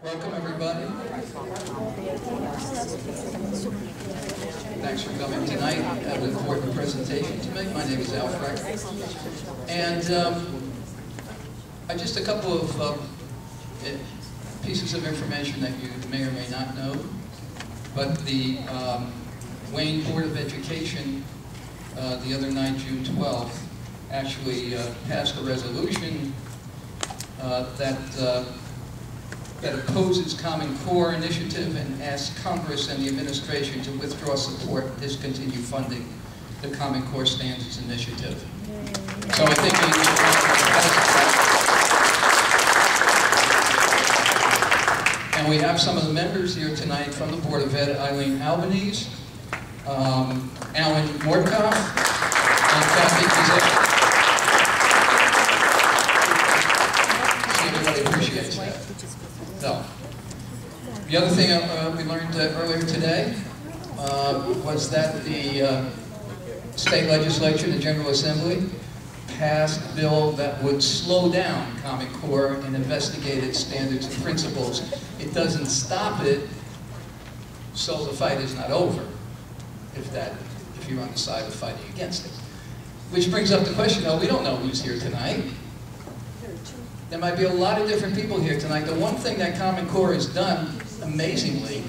Welcome, everybody. Thanks for coming tonight. I have an important presentation to make. My name is Frech. And just a couple of pieces of information that you may or may not know. But the Wayne Board of Education the other night, June 12th, actually passed a resolution that opposes Common Core initiative and asks Congress and the administration to withdraw support and discontinue funding the Common Core Standards Initiative. So I think and we have some of the members here tonight from the Board of Ed, Eileen Albanese, Alan Mordkoff, and Kathy Kizek. See, everybody appreciates that. So, the other thing we learned earlier today was that the state legislature, the General Assembly, passed a bill that would slow down Common Core and investigate its standards and principles. It doesn't stop it, so the fight is not over, if you're on the side of fighting against it. Which brings up the question, we don't know who's here tonight. There might be a lot of different people here tonight. The one thing that Common Core has done, amazingly,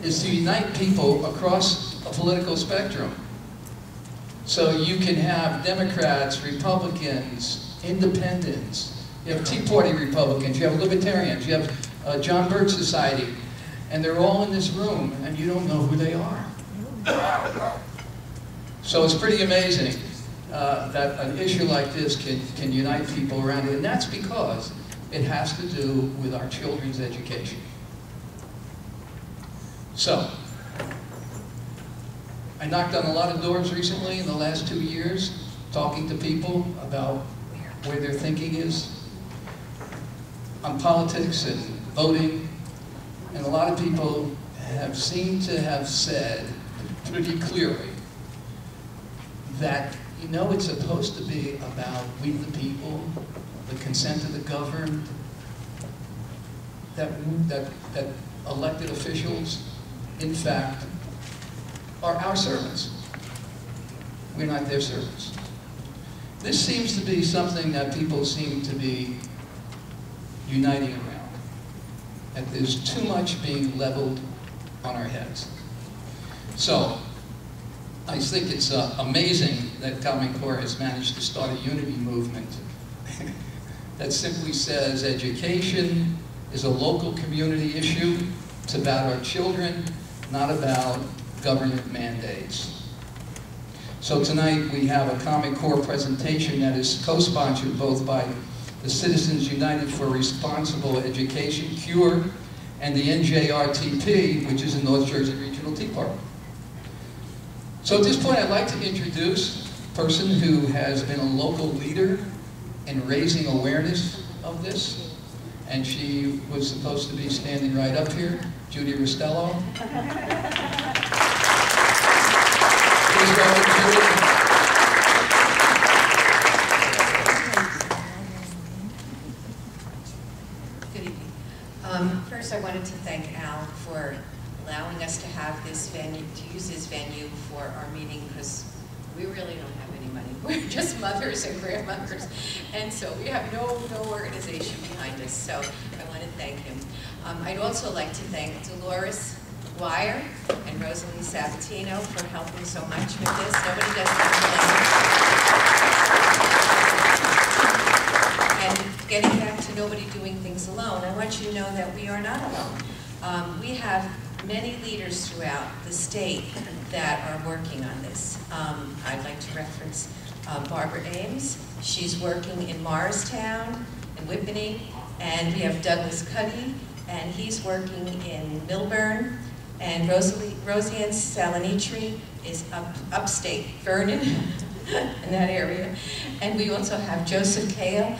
is to unite people across a political spectrum. So you can have Democrats, Republicans, Independents, you have Tea Party Republicans, you have Libertarians, you have John Birch Society, and they're all in this room, and you don't know who they are. So it's pretty amazing that an issue like this can unite people around it, and that's because it has to do with our children's education. So, I knocked on a lot of doors recently in the last 2 years, talking to people about where their thinking is on politics and voting, and a lot of people have seemed to have said pretty clearly that it's supposed to be about we the people, the consent of the governed, that elected officials, in fact, are our servants. We're not their servants. This seems to be something that people seem to be uniting around, that there's too much being leveled on our heads. So, I think it's amazing that Common Core has managed to start a unity movement that simply says education is a local community issue. It's about our children, not about government mandates. So tonight we have a Common Core presentation that is co-sponsored both by the Citizens United for Responsible Education, CURE, and the NJRTP, which is the North Jersey Regional Tea Party. So at this point, I'd like to introduce a person who has been a local leader in raising awareness of this, and she was supposed to be standing right up here, JudyPostello. Please welcome Judy. Good evening. First, I wanted to thank Al for allowing us to have this venue, to use this venue for our meeting, because we really don't have any money. We're just mothers and grandmothers, and so we have no organization behind us, so I want to thank him. I'd also like to thank Dolores Dwyer and Rosalie Sabatino for helping so much with this. Nobody does that. And getting back to nobody doing things alone, I want you to know that we are not alone. We have many leaders throughout the state that are working on this. I'd like to reference Barbara Ames. She's working in Morristown and Whippany, and we have Douglas Cuddy, and he's working in Milburn, and Roseanne Salinitri is upstate Vernon, in that area, and we also have Joseph Kale.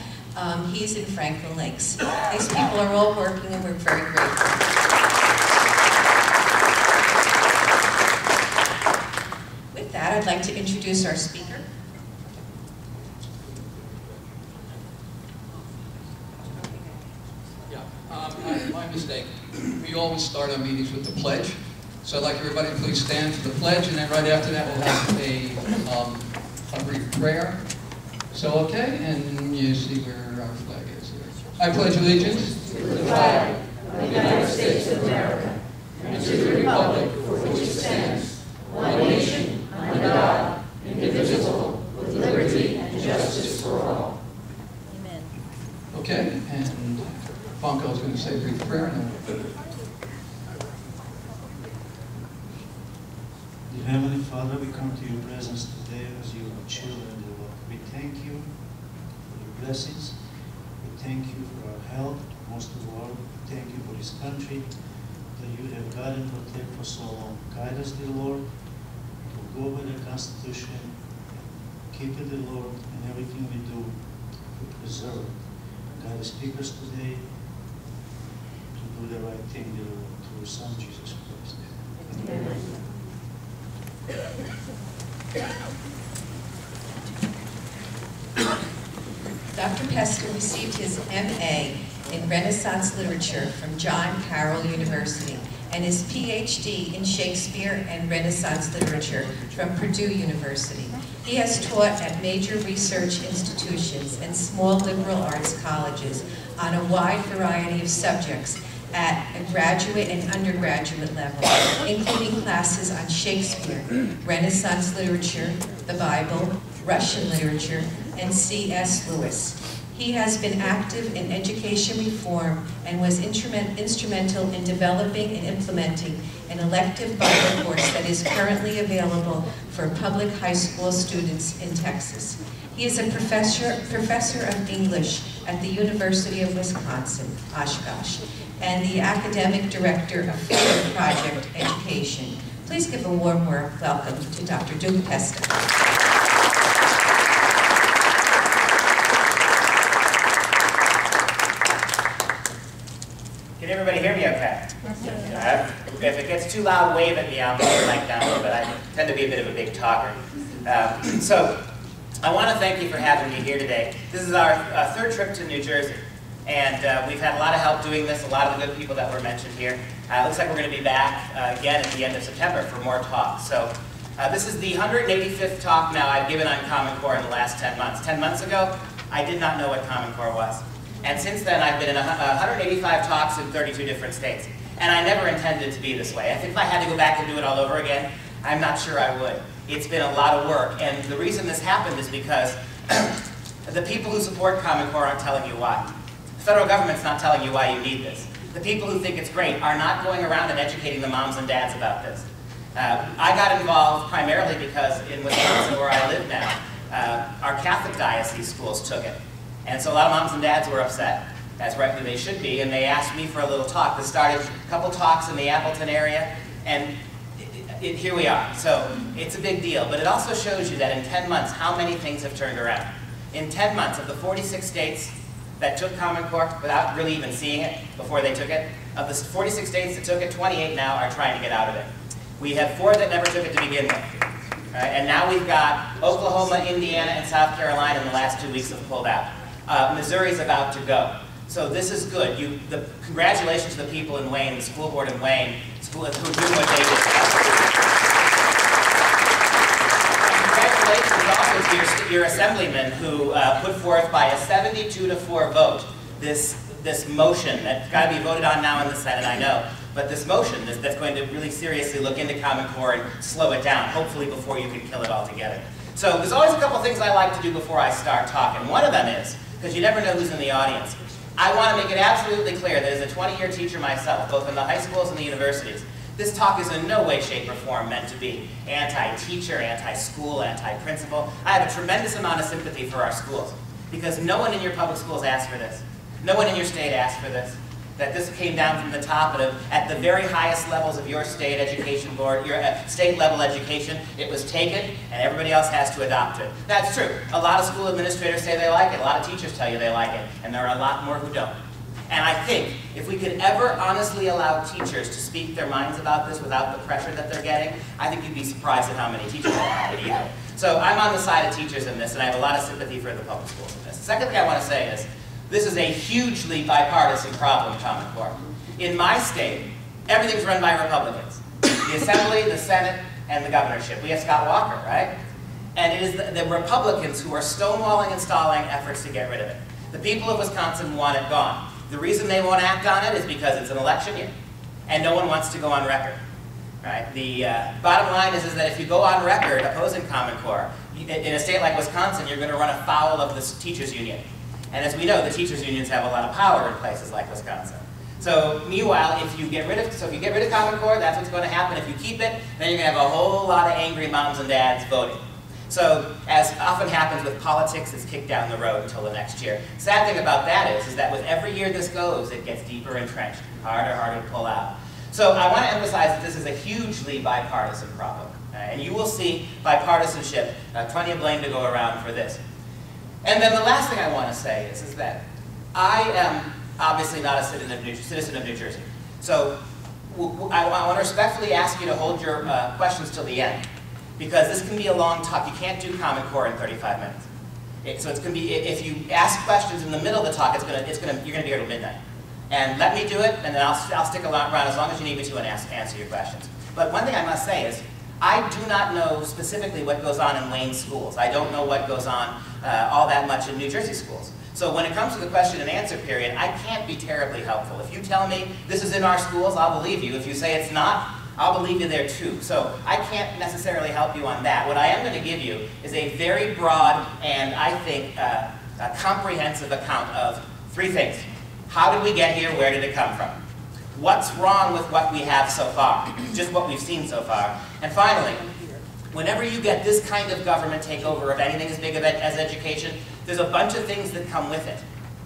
He's in Franklin Lakes. These people are all working, and we're very grateful. I'd like to introduce our speaker. Yeah, my mistake. We always start our meetings with the pledge. So I'd like everybody to please stand for the pledge, and then right after that we'll have a brief prayer. So, okay, and you see where our flag is here. I pledge allegiance to the flag of the United States of America and to the republic for which it stands, one nation, under God, indivisible, with liberty and justice for all. Amen. Okay, and Fonko's going to say a brief prayer. And then Dear Heavenly Father, we come to your presence today as your children, dear Lord. We thank you for your blessings. We thank you for our health. Most of all, we thank you for this country that you have guided and protected for so long. Guide us, dear Lord, to go by the Constitution, keep it, dear Lord, in everything we do, to preserve it. Guide the speakers today to do the right thing, dear Lord, through your Son, Jesus Christ. Amen. Dr. Pesta received his M.A. in Renaissance Literature from John Carroll University and his Ph.D. in Shakespeare and Renaissance Literature from Purdue University. He has taught at major research institutions and small liberal arts colleges on a wide variety of subjects at a graduate and undergraduate level, including classes on Shakespeare, Renaissance literature, the Bible, Russian literature, and C.S. Lewis. He has been active in education reform and was instrumental in developing and implementing an elective Bible course that is currently available for public high school students in Texas. He is a professor of English at the University of Wisconsin, Oshkosh, and the academic director of Field Project Education. Please give a warm welcome to Dr. JudyPostello. Can everybody hear me okay? If it gets too loud, wave at me. I'll put the mic down, but I tend to be a bit of a big talker. So I want to thank you for having me here today. This is our third trip to New Jersey, and we've had a lot of help doing this, a lot of the good people that were mentioned here. It looks like we're going to be back again at the end of September for more talks. So this is the 185th talk now I've given on Common Core in the last 10 months. 10 months ago, I did not know what Common Core was. And since then, I've been in 185 talks in 32 different states. And I never intended it to be this way. I think if I had to go back and do it all over again, I'm not sure I would. It's been a lot of work. And the reason this happened is because the people who support Common Core aren't telling you why. The federal government's not telling you why you need this. The people who think it's great are not going around and educating the moms and dads about this. I got involved primarily because in Wisconsin, where I live now, our Catholic diocese schools took it. And so a lot of moms and dads were upset, as rightly they should be, and they asked me for a little talk. This started a couple talks in the Appleton area, and here we are. So it's a big deal, but it also shows you that in 10 months, how many things have turned around. In 10 months, of the 46 states that took Common Core without really even seeing it before they took it, of the 46 states that took it, 28 now are trying to get out of it. We have 4 that never took it to begin with. And now we've got Oklahoma, Indiana, and South Carolina in the last 2 weeks have pulled out. Missouri's about to go. So this is good. Congratulations to the people in Wayne, the school board in Wayne, who are doing what they did. Congratulations also to your assemblyman who put forth by a 72-4 vote this motion that's got to be voted on now in the Senate, I know. But this motion that's going to really seriously look into Common Core and slow it down, hopefully before you can kill it altogether. So there's always a couple things I like to do before I start talking. One of them is, because you never know who's in the audience, I want to make it absolutely clear that as a 20-year teacher myself, both in the high schools and the universities, this talk is in no way, shape, or form meant to be anti-teacher, anti-school, anti-principal. I have a tremendous amount of sympathy for our schools, because no one in your public schools asked for this. No one in your state asked for this. That this came down from the top at the very highest levels of your state education board, your state level education. It was taken, and everybody else has to adopt it. That's true. A lot of school administrators say they like it. A lot of teachers tell you they like it, and there are a lot more who don't. And I think if we could ever honestly allow teachers to speak their minds about this without the pressure that they're getting, I think you'd be surprised at how many teachers have it either. So I'm on the side of teachers in this, and I have a lot of sympathy for the public schools in this. The second thing I want to say is, this is a hugely bipartisan problem, Common Core. In my state, everything's run by Republicans. The Assembly, the Senate, and the governorship. We have Scott Walker, right? And it is the Republicans who are stonewalling and stalling efforts to get rid of it. The people of Wisconsin want it gone. The reason they won't act on it is because it's an election year, and no one wants to go on record. Right? The bottom line is that if you go on record opposing Common Core, in a state like Wisconsin, you're going to run afoul of the teachers' union. And as we know, the teachers' unions have a lot of power in places like Wisconsin. So meanwhile, if you get rid of Common Core, that's what's going to happen. If you keep it, then you're going to have a whole lot of angry moms and dads voting. So, as often happens with politics, it's kicked down the road until the next year. Sad thing about that is that with every year this goes, it gets deeper entrenched, harder to pull out. So I want to emphasize that this is a hugely bipartisan problem. And you will see bipartisanship, plenty of blame to go around for this. And then the last thing I want to say is that I am obviously not a citizen of New Jersey. So I want to respectfully ask you to hold your questions till the end, because this can be a long talk. You can't do Common Core in 35 minutes. So it's going to be, if you ask questions in the middle of the talk, you're going to be here till midnight. And let me do it, and then I'll stick around as long as you need me to and answer your questions. But one thing I must say is, I do not know specifically what goes on in Wayne schools. I don't know what goes on all that much in New Jersey schools. So when it comes to the question and answer period, I can't be terribly helpful. If you tell me this is in our schools, I'll believe you. If you say it's not, I'll believe you there too. So I can't necessarily help you on that. What I am going to give you is a very broad and, I think, a comprehensive account of three things. How did we get here? Where did it come from? What's wrong with what we have so far? Just what we've seen so far. And finally, whenever you get this kind of government takeover of anything as big as education, there's a bunch of things that come with it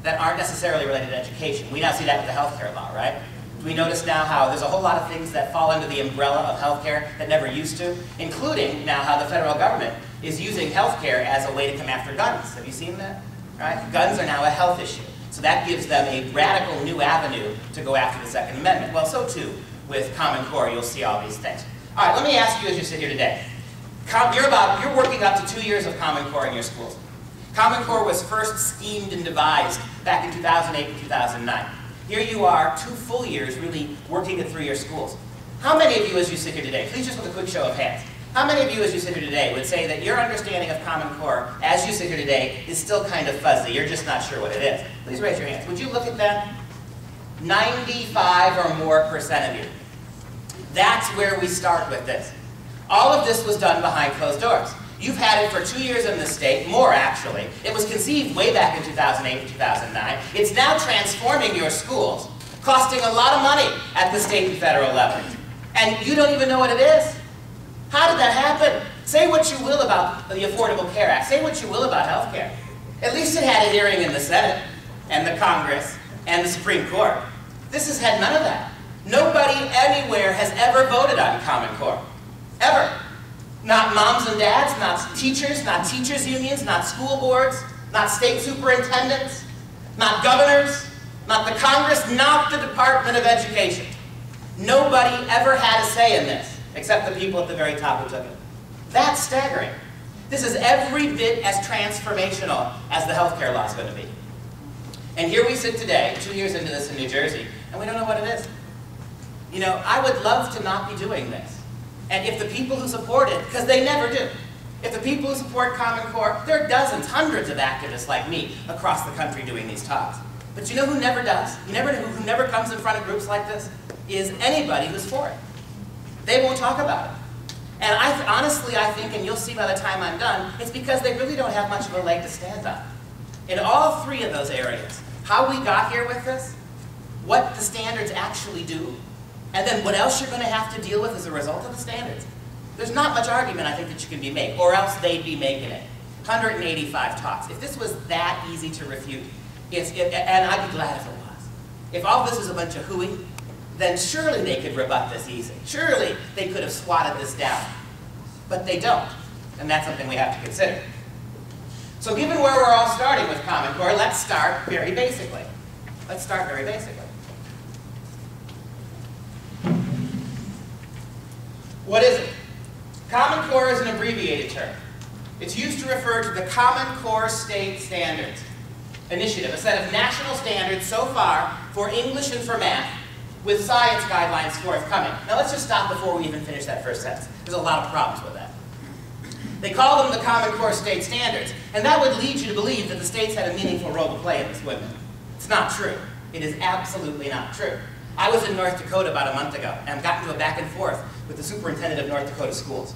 that aren't necessarily related to education. We now see that with the healthcare law, right? We notice now how there's a whole lot of things that fall under the umbrella of healthcare that never used to, including now how the federal government is using healthcare as a way to come after guns. Have you seen that? Right? Guns are now a health issue. So that gives them a radical new avenue to go after the Second Amendment. Well, so too with Common Core, you'll see all these things. All right, let me ask you as you sit here today. You're working up to 2 years of Common Core in your schools. Common Core was first schemed and devised back in 2008 and 2009. Here you are, 2 full years really working it through your schools. How many of you as you sit here today, please just with a quick show of hands, how many of you as you sit here today would say that your understanding of Common Core as you sit here today is still kind of fuzzy, you're just not sure what it is? Please raise your hands. Would you look at that? 95% or more of you. That's where we start with this. All of this was done behind closed doors. You've had it for 2 years in the state, more actually. It was conceived way back in 2008 and 2009. It's now transforming your schools, costing a lot of money at the state and federal level. And you don't even know what it is. How did that happen? Say what you will about the Affordable Care Act. Say what you will about health care. At least it had a hearing in the Senate and the Congress and the Supreme Court. This has had none of that. Nobody anywhere has ever voted on Common Core. Ever. Not moms and dads, not teachers unions, not school boards, not state superintendents, not governors, not the Congress, not the Department of Education. Nobody ever had a say in this, except the people at the very top who took it. That's staggering. This is every bit as transformational as the healthcare law is going to be. And here we sit today, 2 years into this in New Jersey, and we don't know what it is. You know, I would love to not be doing this. And if the people who support it, because they never do, if the people who support Common Core, there are dozens, hundreds of activists like me across the country doing these talks. But you know who never does? Who never comes in front of groups like this? Is anybody who's for it. They won't talk about it. And honestly, I think, and you'll see by the time I'm done, it's because they really don't have much of a leg to stand on. In all three of those areas, how we got here with this, what the standards actually do, and then what else you're going to have to deal with as a result of the standards. There's not much argument, I think, that you can be made, or else they'd be making it. 185 talks. If this was that easy to refute, and I'd be glad if it was. If all this is a bunch of hooey, then surely they could rebut this easy. Surely they could have swatted this down. But they don't, and that's something we have to consider. So given where we're all starting with Common Core, let's start very basically. Let's start very basically. What is it? Common Core is an abbreviated term. It's used to refer to the Common Core State Standards Initiative, a set of national standards so far for English and for math with science guidelines forthcoming. Now let's just stop before we even finish that first sentence. There's a lot of problems with that. They call them the Common Core state standards, and that would lead you to believe that the states had a meaningful role to play in this, wouldn't it? It's not true. It is absolutely not true. I was in North Dakota about a month ago, and got into a back and forth with the superintendent of North Dakota schools.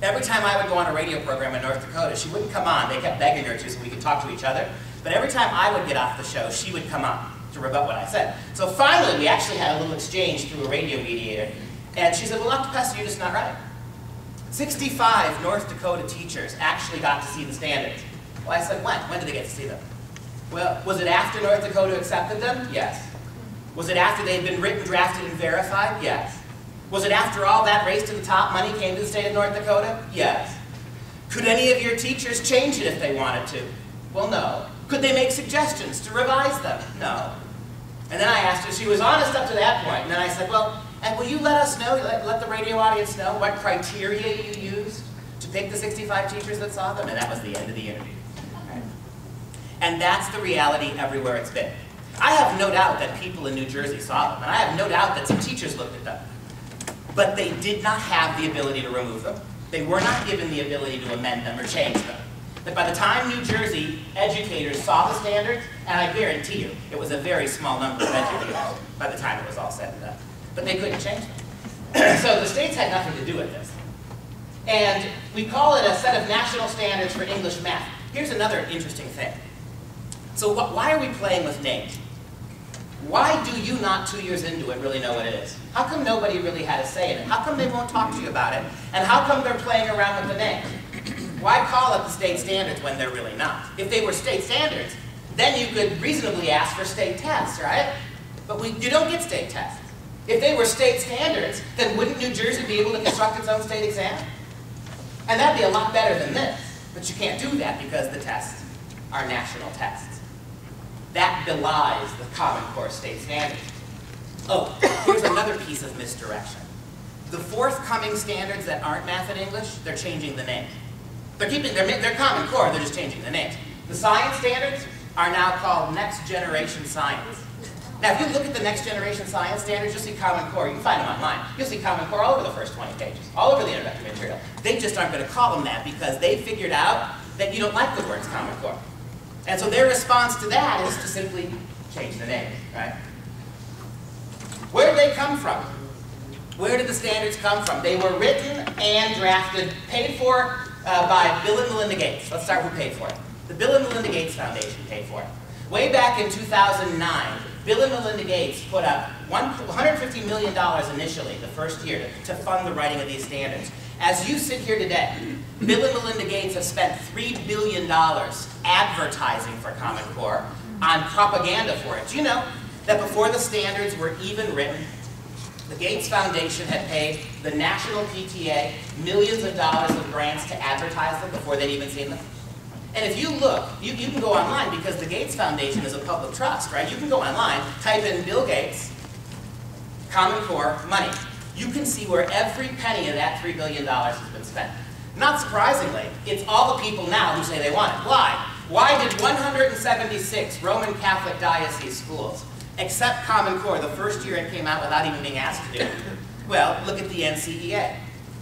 Every time I would go on a radio program in North Dakota, she wouldn't come on. They kept begging her to so we could talk to each other. But every time I would get off the show, she would come on to rebut what I said. So finally, we actually had a little exchange through a radio mediator. And she said, well, Dr. Pesta, you're just not right. 65 North Dakota teachers actually got to see the standards. Well, I said, when? When did they get to see them? Well, was it after North Dakota accepted them? Yes. Was it after they'd been written, drafted, and verified? Yes. Was it after all that race to the top money came to the state of North Dakota? Yes. Could any of your teachers change it if they wanted to? Well, no. Could they make suggestions to revise them? No. And then I asked her, she was honest up to that point, and then I said, well, and will you let us know, let the radio audience know what criteria you used to pick the 65 teachers that saw them? And that was the end of the interview. Right? And that's the reality everywhere it's been. I have no doubt that people in New Jersey saw them, and I have no doubt that some teachers looked at them. But they did not have the ability to remove them. They were not given the ability to amend them or change them. That by the time New Jersey educators saw the standards, and I guarantee you, it was a very small number of educators by the time it was all said and done. But they couldn't change them. So the states had nothing to do with this. And we call it a set of national standards for English math. Here's another interesting thing. So why are we playing with names? Why do you not 2 years into it really know what it is? How come nobody really had a say in it? How come they won't talk to you about it? And how come they're playing around with the name? Why call it the state standards when they're really not? If they were state standards, then you could reasonably ask for state tests, right? But you don't get state tests. If they were state standards, then wouldn't New Jersey be able to construct its own state exam? And that'd be a lot better than this. But you can't do that because the tests are national tests. That belies the Common Core state standards. Oh, here's another piece of misdirection. The forthcoming standards that aren't math and English, they're changing the name. They're Common Core, they're just changing the names. The science standards are now called Next Generation Science. Now, if you look at the Next Generation Science standards, you'll see Common Core. You can find them online. You'll see Common Core all over the first 20 pages, all over the introductory material. They just aren't going to call them that because they figured out that you don't like the words Common Core. And so their response to that is to simply change the name, right? Where did they come from? Where did the standards come from? They were written and drafted, paid for by Bill and Melinda Gates. Let's start with who paid for it. The Bill and Melinda Gates Foundation paid for it. Way back in 2009, Bill and Melinda Gates put up $150 million initially, the first year, to fund the writing of these standards. As you sit here today, Bill and Melinda Gates have spent $3 billion advertising for Common Core on propaganda for it. Do you know that before the standards were even written, the Gates Foundation had paid the National PTA millions of dollars of grants to advertise them before they'd even seen them? And if you look, you can go online because the Gates Foundation is a public trust, right? You can go online, type in Bill Gates, Common Core, money. You can see where every penny of that $3 billion has been spent. Not surprisingly, it's all the people now who say they want it. Why? Why did 176 Roman Catholic diocese schools accept Common Core the first year it came out without even being asked to do it? Well, look at the NCEA,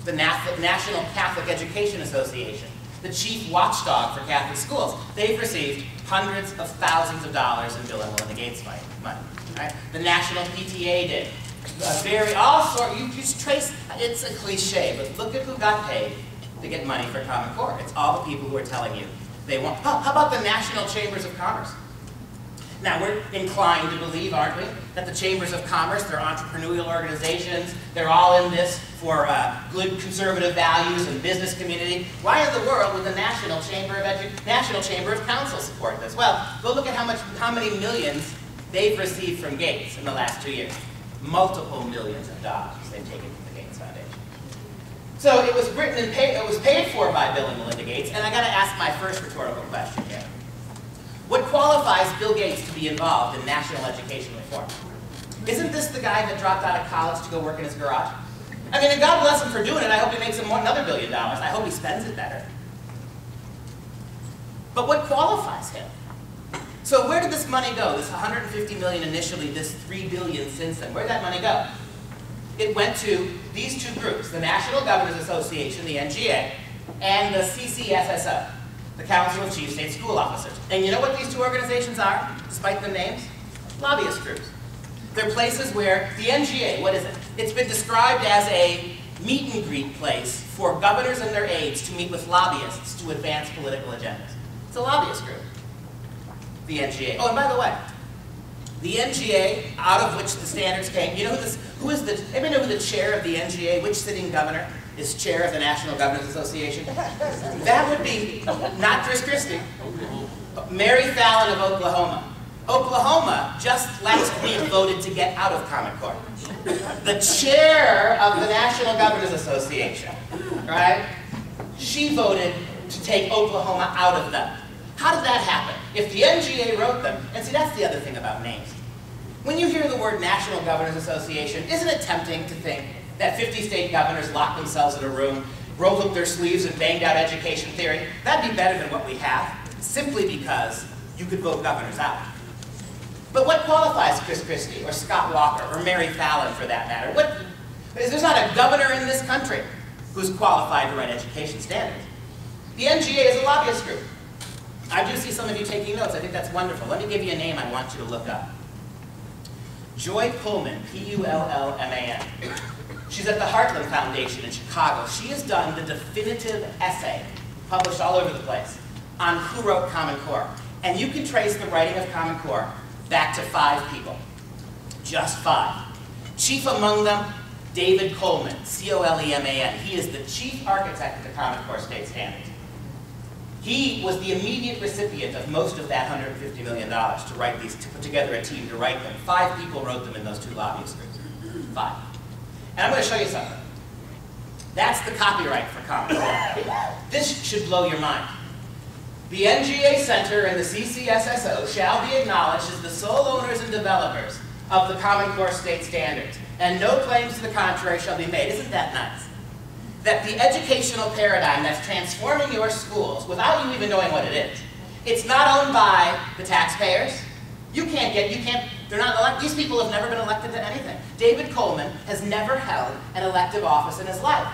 the National Catholic Education Association, the chief watchdog for Catholic schools. They've received hundreds of thousands of dollars in Bill and Melinda Gates money. Right? The National PTA did. You just trace, it's a cliche, but look at who got paid to get money for Common Core. It's all the people who are telling you they want. How about the National Chambers of Commerce? Now, we're inclined to believe, aren't we, that the Chambers of Commerce, they're entrepreneurial organizations, they're all in this for good conservative values and business community. Why in the world would the National Chamber of Council support this? Well, go look at how many millions they've received from Gates in the last 2 years. Multiple millions of dollars they've taken from the Gates Foundation. So it was written and it was paid for by Bill and Melinda Gates, and I got to ask my first rhetorical question here. What qualifies Bill Gates to be involved in national education reform? Isn't this the guy that dropped out of college to go work in his garage? I mean, and God bless him for doing it. I hope he makes him another $1 billion. I hope he spends it better. But what qualifies him? So where did this money go? This $150 million initially, this $3 billion since then. Where did that money go? It went to these two groups, the National Governors Association, the NGA, and the CCSSO, the Council of Chief State School Officers. And you know what these two organizations are, despite the names? Lobbyist groups. They're places where the NGA, what is it? It's been described as a meet and greet place for governors and their aides to meet with lobbyists to advance political agendas. It's a lobbyist group, the NGA. Oh, and by the way, the NGA, out of which the standards came, you know anybody know who the chair of the NGA, which sitting governor is chair of the National Governors Association? That would be, not Chris Christie, Mary Fallon of Oklahoma. Oklahoma just last week voted to get out of Common Core. The chair of the National Governors Association, right? She voted to take Oklahoma out of them. How did that happen? If the NGA wrote them, and see, that's the other thing about names. When you hear the word National Governors Association, isn't it tempting to think that 50 state governors locked themselves in a room, rolled up their sleeves, and banged out education theory? That'd be better than what we have, simply because you could vote governors out. But what qualifies Chris Christie, or Scott Walker, or Mary Fallon for that matter? There's not a governor in this country who's qualified to write education standards. The NGA is a lobbyist group. I do see some of you taking notes. I think that's wonderful. Let me give you a name I want you to look up. Joy Pullman, P-U-L-L-M-A-N. She's at the Heartland Foundation in Chicago. She has done the definitive essay, published all over the place, on who wrote Common Core. And you can trace the writing of Common Core back to 5 people. Just 5. Chief among them, David Coleman, C-O-L-E-M-A-N. He is the chief architect of the Common Core state standards. He was the immediate recipient of most of that $150 million to write these, to put together a team to write them. 5 people wrote them in those 2 lobbyist groups. 5. And I'm going to show you something. That's the copyright for Common Core. This should blow your mind. The NGA Center and the CCSSO shall be acknowledged as the sole owners and developers of the Common Core state standards, and no claims to the contrary shall be made. Isn't that nice? That the educational paradigm that's transforming your schools, without you even knowing what it is, it's not owned by the taxpayers. They're not elected. These people have never been elected to anything. David Coleman has never held an elective office in his life.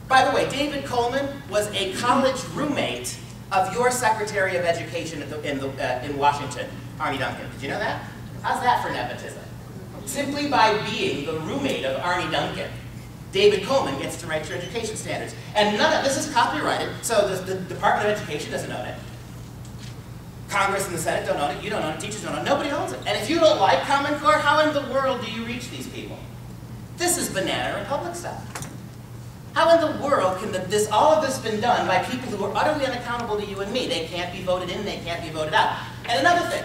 By the way, David Coleman was a college roommate of your Secretary of Education in Washington, Arne Duncan. Did you know that? How's that for nepotism? Simply by being the roommate of Arne Duncan, David Coleman gets to write your education standards. And none of this is copyrighted, so the Department of Education doesn't own it. Congress and the Senate don't own it, you don't own it, teachers don't own it, nobody owns it. And if you don't like Common Core, how in the world do you reach these people? This is Banana Republic stuff. How in the world can all of this been done by people who are utterly unaccountable to you and me? They can't be voted in, they can't be voted out. And another thing,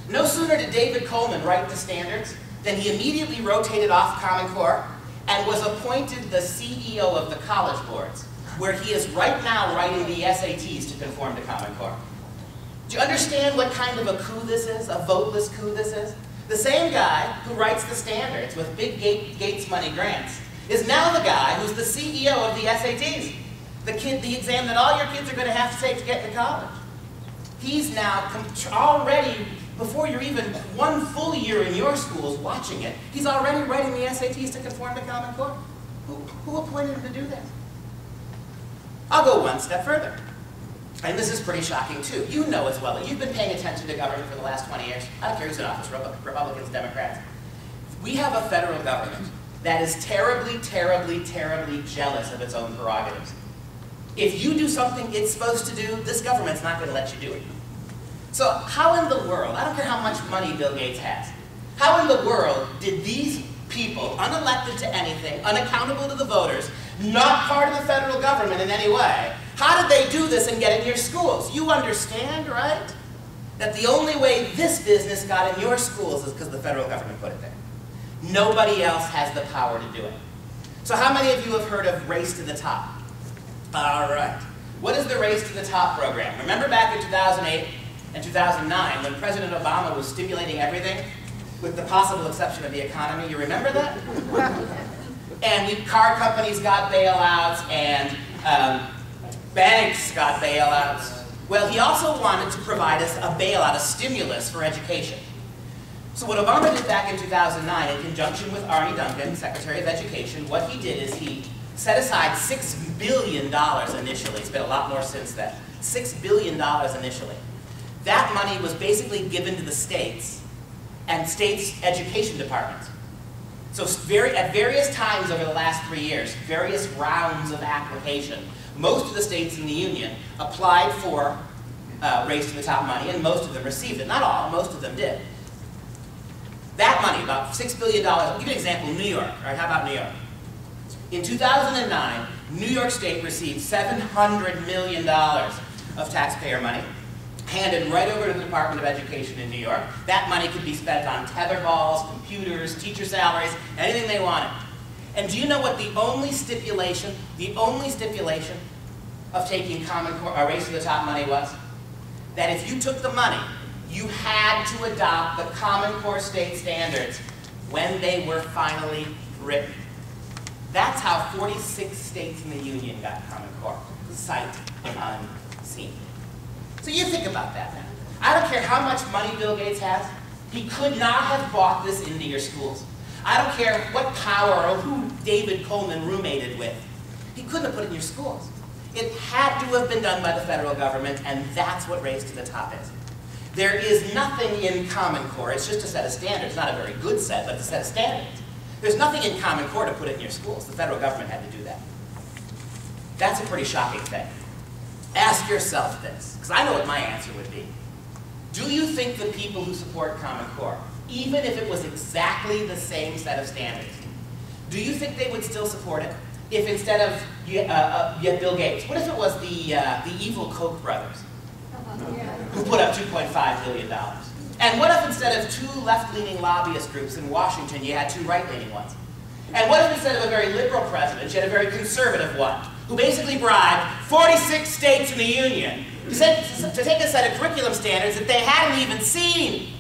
no sooner did David Coleman write the standards than he immediately rotated off Common Core and was appointed the CEO of the College Boards, where he is right now writing the SATs to conform to Common Core. Do you understand what kind of a coup this is, a voteless coup this is? The same guy who writes the standards with big Gates money grants is now the guy who's the CEO of the SATs, the exam that all your kids are going to have to take to get to college. He's now already, before you're even 1 full year in your schools watching it, he's already writing the SATs to conform to Common Core. Who appointed him to do that? I'll go one step further. And this is pretty shocking too. You know as well that you've been paying attention to government for the last 20 years. I don't care who's in office, Republicans, Democrats. We have a federal government that is terribly, terribly, terribly jealous of its own prerogatives. If you do something it's supposed to do, this government's not going to let you do it. So how in the world, I don't care how much money Bill Gates has, how in the world did these people, unelected to anything, unaccountable to the voters, not part of the federal government in any way, how did they do this and get in your schools? You understand, right? That the only way this business got in your schools is because the federal government put it there. Nobody else has the power to do it. So how many of you have heard of Race to the Top? All right. What is the Race to the Top program? Remember back in 2008 and 2009 when President Obama was stimulating everything, with the possible exception of the economy? You remember that? And car companies got bailouts, and banks got bailouts. Well, he also wanted to provide us a bailout, a stimulus for education. So what Obama did back in 2009, in conjunction with Arne Duncan, Secretary of Education, what he did is he set aside $6 billion initially. It's been a lot more since then. $6 billion initially. That money was basically given to the states and states' education departments. So at various times over the last 3 years, various rounds of application, most of the states in the union applied for Race to the Top money, and most of them received it. Not all, most of them did. That money, about $6 billion, I'll give you an example, New York. All right, how about New York? In 2009, New York State received $700 million of taxpayer money, handed right over to the Department of Education in New York. That money could be spent on tetherballs, computers, teacher salaries, anything they wanted. And do you know what the only stipulation of taking Common Core, Race to the Top money was? That if you took the money, you had to adopt the Common Core state standards when they were finally written. That's how 46 states in the union got Common Core, sight unseen. So you think about that now. I don't care how much money Bill Gates has, he could not have bought this into your schools. I don't care what power or who David Coleman roommated with. He couldn't have put it in your schools. It had to have been done by the federal government, and that's what Race to the Top is. There is nothing in Common Core, it's just a set of standards, not a very good set, but it's a set of standards. There's nothing in Common Core to put it in your schools. The federal government had to do that. That's a pretty shocking thing. Ask yourself this, because I know what my answer would be. Do you think the people who support Common Core, even if it was exactly the same set of standards, do you think they would still support it if instead of you had Bill Gates? What if it was the evil Koch brothers who put up $2.5 billion? And what if instead of 2 left-leaning lobbyist groups in Washington, you had 2 right-leaning ones? And what if instead of a very liberal president, you had a very conservative one, who basically bribed 46 states in the union to take a set of curriculum standards that they hadn't even seen?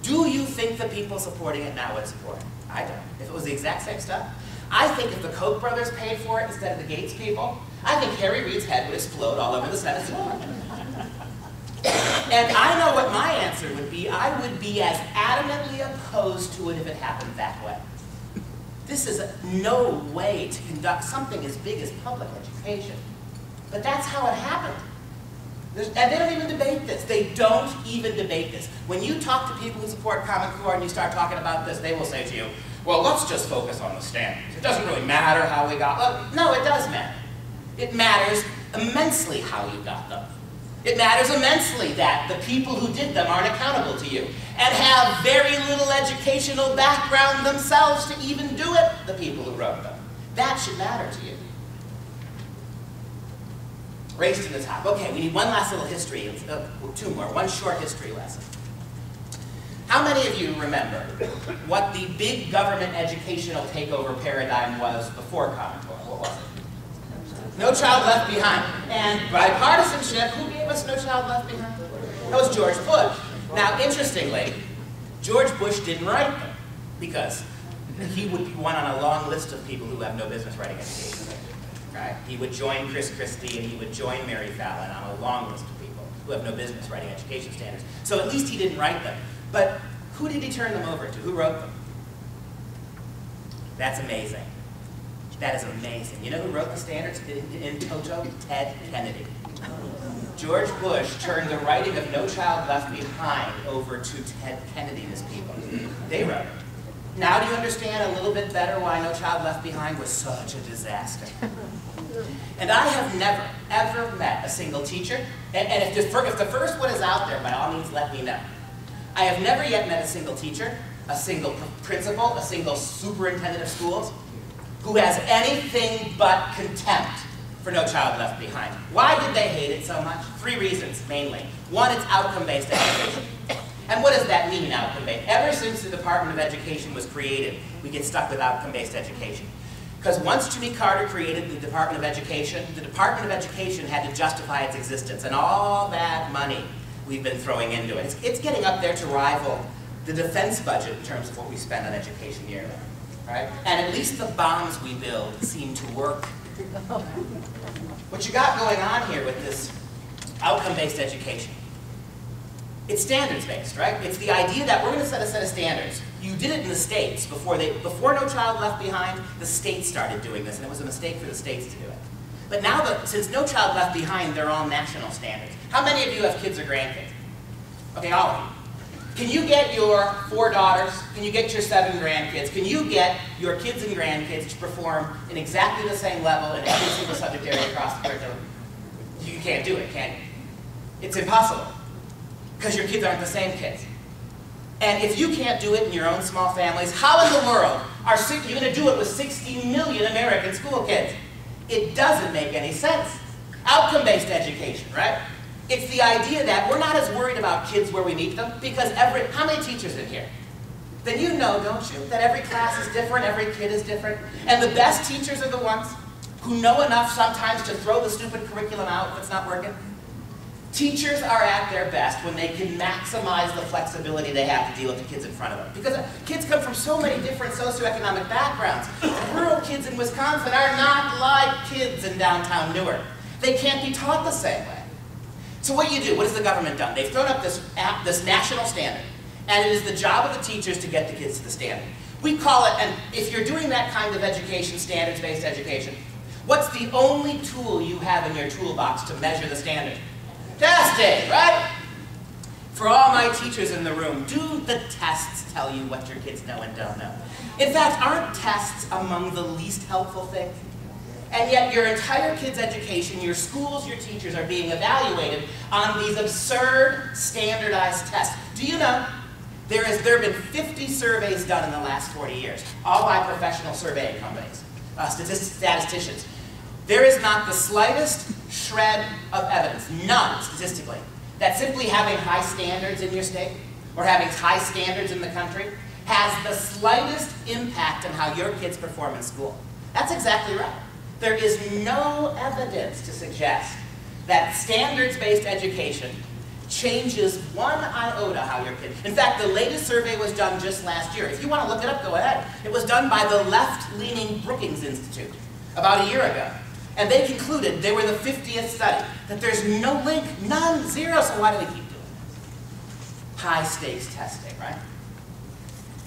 Do you think the people supporting it now would support it? I don't. If it was the exact same stuff, I think if the Koch brothers paid for it instead of the Gates people, I think Harry Reid's head would explode all over the Senate floor. And I know what my answer would be. I would be as adamantly opposed to it if it happened that way. This is no way to conduct something as big as public education. But that's how it happened. And they don't even debate this. They don't even debate this. When you talk to people who support Common Core and you start talking about this, they will say to you, well, let's just focus on the standards. It doesn't really matter how we got them. No, it does matter. It matters immensely how you got them. It matters immensely that the people who did them aren't accountable to you and have very little educational background themselves to even do it, the people who wrote them. That should matter to you. Race to the Top. Okay, we need one last little history, 2 more, one short history lesson. How many of you remember what the big government educational takeover paradigm was before Common Core? What was it? No Child Left Behind. And bipartisanship, who gave us No Child Left Behind? That was George Bush. Now, interestingly, George Bush didn't write them because he would be one on a long list of people who have no business writing education. Right? He would join Chris Christie and he would join Mary Fallon on a long list of people who have no business writing education standards. So at least he didn't write them. But who did he turn them over to? Who wrote them? That's amazing. That is amazing. You know who wrote the standards in toto? Ted Kennedy. George Bush turned the writing of No Child Left Behind over to Ted Kennedy's people. They wrote it. Now do you understand a little bit better why No Child Left Behind was such a disaster? And I have never, ever met a single teacher, and if the first one is out there, by all means let me know. I have never yet met a single teacher, a single principal, a single superintendent of schools, who has anything but contempt for No Child Left Behind. Why did they hate it so much? 3 reasons, mainly. 1, it's outcome-based education. And what does that mean, outcome-based? Ever since the Department of Education was created, we get stuck with outcome-based education. Because once Jimmy Carter created the Department of Education had to justify its existence, and all that money we've been throwing into it. It's getting up there to rival the defense budget in terms of what we spend on education yearly. Right? And at least the bombs we build seem to work. What you got going on here with this outcome-based education. It's standards-based, right? It's the idea that we're going to set a set of standards. You did it in the States before No Child Left Behind, the states started doing this, and it was a mistake for the states to do it. But now, since No Child Left Behind, they're all national standards. How many of you have kids or grandkids? Okay, all of you. Can you get your 4 daughters, can you get your 7 grandkids, can you get your kids and grandkids to perform in exactly the same level in every single subject area across the curriculum? You can't do it, can you? It's impossible, because your kids aren't the same kids. And if you can't do it in your own small families, how in the world are you going to do it with 60 million American school kids? It doesn't make any sense. Outcome-based education, right? It's the idea that we're not as worried about kids where we meet them, because how many teachers in here? Then you know, don't you, that every class is different, every kid is different, and the best teachers are the ones who know enough sometimes to throw the stupid curriculum out if it's not working. Teachers are at their best when they can maximize the flexibility they have to deal with the kids in front of them. Because kids come from so many different socioeconomic backgrounds. Rural kids in Wisconsin are not like kids in downtown Newark. They can't be taught the same way. So what do? What has the government done? They've thrown up this national standard, and it is the job of the teachers to get the kids to the standard. We call it, and if you're doing that kind of education, standards-based education, what's the only tool you have in your toolbox to measure the standard? Testing, right? For all my teachers in the room, do the tests tell you what your kids know and don't know? In fact, aren't tests among the least helpful things? And yet your entire kid's education, your schools, your teachers are being evaluated on these absurd standardized tests. Do you know, there have been 50 surveys done in the last 40 years, all by professional surveying companies, statisticians. There is not the slightest shred of evidence, none statistically, that simply having high standards in your state or having high standards in the country has the slightest impact on how your kids perform in school. That's exactly right. There is no evidence to suggest that standards-based education changes one iota how your kids. In fact, the latest survey was done just last year. If you want to look it up, go ahead. It was done by the left-leaning Brookings Institute about a year ago. And they concluded, they were the 50th study, that there's no link, none, zero, so why do we keep doing it? High-stakes testing, right?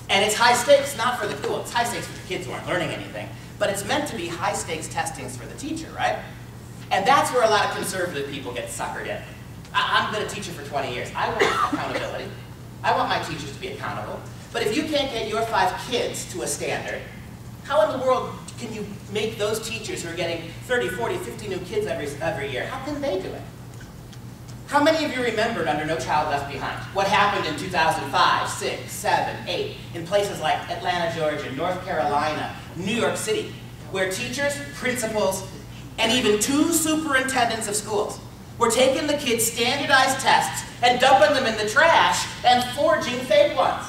And it's high stakes not for the cool, it's high stakes for the kids who aren't learning anything, but it's meant to be high-stakes testings for the teacher, right? And that's where a lot of conservative people get suckered in. I've been a teacher for 20 years. I want accountability. I want my teachers to be accountable. But if you can't get your 5 kids to a standard, how in the world can you make those teachers who are getting 30, 40, 50 new kids every year, how can they do it? How many of you remembered under No Child Left Behind? What happened in 2005, 6, 7, 8, in places like Atlanta, Georgia, North Carolina, New York City, where teachers, principals, and even 2 superintendents of schools were taking the kids' standardized tests and dumping them in the trash and forging fake ones.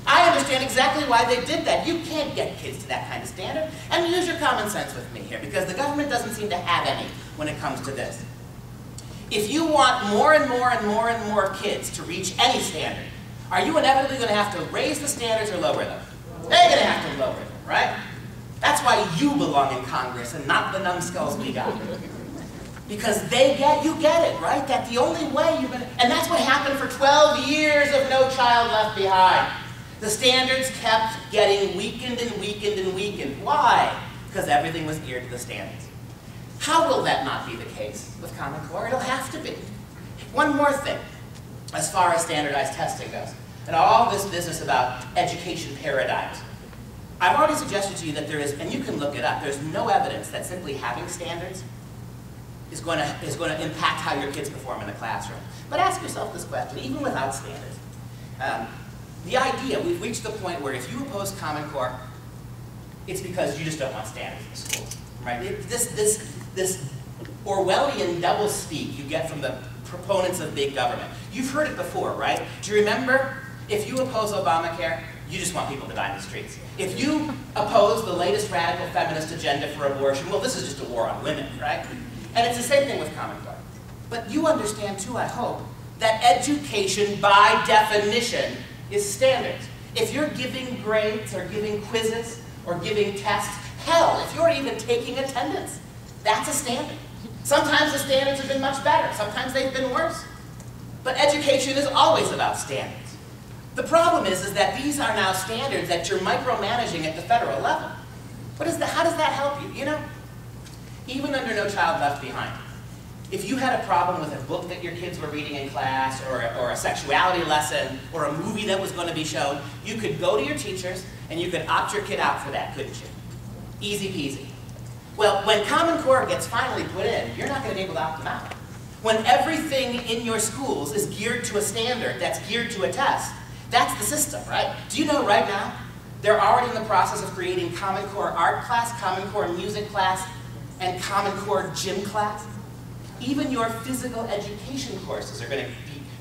I understand exactly why they did that. You can't get kids to that kind of standard. And use your common sense with me here, because the government doesn't seem to have any when it comes to this. If you want more and more and more and more kids to reach any standard, are you inevitably going to have to raise the standards or lower them? They're going to have to lower them, right? That's why you belong in Congress and not the numbskulls we got. Because you get it, right? That the only way you're going to, and that's what happened for 12 years of No Child Left Behind. The standards kept getting weakened and weakened and weakened. Why? Because everything was geared to the standards. How will that not be the case with Common Core? It'll have to be. One more thing, as far as standardized testing goes, and all this business about education paradigms. I've already suggested to you that there is, and you can look it up, there's no evidence that simply having standards is going to impact how your kids perform in the classroom. But ask yourself this question, even without standards. The idea, we've reached the point where if you oppose Common Core, it's because you just don't want standards in schools, right? This Orwellian doublespeak you get from the proponents of big government. You've heard it before, right? Do you remember, if you oppose Obamacare, you just want people to die in the streets. If you oppose the latest radical feminist agenda for abortion, well, this is just a war on women, right? And it's the same thing with Common Core. But you understand too, I hope, that education by definition is standards. If you're giving grades or giving quizzes or giving tests, hell, if you're even taking attendance, that's a standard. Sometimes the standards have been much better. Sometimes they've been worse. But education is always about standards. The problem is that these are now standards that you're micromanaging at the federal level. How does that help you? You know, even under No Child Left Behind, if you had a problem with a book that your kids were reading in class, or a sexuality lesson, or a movie that was going to be shown, you could go to your teachers and you could opt your kid out for that, couldn't you? Easy peasy. Well, when Common Core gets finally put in, you're not going to be able to opt them out. When everything in your schools is geared to a standard that's geared to a test, that's the system, right? Do you know right now, they're already in the process of creating Common Core art class, Common Core music class, and Common Core gym class? Even your physical education courses are going to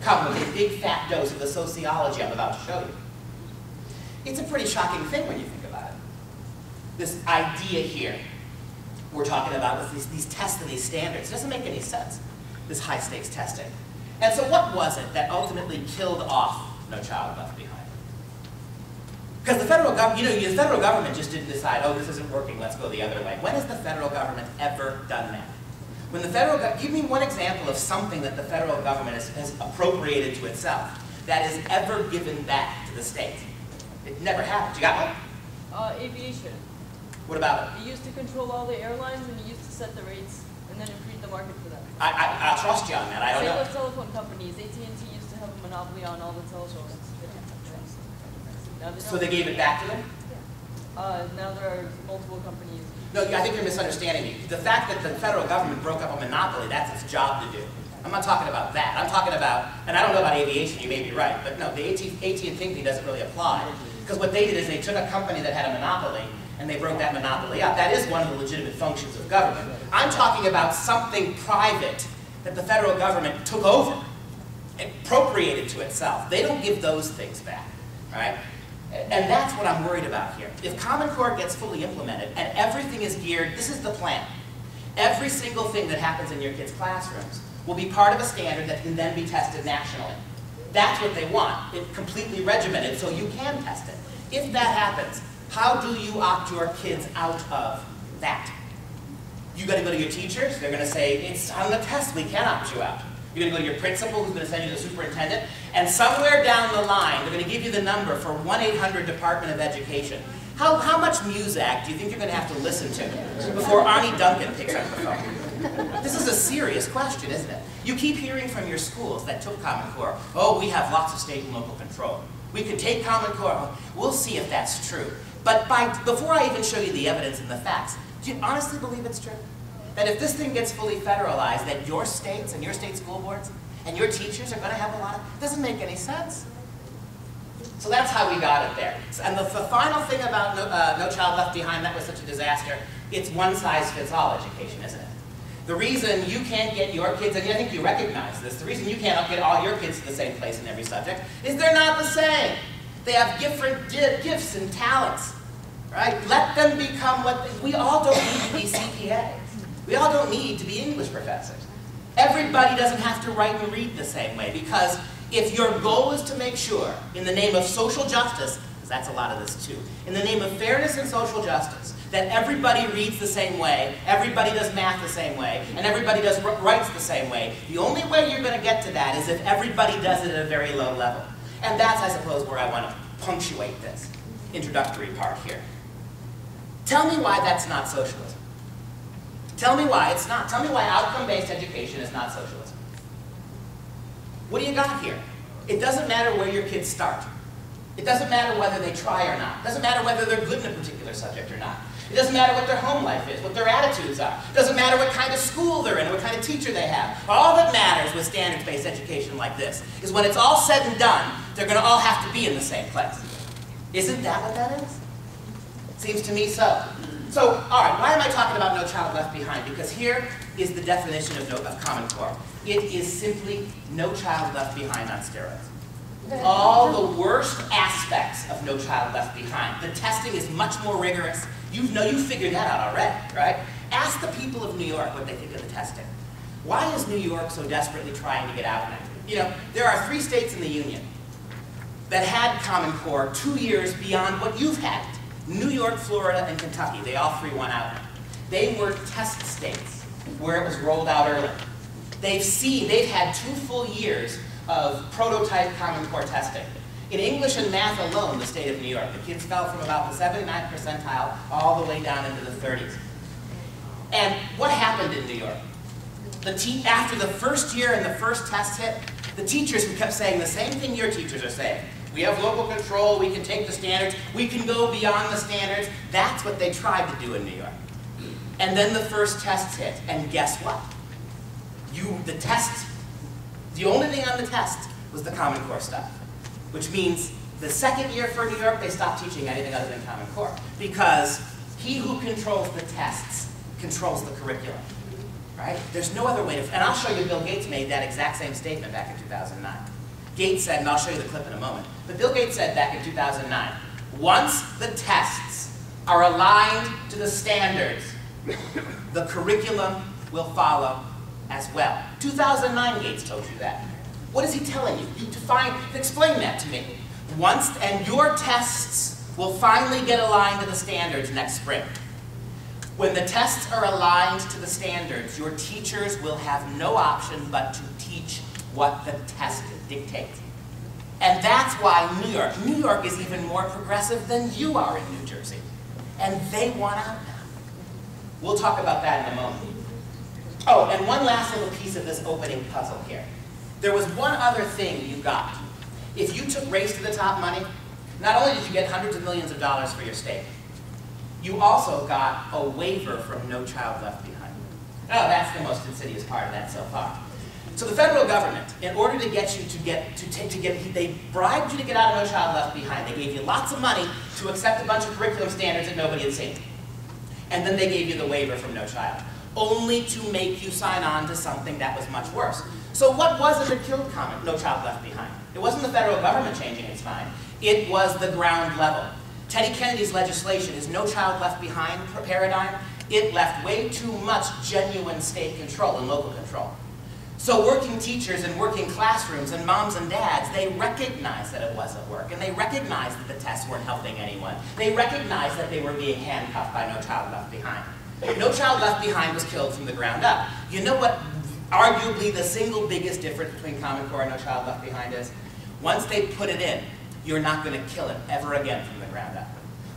come with a big fat dose of the sociology I'm about to show you. It's a pretty shocking thing when you think about it. This idea here we're talking about with these tests and these standards, it doesn't make any sense, this high stakes testing. And so what was it that ultimately killed off No Child Left Behind? Because the federal government just didn't decide, oh, this isn't working, let's go the other way. When has the federal government ever done that? When the give me one example of something that the federal government has appropriated to itself that is ever given back to the state. It never happened. You got one? Aviation. What about it? It used to control all the airlines, and it used to set the rates, and then it freed the market for them. I'll trust you on that. I don't know. Same with telephone companies. AT&T used to have a monopoly on all the telephones. Now So they gave it back to them? Now there are multiple companies. No, I think you're misunderstanding me. The fact that the federal government broke up a monopoly, that's its job to do. I'm not talking about that. I'm talking about, and I don't know about aviation, you may be right, but no, the AT&T thing doesn't really apply. Because what they did is they took a company that had a monopoly, and they broke that monopoly up. That is one of the legitimate functions of government. I'm talking about something private that the federal government took over, appropriated to itself. They don't give those things back, right? And that's what I'm worried about here. If Common Core gets fully implemented and everything is geared, this is the plan. Every single thing that happens in your kids' classrooms will be part of a standard that can then be tested nationally. That's what they want. It's completely regimented so you can test it. If that happens, how do you opt your kids out of that? You got to go to your teachers. They're going to say, it's on the test, we can opt you out. You're going to go to your principal, who's going to send you to the superintendent, and somewhere down the line, they're going to give you the number for 1-800 Department of Education. How much Muzak do you think you're going to have to listen to before Arnie Duncan picks up the phone? This is a serious question, isn't it? You keep hearing from your schools that took Common Core, oh, we have lots of state and local control. We could take Common Core. We'll see if that's true. But before I even show you the evidence and the facts, do you honestly believe it's true? That if this thing gets fully federalized, that your states and your state school boards and your teachers are going to have a lot of, it doesn't make any sense. So that's how we got it there. And the final thing about No Child Left Behind that was such a disaster, it's one-size-fits-all education, isn't it? The reason you can't get your kids, and I think you recognize this, the reason you can't get all your kids to the same place in every subject is they're not the same. They have different gifts and talents, right? Let them become we all don't need to be CPAs. We all don't need to be English professors. Everybody doesn't have to write and read the same way, because if your goal is to make sure, in the name of social justice, because that's a lot of this too, in the name of fairness and social justice, that everybody reads the same way, everybody does math the same way, and everybody writes the same way, the only way you're going to get to that is if everybody does it at a very low level. And that's, I suppose, where I want to punctuate this introductory part here. Tell me why that's not socialism. Tell me why it's not. Tell me why outcome-based education is not socialism. What do you got here? It doesn't matter where your kids start. It doesn't matter whether they try or not. It doesn't matter whether they're good in a particular subject or not. It doesn't matter what their home life is, what their attitudes are. It doesn't matter what kind of school they're in or what kind of teacher they have. All that matters with standards-based education like this is when it's all said and done, they're going to all have to be in the same place. Isn't that what that is? Seems to me so. So, all right, why am I talking about No Child Left Behind? Because here is the definition of Common Core. It is simply No Child Left Behind on steroids. All the worst aspects of No Child Left Behind. The testing is much more rigorous. You figured that out already, right? Ask the people of New York what they think of the testing. Why is New York so desperately trying to get out now? You know, there are 3 states in the Union that had Common Core 2 years beyond what you've had it. New York, Florida, and Kentucky. They all 3 won out. They were test states. where it was rolled out early. They've had 2 full years of prototype Common Core testing. In English and math alone, the state of New York, the kids fell from about the 79th percentile all the way down into the 30s. And what happened in New York? After the first year and the first test hit, the teachers who kept saying the same thing your teachers are saying. We have local control, we can take the standards, we can go beyond the standards. That's what they tried to do in New York. And then the first tests hit, and guess what? The only thing on the test was the Common Core stuff, which means the second year for New York, they stopped teaching anything other than Common Core, because he who controls the tests controls the curriculum, right? There's no other way to, and I'll show you Bill Gates made that exact same statement back in 2009. Gates said, and I'll show you the clip in a moment, but Bill Gates said back in 2009, once the tests are aligned to the standards, the curriculum will follow as well. 2009, Gates told you that. What is he telling you? Explain that to me. And your tests will finally get aligned to the standards next spring. When the tests are aligned to the standards, your teachers will have no option but to teach what the test dictates. And that's why New York is even more progressive than you are in New Jersey. And they want out now. We'll talk about that in a moment. Oh, and one last little piece of this opening puzzle here. There was one other thing you got. If you took Race to the Top money, not only did you get hundreds of millions of dollars for your state, you also got a waiver from No Child Left Behind. Oh, that's the most insidious part of that so far. So the federal government, in order to get you they bribed you to get out of No Child Left Behind. They gave you lots of money to accept a bunch of curriculum standards that nobody had seen. And then they gave you the waiver from No Child, only to make you sign on to something that was much worse. So what was it that killed No Child Left Behind? It wasn't the federal government changing its mind. It was the ground level. Teddy Kennedy's legislation, his No Child Left Behind paradigm, it left way too much genuine state control and local control. So working teachers and working classrooms and moms and dads, they recognized that it wasn't work, and they recognized that the tests weren't helping anyone. They recognized that they were being handcuffed by No Child Left Behind. No Child Left Behind was killed from the ground up. You know what arguably the single biggest difference between Common Core and No Child Left Behind is? Once they put it in, you're not going to kill it ever again from the ground up.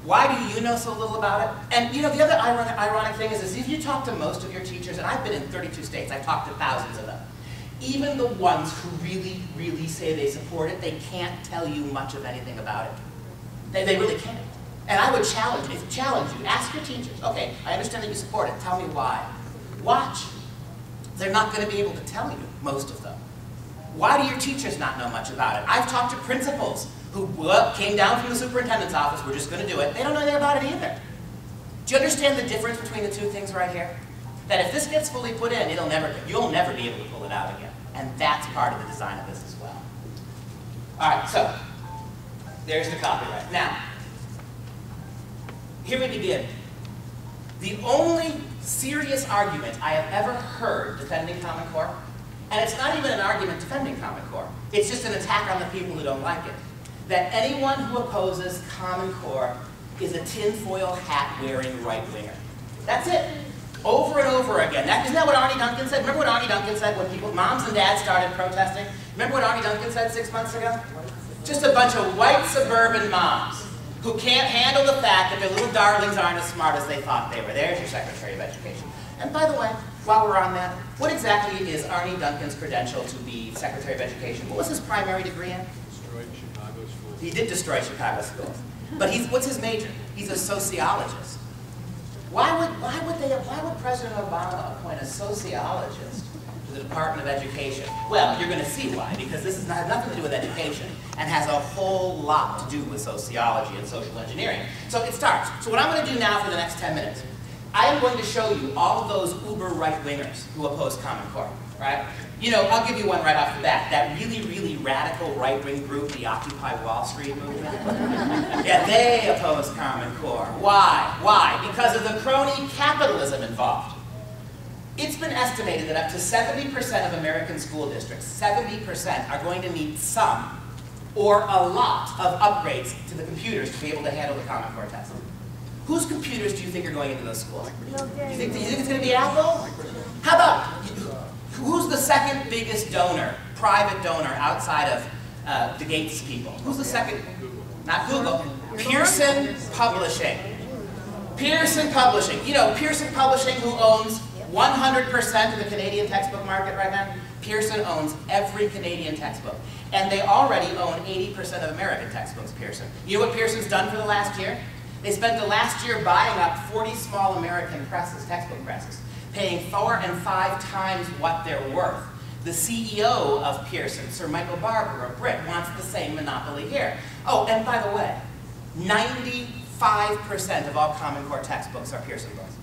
Why do you know so little about it? And you know, the other ironic thing is if you talk to most of your teachers, and I've been in 32 states, I've talked to thousands of them, even the ones who really, really say they support it, they can't tell you much of anything about it. They really can't. And I would challenge you, ask your teachers, okay, I understand that you support it, tell me why. Watch. They're not going to be able to tell you, most of them. Why do your teachers not know much about it? I've talked to principals who came down from the superintendent's office, we're just going to do it. They don't know anything about it either. Do you understand the difference between the two things right here? That if this gets fully put in, you'll never be able to pull it out again. And that's part of the design of this as well. All right, so there's the copyright. Now, here we begin. The only serious argument I have ever heard defending Common Core, and it's not even an argument defending Common Core, it's just an attack on the people who don't like it, that anyone who opposes Common Core is a tinfoil hat-wearing right-winger. That's it. Over and over again. Isn't that what Arnie Duncan said? Remember what Arnie Duncan said when moms and dads started protesting? Remember what Arnie Duncan said 6 months ago? Just a bunch of white suburban moms who can't handle the fact that their little darlings aren't as smart as they thought they were. There's your Secretary of Education. And by the way, while we're on that, what exactly is Arnie Duncan's credential to be Secretary of Education? What was his primary degree in? Destroyed Chicago schools. He did destroy Chicago schools. But what's his major? He's a sociologist. Why would President Obama appoint a sociologist to the Department of Education? Well, you're going to see why, because this has nothing to do with education and has a whole lot to do with sociology and social engineering. So it starts. So what I'm going to do now for the next 10 minutes, I am going to show you all of those uber right-wingers who oppose Common Core, right? You know, I'll give you one right off the bat. That really, really radical right-wing group, the Occupy Wall Street movement. Yeah, they oppose Common Core. Why? Why? Because of the crony capitalism involved. It's been estimated that up to 70% of American school districts, 70%, are going to need some or a lot of upgrades to the computers to be able to handle the Common Core test. Whose computers do you think are going into those schools? You think it's going to be Apple? How about, who's the second biggest donor, private donor, outside of the Gates people? Who's the second? Not Google. Pearson Publishing. Pearson Publishing. You know, Pearson Publishing, who owns 100% of the Canadian textbook market right now? Pearson owns every Canadian textbook. And they already own 80% of American textbooks, Pearson. You know what Pearson's done for the last year? They spent the last year buying up 40 small American presses, textbook presses, paying 4 and 5 times what they're worth. The CEO of Pearson, Sir Michael Barber, a Brit, wants the same monopoly here. Oh, and by the way, 95% of all Common Core textbooks are Pearson books.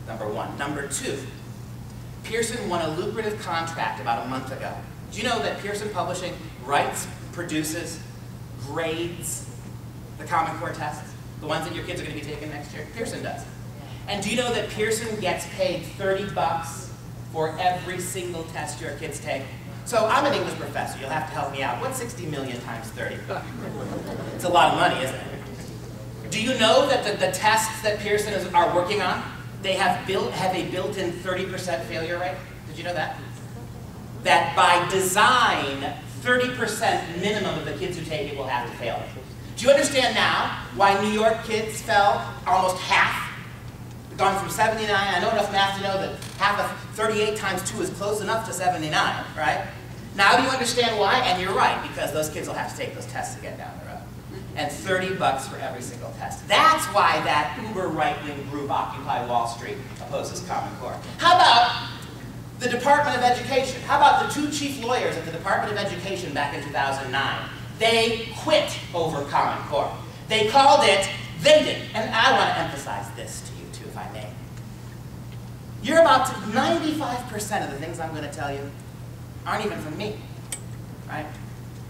Number one. Number two, Pearson won a lucrative contract about a month ago. Do you know that Pearson Publishing writes, produces, grades the Common Core tests? The ones that your kids are going to be taking next year? Pearson does. And do you know that Pearson gets paid $30 for every single test your kids take? So I'm an English professor. You'll have to help me out. What's 60 million times 30? It's a lot of money, isn't it? Do you know that the tests that Pearson are working on, they have a built-in 30% failure rate? Did you know that? That by design, 30% minimum of the kids who take it will have to fail it. Do you understand now why New York kids fell almost half? Gone from 79, I know enough math to know that half of 38 times 2 is close enough to 79, right? Now do you understand why? And you're right, because those kids will have to take those tests again down the road. And $30 for every single test. That's why that uber right-wing group, Occupy Wall Street, opposes Common Core. How about the Department of Education? How about the 2 chief lawyers at the Department of Education back in 2009? They quit over Common Core. They called it, they did. And I want to emphasize this to you too, if I may. You're about to, 95% of the things I'm going to tell you aren't even from me, right?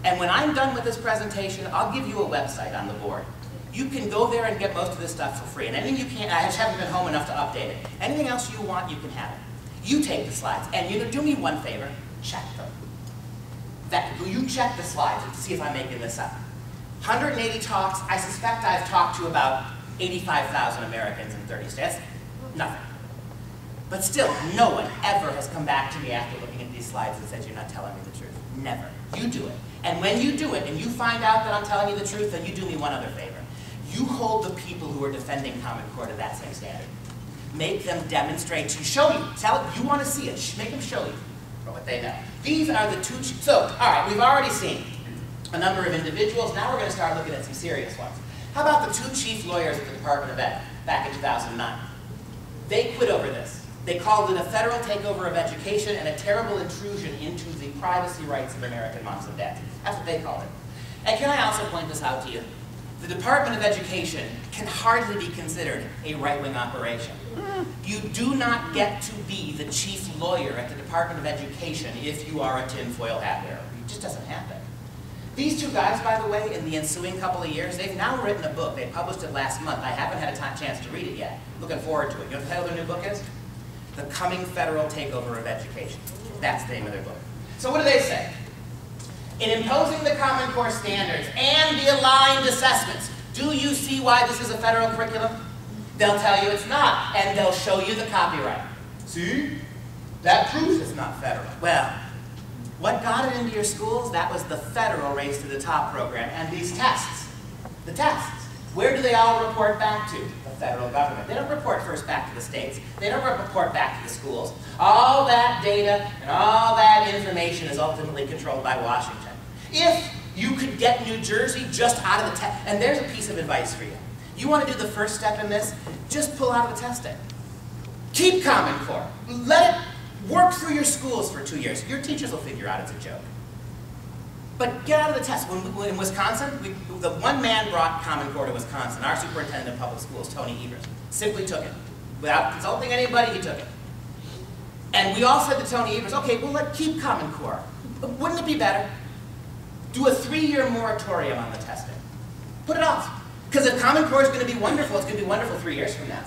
And when I'm done with this presentation, I'll give you a website on the board. You can go there and get most of this stuff for free. And anything you can't, I just haven't been home enough to update it. Anything else you want, you can have it. You take the slides, and you do me one favor, check them. You check the slides and see if I'm making this up. 180 talks, I suspect I've talked to about 85,000 Americans in 30 states. Nothing. But still, no one ever has come back to me after looking at these slides and said, you're not telling me the truth. Never. You do it. And when you do it, and you find out that I'm telling you the truth, then you do me one other favor. You hold the people who are defending Common Core to that same standard. Make them demonstrate to you. Show you. Tell it. You want to see it. Make them show you for what they know. These are the 2. So, all right, we've already seen a number of individuals. Now we're going to start looking at some serious ones. How about the 2 chief lawyers at the Department of Ed back in 2009? They quit over this. They called it a federal takeover of education and a terrible intrusion into the privacy rights of American moms and dads. That's what they called it. And can I also point this out to you? The Department of Education can hardly be considered a right-wing operation. You do not get to be the chief lawyer at the Department of Education if you are a tinfoil hat wearer. It just doesn't happen. These 2 guys, by the way, in the ensuing couple of years, they've now written a book. They published it last month. I haven't had a chance to read it yet. Looking forward to it. You know what the title of their new book is? The Coming Federal Takeover of Education. That's the name of their book. So what do they say? In imposing the Common Core standards and the aligned assessments, do you see why this is a federal curriculum? They'll tell you it's not, and they'll show you the copyright. See? That proves it's not federal. Well, what got it into your schools? That was the federal Race to the Top program and these tests. The tests. Where do they all report back to? The federal government. They don't report first back to the states. They don't report back to the schools. All that data and all that information is ultimately controlled by Washington. If you could get New Jersey just out of the test, and there's a piece of advice for you. You want to do the first step in this? Just pull out of the testing. Keep Common Core. Let it work through your schools for 2 years. Your teachers will figure out it's a joke. But get out of the test. When in Wisconsin, the one man brought Common Core to Wisconsin, our superintendent of public schools, Tony Evers, simply took it. Without consulting anybody, he took it. And we all said to Tony Evers, okay, well, keep Common Core. Wouldn't it be better? Do a 3-year moratorium on the testing. Put it off. Because if Common Core is going to be wonderful, it's going to be wonderful 3 years from now.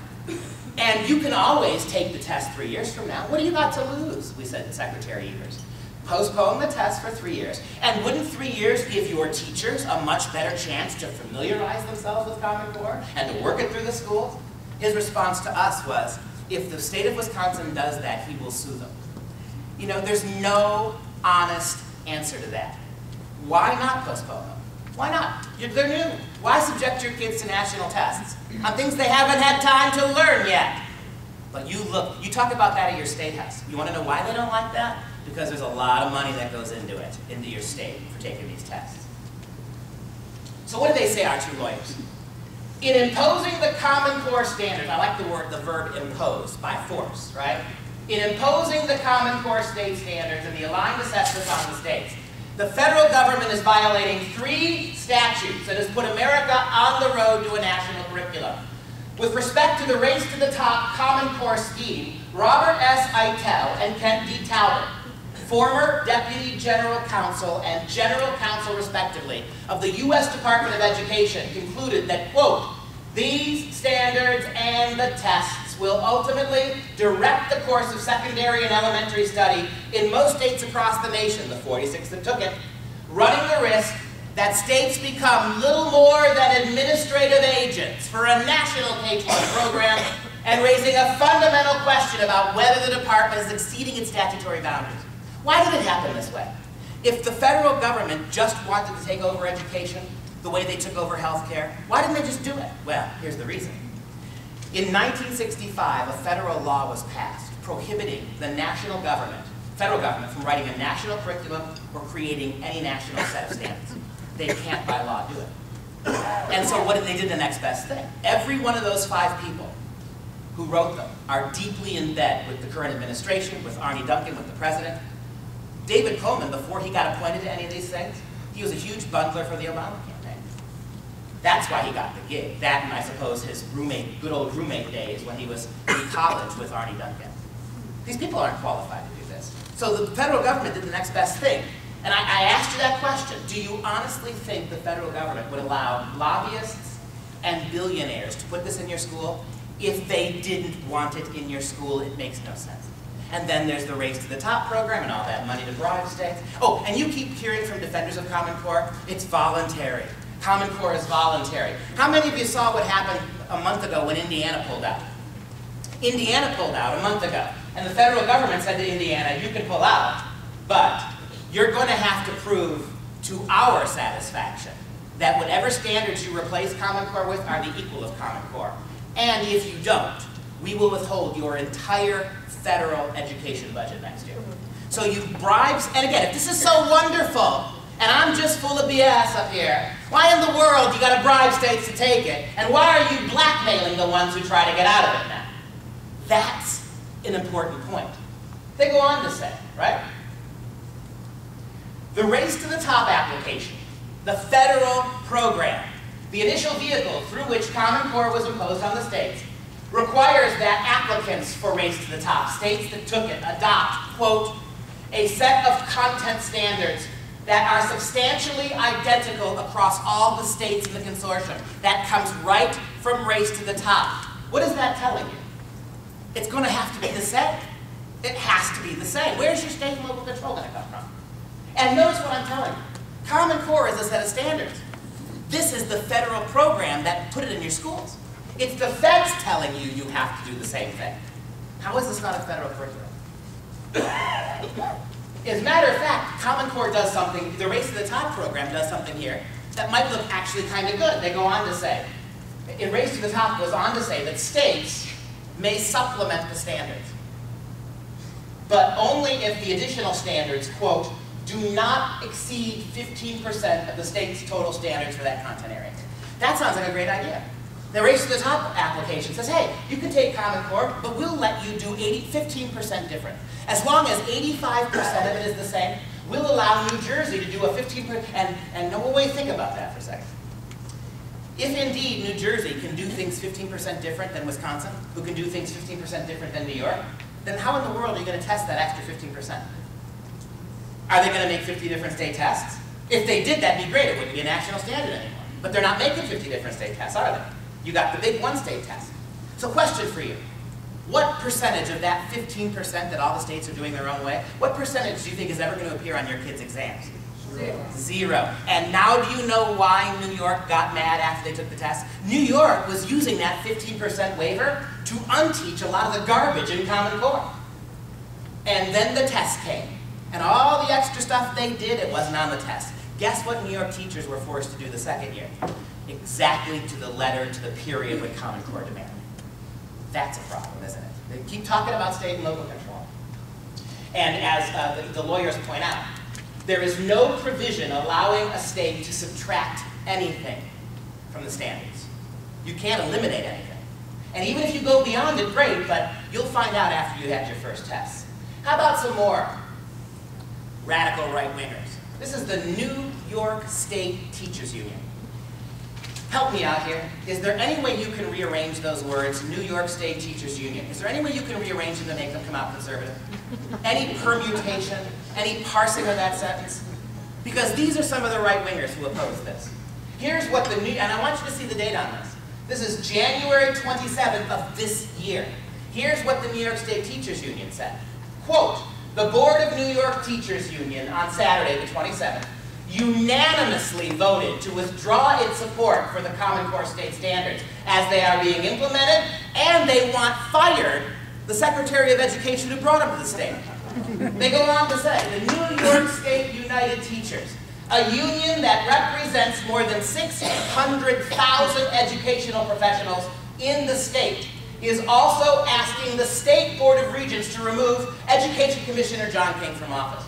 And you can always take the test 3 years from now. What do you got to lose? We said to Secretary Evers. postpone the test for 3 years. And wouldn't 3 years give your teachers a much better chance to familiarize themselves with Common Core and to work it through the schools? His response to us was, if the state of Wisconsin does that, he will sue them. You know, there's no honest answer to that. Why not postpone them? Why not? They're new. Why subject your kids to national tests on things they haven't had time to learn yet? But you talk about that at your state house. You want to know why they don't like that? Because there's a lot of money that goes into it, into your state, for taking these tests. So what do they say, our two lawyers? In imposing the Common Core standards, I like the verb impose, by force, right? In imposing the Common Core state standards and the aligned assessments on the states, the federal government is violating 3 statutes that has put America on the road to a national curriculum. With respect to the Race to the Top Common Core scheme, Robert S. Eitel and Kent D. Talbot, former Deputy General Counsel and General Counsel, respectively, of the U.S. Department of Education, concluded that, quote, these standards and the tests will ultimately direct the course of secondary and elementary study in most states across the nation, the 46 that took it, running the risk that states become little more than administrative agents for a national K-12 program and raising a fundamental question about whether the department is exceeding its statutory boundaries. Why did it happen this way? If the federal government just wanted to take over education the way they took over health care, why didn't they just do it? Well, here's the reason. In 1965, a federal law was passed prohibiting the national government, federal government, from writing a national curriculum or creating any national set of standards. They can't by law do it. And so what did they do? The next best thing? Every one of those 5 people who wrote them are deeply in bed with the current administration, with Arne Duncan, with the president. David Coleman, before he got appointed to any of these things, he was a huge bundler for the Obama campaign. That's why he got the gig. That and I suppose his roommate, good old roommate days when he was in college with Arne Duncan. These people aren't qualified to do this. So the federal government did the next best thing. And I asked you that question. Do you honestly think the federal government would allow lobbyists and billionaires to put this in your school? If they didn't want it in your school, it makes no sense. And then there's the Race to the Top program and all that money to bribe states. Oh, and you keep hearing from defenders of Common Core, it's voluntary. Common Core is voluntary. How many of you saw what happened a month ago when Indiana pulled out? Indiana pulled out a month ago. And the federal government said to Indiana, you can pull out, but you're going to have to prove to our satisfaction that whatever standards you replace Common Core with are the equal of Common Core. And if you don't, we will withhold your entire federal education budget next year. So you bribes, and again, if this is so wonderful, and I'm just full of BS up here, why in the world you got to bribe states to take it? And why are you blackmailing the ones who try to get out of it now? That's an important point. They go on to say, right? The Race to the Top application, the federal program, the initial vehicle through which Common Core was imposed on the states, requires that applicants for Race to the Top, states that took it, adopt, quote, a set of content standards that are substantially identical across all the states in the consortium. That comes right from Race to the Top. What is that telling you? It's going to have to be the same. It has to be the same. Where's your state and local control going to come from? And notice what I'm telling you. Common Core is a set of standards. This is the federal program that put it in your schools. It's the feds telling you you have to do the same thing. How is this not a federal curriculum? As a matter of fact, Common Core does something, the Race to the Top program does something here that might look actually kind of good. They go on to say, in Race to the Top goes on to say that states may supplement the standards, but only if the additional standards, quote, do not exceed 15% of the state's total standards for that content area. That sounds like a great idea. The Race to the Top application says, hey, you can take Common Core, but we'll let you do 15% different. As long as 85% of it is the same, we'll allow New Jersey to do a 15%, and no way, think about that for a second. If indeed New Jersey can do things 15% different than Wisconsin, who can do things 15% different than New York, then how in the world are you going to test that extra 15%? Are they going to make 50 different state tests? If they did, that'd be great. It wouldn't be a national standard anymore. But they're not making 50 different state tests, are they? You got the big one-state test. So question for you. What percentage of that 15% that all the states are doing their own way, what percentage do you think is ever going to appear on your kids' exams? Zero. And now do you know why New York got mad after they took the test? New York was using that 15% waiver to unteach a lot of the garbage in Common Core. And then the test came. And all the extra stuff they did, it wasn't on the test. Guess what New York teachers were forced to do the second year? Exactly to the letter, to the period what Common Core demanded. That's a problem, isn't it? They keep talking about state and local control. And as the lawyers point out, there is no provision allowing a state to subtract anything from the standards. You can't eliminate anything. And even if you go beyond it, great, but you'll find out after you had your first test. How about some more radical right-wingers? This is the New York State Teachers Union. Help me out here. Is there any way you can rearrange those words, New York State Teachers Union? Is there any way you can rearrange them to make them come out conservative? Any permutation, any parsing of that sentence? Because these are some of the right-wingers who oppose this. Here's what the new, and I want you to see the date on this. This is January 27th of this year. Here's what the New York State Teachers Union said. Quote, the Board of New York Teachers Union on Saturday the 27th unanimously voted to withdraw its support for the Common Core state standards as they are being implemented, and they want fired the Secretary of Education who brought them to the state. They go on to say, the New York State United Teachers, a union that represents more than 600,000 educational professionals in the state, is also asking the State Board of Regents to remove Education Commissioner John King from office.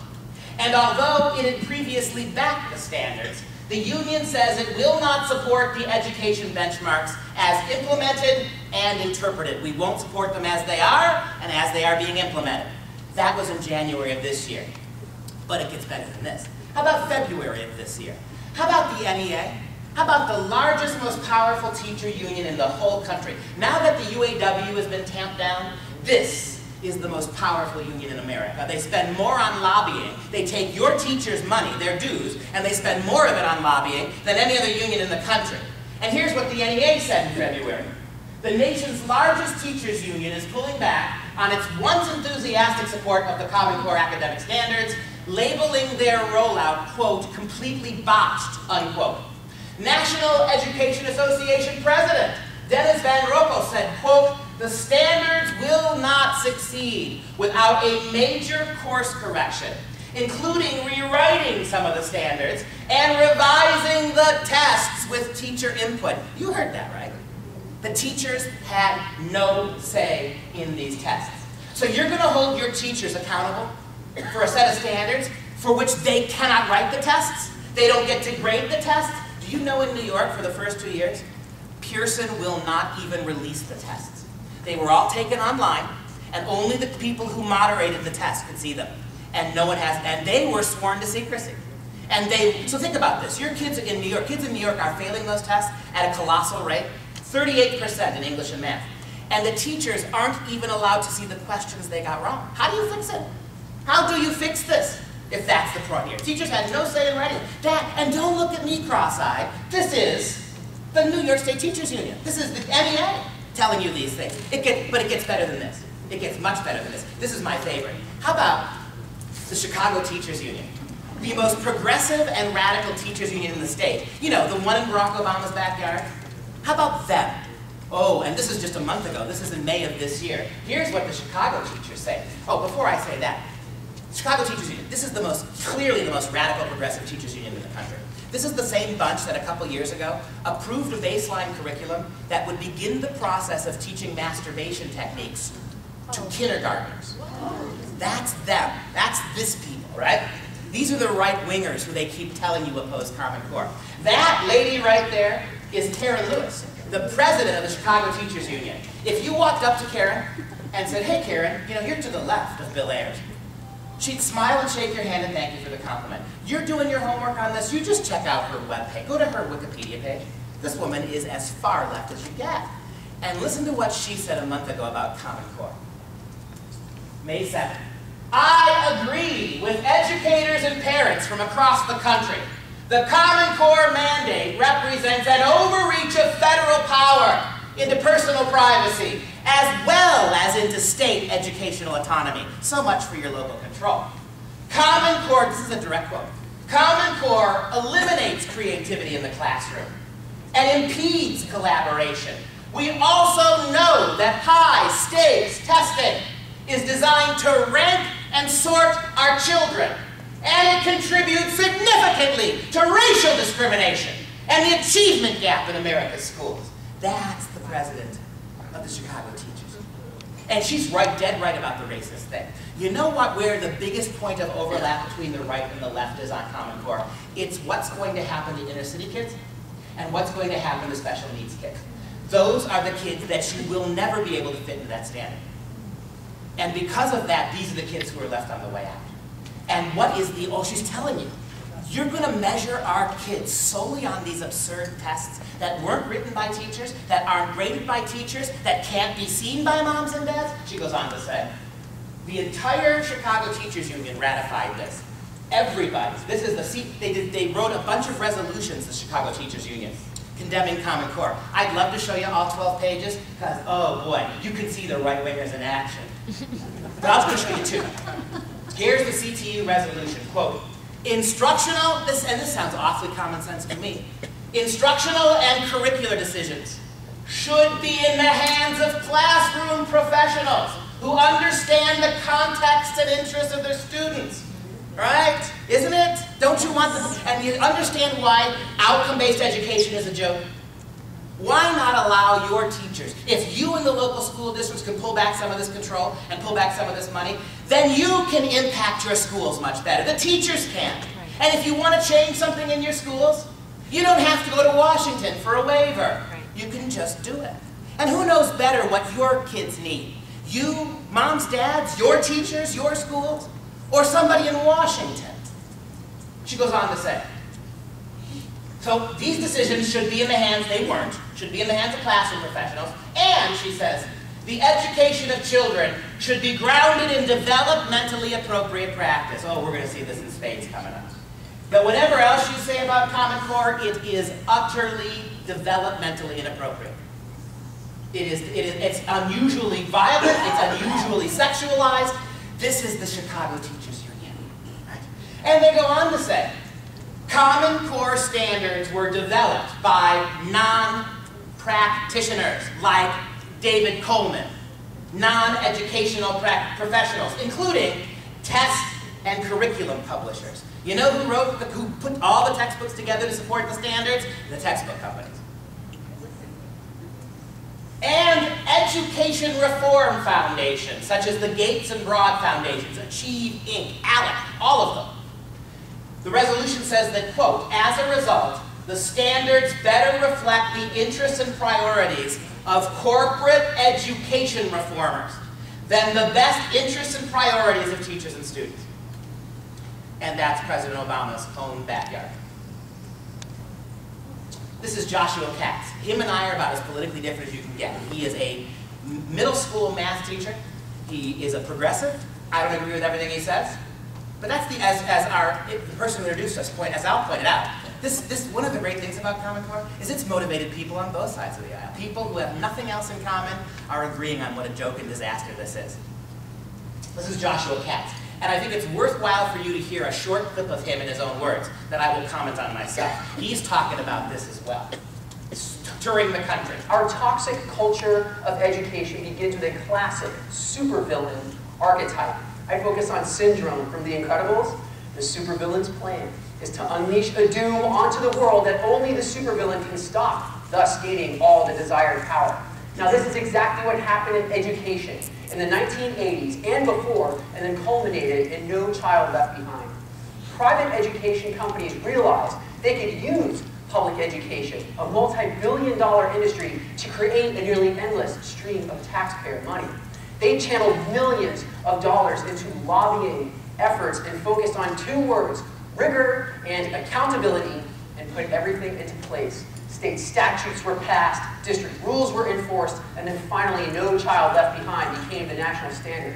And although it had previously backed the standards, the union says it will not support the education benchmarks as implemented and interpreted. We won't support them as they are and as they are being implemented. That was in January of this year. But it gets better than this. How about February of this year? How about the NEA? How about the largest, most powerful teacher union in the whole country? Now that the UAW has been tamped down, this is the most powerful union in America. They spend more on lobbying. They take your teachers' money, their dues, and they spend more of it on lobbying than any other union in the country. And here's what the NEA said in February. The nation's largest teachers union is pulling back on its once enthusiastic support of the Common Core academic standards, labeling their rollout, quote, completely botched, unquote. National Education Association President Dennis Van Roppel said, quote, the standards will not succeed without a major course correction, including rewriting some of the standards and revising the tests with teacher input. You heard that, right? The teachers had no say in these tests. So you're going to hold your teachers accountable for a set of standards for which they cannot write the tests? They don't get to grade the tests? Do you know in New York for the first 2 years, Pearson will not even release the tests. They were all taken online, and only the people who moderated the test could see them. And no one has, and they were sworn to secrecy. And so think about this. Your kids in New York are failing those tests at a colossal rate, 38% in English and math. And the teachers aren't even allowed to see the questions they got wrong. How do you fix it? How do you fix this if that's the point here? Teachers had no say in writing. And don't look at me cross-eyed. This is the New York State Teachers Union. This is the NEA telling you these things. But it gets better than this. It gets much better than this. This is my favorite. How about the Chicago Teachers Union? The most progressive and radical teachers union in the state. You know, the one in Barack Obama's backyard. How about them? Oh, and this is just a month ago. This is in May of this year. Here's what the Chicago teachers say. Oh, before I say that, Chicago Teachers Union, this is clearly the most radical progressive teachers union in the country. This is the same bunch that a couple years ago approved a baseline curriculum that would begin the process of teaching masturbation techniques to kindergartners. That's them. That's this people, right? These are the right-wingers who they keep telling you oppose Common Core. That lady right there is Karen Lewis, the president of the Chicago Teachers Union. If you walked up to Karen and said, hey Karen, you know, you're to the left of Bill Ayers, she'd smile and shake your hand and thank you for the compliment. You're doing your homework on this, you just check out her webpage. Go to her Wikipedia page. This woman is as far left as you get. And listen to what she said a month ago about Common Core. May 7th. I agree with educators and parents from across the country. The Common Core mandate represents an overreach of federal power into personal privacy, as well as into state educational autonomy. So much for your local control. Common Core, this is a direct quote, Common Core eliminates creativity in the classroom and impedes collaboration. We also know that high-stakes testing is designed to rank and sort our children, and it contributes significantly to racial discrimination and the achievement gap in America's schools. That's the president of the Chicago Teachers. And she's right, dead right about the racist thing. You know what, where the biggest point of overlap between the right and the left is on Common Core? It's what's going to happen to inner city kids and what's going to happen to special needs kids. Those are the kids that you will never be able to fit into that standard. And because of that, these are the kids who are left on the way out. And what is the, oh, she's telling you, you're going to measure our kids solely on these absurd tests that weren't written by teachers, that aren't graded by teachers, that can't be seen by moms and dads? She goes on to say, the entire Chicago Teachers Union ratified this. Everybody's. This is the, they wrote a bunch of resolutions, the Chicago Teachers Union, condemning Common Core. I'd love to show you all 12 pages, because, oh boy, you can see the right-wingers in action. But I'll just show you two. Here's the CTU resolution, quote, instructional, and this sounds awfully common sense to me, instructional and curricular decisions should be in the hands of classroom professionals who understand the context and interests of their students. Right? Isn't it? Don't you want the, and you understand why outcome-based education is a joke? Why not allow your teachers, if you in the local school districts can pull back some of this control and pull back some of this money, then you can impact your schools much better. The teachers can. And if you want to change something in your schools, you don't have to go to Washington for a waiver. You can just do it. And who knows better what your kids need? You, moms, dads, your teachers, your schools, or somebody in Washington? She goes on to say, so these decisions should be in the hands, they weren't, should be in the hands of classroom professionals, and she says, the education of children should be grounded in developmentally appropriate practice. Oh, we're going to see this in spades coming up. But whatever else you say about Common Core, it is utterly developmentally inappropriate. It's unusually violent, it's unusually sexualized. This is the Chicago Teachers Union. Right? And they go on to say, Common Core standards were developed by non-practitioners like David Coleman, non-educational professionals, including test and curriculum publishers. You know who put all the textbooks together to support the standards? The textbook companies. And education reform foundations, such as the Gates and Broad Foundations, Achieve, Inc., ALEC, all of them. The resolution says that, quote, as a result, the standards better reflect the interests and priorities of corporate education reformers than the best interests and priorities of teachers and students. And that's President Obama's own backyard. This is Joshua Katz. Him and I are about as politically different as you can get. He is a middle school math teacher. He is a progressive. I don't agree with everything he says. But that's the person who introduced us, as Al pointed out, one of the great things about Common Core is it's motivated people on both sides of the aisle. People who have nothing else in common are agreeing on what a joke and disaster this is. This is Joshua Katz. And I think it's worthwhile for you to hear a short clip of him in his own words that I will comment on myself. He's talking about this as well. It's touring the country. Our toxic culture of education begins with a classic supervillain archetype. I focus on Syndrome from The Incredibles. The supervillain's plan is to unleash a doom onto the world that only the supervillain can stop, thus gaining all the desired power. Now this is exactly what happened in education in the 1980s and before, and then culminated in No Child Left Behind. Private education companies realized they could use public education, a multi-billion-dollar industry, to create a nearly endless stream of taxpayer money. They channeled millions of dollars into lobbying efforts and focused on two words, rigor and accountability, and put everything into place. State statutes were passed, district rules were enforced, and then finally No Child Left Behind became the national standard.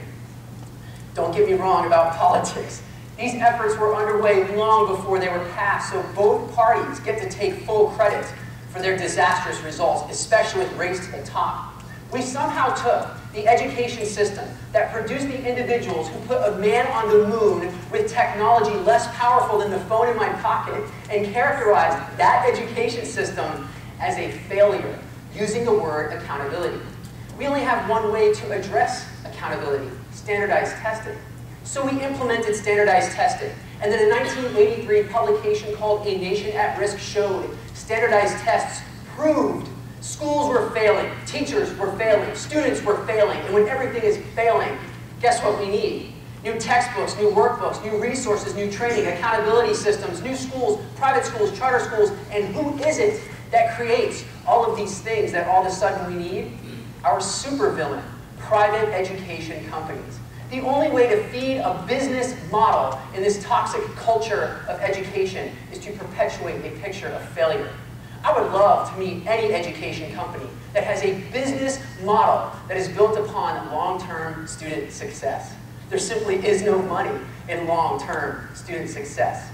Don't get me wrong about politics. These efforts were underway long before they were passed, so both parties get to take full credit for their disastrous results, especially with Race to the Top. We somehow took the education system that produced the individuals who put a man on the moon with technology less powerful than the phone in my pocket and characterized that education system as a failure, using the word accountability. We only have one way to address accountability: standardized testing. So we implemented standardized testing. And then a 1983 publication called A Nation at Risk showed standardized tests proved schools were failing, teachers were failing, students were failing, and when everything is failing, guess what we need? New textbooks, new workbooks, new resources, new training, accountability systems, new schools, private schools, charter schools, and who is it that creates all of these things that all of a sudden we need? Our supervillain, private education companies. The only way to feed a business model in this toxic culture of education is to perpetuate a picture of failure. I would love to meet any education company that has a business model that is built upon long-term student success. There simply is no money in long-term student success.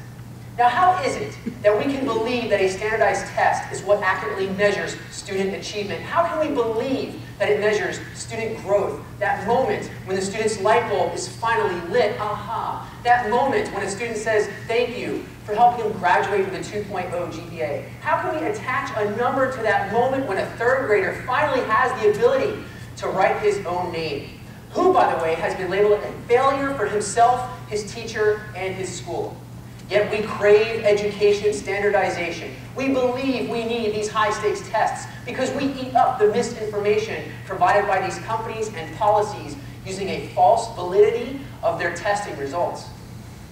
Now, how is it that we can believe that a standardized test is what accurately measures student achievement? How can we believe that it measures student growth? That moment when the student's light bulb is finally lit, aha. That moment when a student says, thank you for helping him graduate with a 2.0 GPA. How can we attach a number to that moment when a third grader finally has the ability to write his own name? Who, by the way, has been labeled a failure for himself, his teacher, and his school. Yet we crave education standardization. We believe we need these high-stakes tests because we eat up the misinformation provided by these companies and policies using a false validity of their testing results.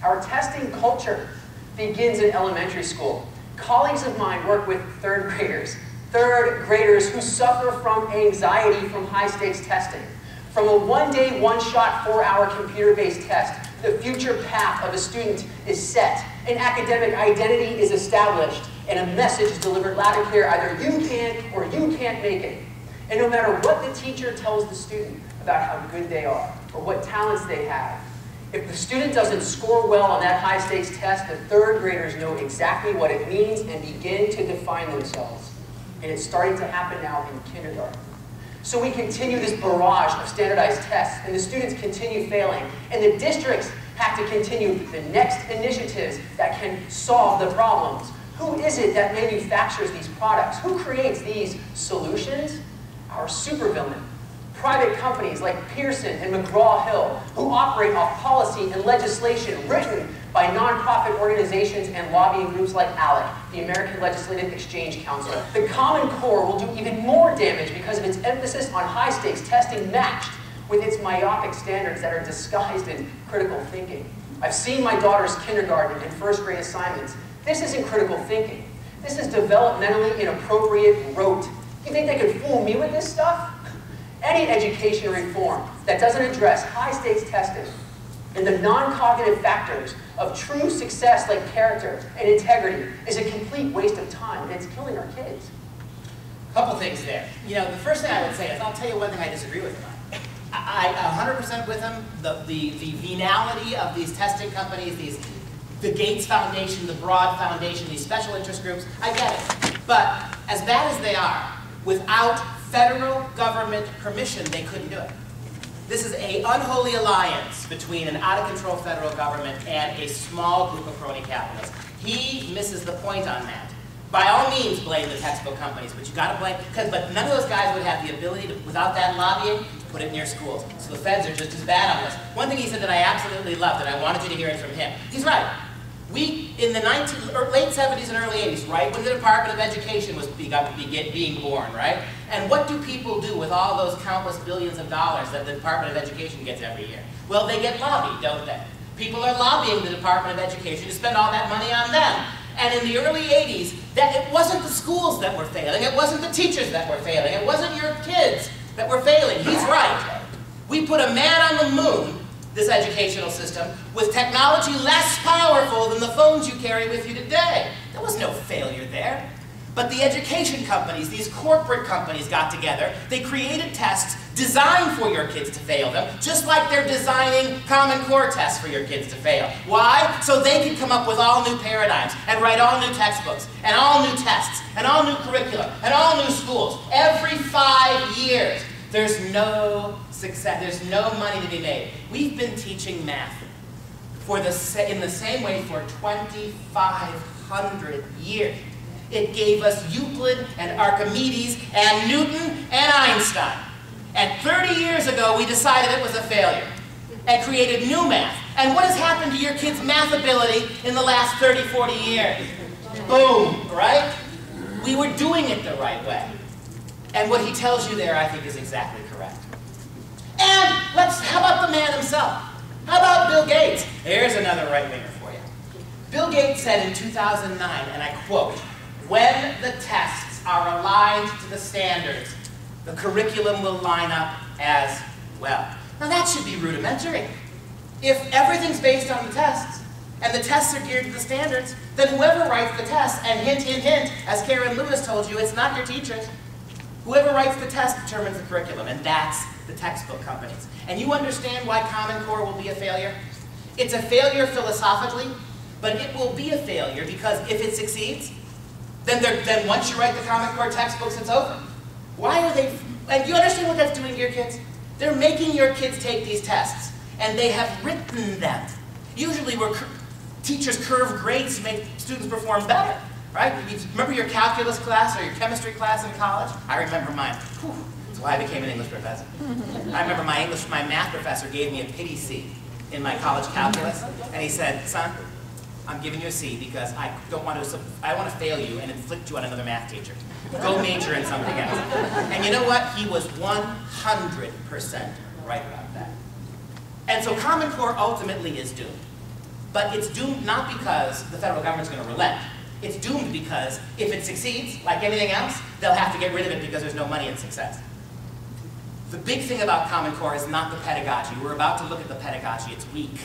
Our testing culture begins in elementary school. Colleagues of mine work with third graders who suffer from anxiety from high-stakes testing. From a one-day, one-shot, 4-hour computer-based test, the future path of a student is set, an academic identity is established, and a message is delivered loud and clear: either you can or you can't make it. And no matter what the teacher tells the student about how good they are or what talents they have, if the student doesn't score well on that high-stakes test, the third graders know exactly what it means and begin to define themselves. And it's starting to happen now in kindergarten. So we continue this barrage of standardized tests, and the students continue failing, and the districts have to continue the next initiatives that can solve the problems. Who is it that manufactures these products? Who creates these solutions? Our supervillain. Private companies like Pearson and McGraw-Hill, who operate off policy and legislation written by nonprofit organizations and lobbying groups like ALEC, the American Legislative Exchange Council. The Common Core will do even more damage because of its emphasis on high-stakes testing matched with its myopic standards that are disguised in critical thinking. I've seen my daughter's kindergarten and first grade assignments. This isn't critical thinking. This is developmentally inappropriate rote. You think they could fool me with this stuff? Any education reform that doesn't address high-stakes testing and the non-cognitive factors of true success like character and integrity is a complete waste of time, and it's killing our kids. Couple things there. You know, the first thing I would say is, I'll tell you one thing I disagree with him on. I 100% with him. The venality of these testing companies, the Gates Foundation, the Broad Foundation, these special interest groups, I get it. But as bad as they are, without federal government permission, they couldn't do it. This is an unholy alliance between an out-of-control federal government and a small group of crony capitalists. He misses the point on that. By all means, blame the textbook companies, but you got to blame, but none of those guys would have the ability to, without that lobbying, to put it in your schools. So the feds are just as bad on this. One thing he said that I absolutely loved, and I wanted you to hear it from him. He's right. We, in the late 70s and early 80s, right, when the Department of Education was being born, right? And what do people do with all those countless billions of dollars that the Department of Education gets every year? Well, they get lobbied, don't they? People are lobbying the Department of Education to spend all that money on them. And in the early 80s, it wasn't the schools that were failing, it wasn't the teachers that were failing, it wasn't your kids that were failing. He's right. We put a man on the moon, this educational system, with technology less powerful than the phones you carry with you today. There was no failure there. But the education companies, these corporate companies got together, they created tests designed for your kids to fail them, just like they're designing Common Core tests for your kids to fail. Why? So they can come up with all new paradigms and write all new textbooks and all new tests and all new curriculum and all new schools. Every 5 years, there's no success, there's no money to be made. We've been teaching math in the same way for 2,500 years. It gave us Euclid and Archimedes and Newton and Einstein. And 30 years ago, we decided it was a failure and created new math. And what has happened to your kids' math ability in the last 30, 40 years? Boom, right? We were doing it the right way. And what he tells you there, I think, is exactly correct. And how about the man himself? How about Bill Gates? Here's another right-winger for you. Bill Gates said in 2009, and I quote, "When the tests are aligned to the standards, the curriculum will line up as well." Now that should be rudimentary. If everything's based on the tests, and the tests are geared to the standards, then whoever writes the tests, and hint, hint, hint, as Karen Lewis told you, it's not your teachers. Whoever writes the test determines the curriculum, and that's the textbook companies. And you understand why Common Core will be a failure? It's a failure philosophically, but it will be a failure because if it succeeds, then once you write the Common Core textbooks, it's over. Why are they, and do you understand what that's doing to your kids? They're making your kids take these tests, and they have written them. Usually teachers curve grades to make students perform better, right? You remember your calculus class or your chemistry class in college? I remember mine. Whew, that's why I became an English professor. I remember my math professor gave me a pity C in my college calculus, and he said, "Son, I'm giving you a C because I want to fail you and inflict you on another math teacher. Go major in something else." And you know what? He was 100% right about that. And so Common Core ultimately is doomed. But it's doomed not because the federal government's going to relent. It's doomed because if it succeeds, like anything else, they'll have to get rid of it because there's no money in success. The big thing about Common Core is not the pedagogy. We're about to look at the pedagogy. It's weak.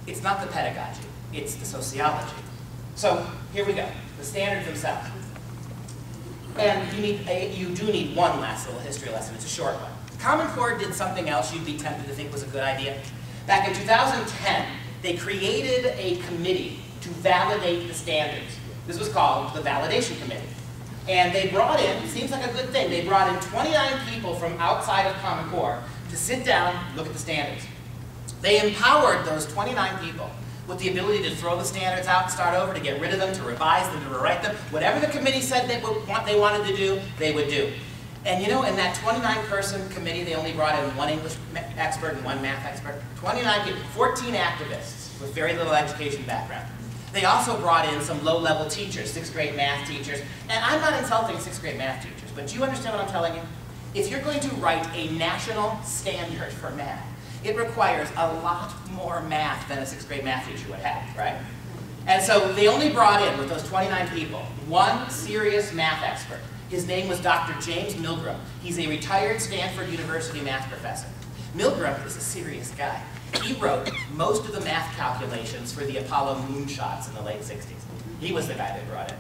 It's not the pedagogy. It's the sociology. So here we go, the standards themselves. And you do need one last little history lesson. It's a short one. Common Core did something else you'd be tempted to think was a good idea. Back in 2010, they created a committee to validate the standards. This was called the Validation Committee. And they brought in, it seems like a good thing, they brought in 29 people from outside of Common Core to sit down, look at the standards. They empowered those 29 people with the ability to throw the standards out and start over, to get rid of them, to revise them, to rewrite them. Whatever the committee said they wanted to do, they would do. And you know, in that 29-person committee, they only brought in one English expert and one math expert. 29 people, 14 activists with very little education background. They also brought in some low-level teachers, 6th grade math teachers. And I'm not insulting 6th grade math teachers, but do you understand what I'm telling you? If you're going to write a national standard for math, it requires a lot more math than a 6th grade math teacher would have, right? And so they only brought in, with those 29 people, one serious math expert. His name was Dr. James Milgram. He's a retired Stanford University math professor. Milgram is a serious guy. He wrote most of the math calculations for the Apollo moonshots in the late 60s. He was the guy they brought in.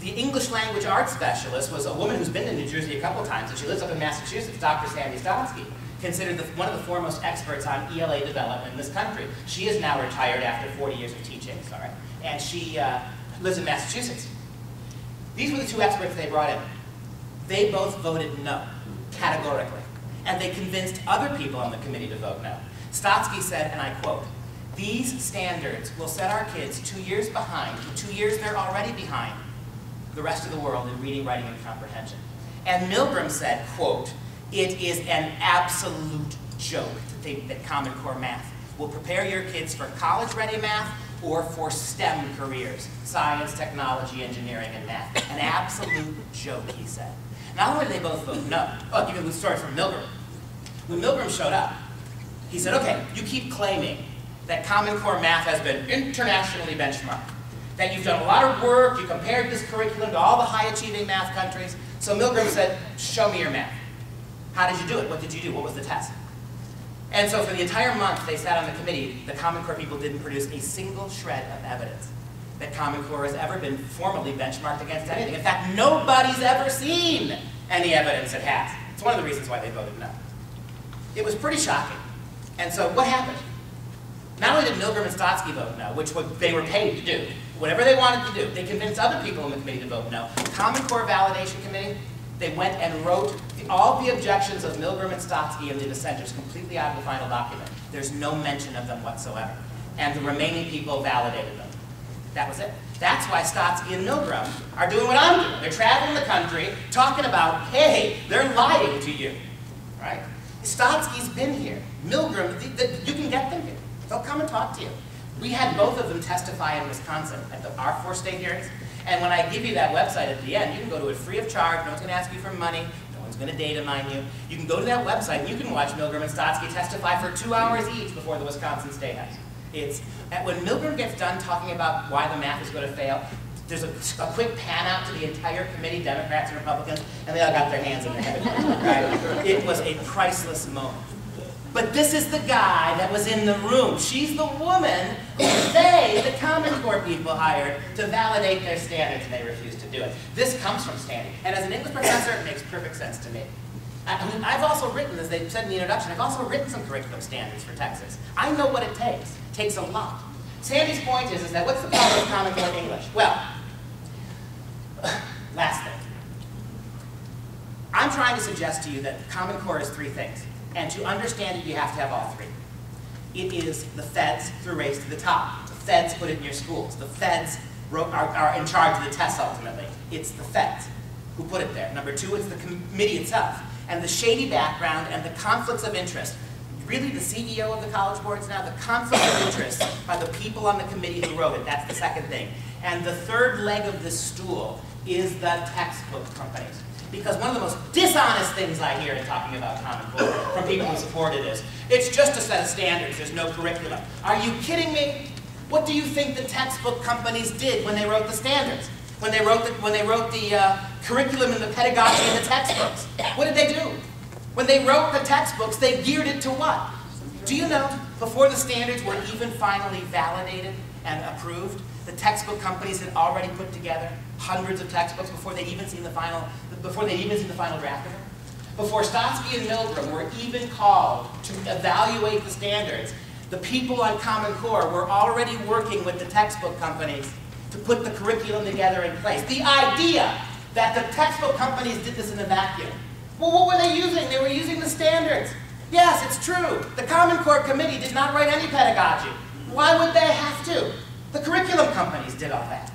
The English language arts specialist was a woman who's been to New Jersey a couple times, and she lives up in Massachusetts, Dr. Sandy Stonsky, considered one of the foremost experts on ELA development in this country. She is now retired after 40 years of teaching, sorry, and she lives in Massachusetts. These were the two experts they brought in. They both voted no, categorically, and they convinced other people on the committee to vote no. Stonsky said, and I quote, "These standards will set our kids 2 years behind. In 2 years, they're already behind the rest of the world in reading, writing, and comprehension." And Milgram said, quote, "It is an absolute joke to think that Common Core math will prepare your kids for college-ready math or for STEM careers, science, technology, engineering, and math. An absolute joke," he said. Not only did they both vote no, I'll give you a story from Milgram. When Milgram showed up, he said, "Okay, you keep claiming that Common Core math has been internationally benchmarked, that you've done a lot of work, you compared this curriculum to all the high-achieving math countries." So Milgram said, "Show me your math. How did you do it? What did you do? What was the test?" And so for the entire month they sat on the committee, the Common Core people didn't produce a single shred of evidence that Common Core has ever been formally benchmarked against anything. In fact, nobody's ever seen any evidence it has. It's one of the reasons why they voted no. It was pretty shocking. And so what happened? Not only did Milgram and Stotsky vote no, which they were paid to do, whatever they wanted to do, they convinced other people in the committee to vote no. Common Core Validation Committee, they went and wrote all the objections of Milgram and Stotsky and the dissenters completely out of the final document. There's no mention of them whatsoever. And the remaining people validated them. That was it. That's why Stotsky and Milgram are doing what I'm doing. They're traveling the country talking about, hey, they're lying to you, right? Stotsky's been here. Milgram, you can get them here. They'll come and talk to you. We had both of them testify in Wisconsin at our 4 state hearings. And when I give you that website at the end, you can go to it free of charge. No one's going to ask you for money. No one's going to data mine you. You can go to that website and you can watch Milgram and Stotsky testify for 2 hours each before the Wisconsin State House. When Milgram gets done talking about why the math is going to fail, there's a quick pan out to the entire committee, Democrats and Republicans, and they all got their hands in their head. Right? It was a priceless moment. But this is the guy that was in the room. She's the woman who they, the Common Core people, hired to validate their standards, and they refused to do it. This comes from standing. And as an English professor, it makes perfect sense to me. I've also written, as they said in the introduction, I've also written some curriculum standards for Texas. I know what it takes. It takes a lot. Sandy's point is that what's the problem with Common Core English? Well, last thing. I'm trying to suggest to you that Common Core is 3 things. And to understand it, you have to have all 3. It is the feds through Race to the Top. The feds put it in your schools. The feds are in charge of the tests ultimately. It's the feds who put it there. Number 2, it's the committee itself. And the shady background and the conflicts of interest. Really, the CEO of the college boards now, the conflict of interest by the people on the committee who wrote it. That's the second thing. And the 3rd leg of this stool is the textbook companies. Because one of the most dishonest things I hear in talking about Common Core from people who support it is, it's just a set of standards, there's no curriculum. Are you kidding me? What do you think the textbook companies did when they wrote the standards? When they wrote the curriculum and the pedagogy in the textbooks? What did they do? When they wrote the textbooks, they geared it to what? Do you know, before the standards were even finally validated and approved, the textbook companies had already put together hundreds of textbooks before they'd even seen the final draft of them. Before Stotsky and Milgram were even called to evaluate the standards, the people on Common Core were already working with the textbook companies to put the curriculum together in place. The idea that the textbook companies did this in a vacuum. Well, what were they using? They were using the standards. Yes, it's true. The Common Core committee did not write any pedagogy. Why would they have to? The curriculum companies did all that.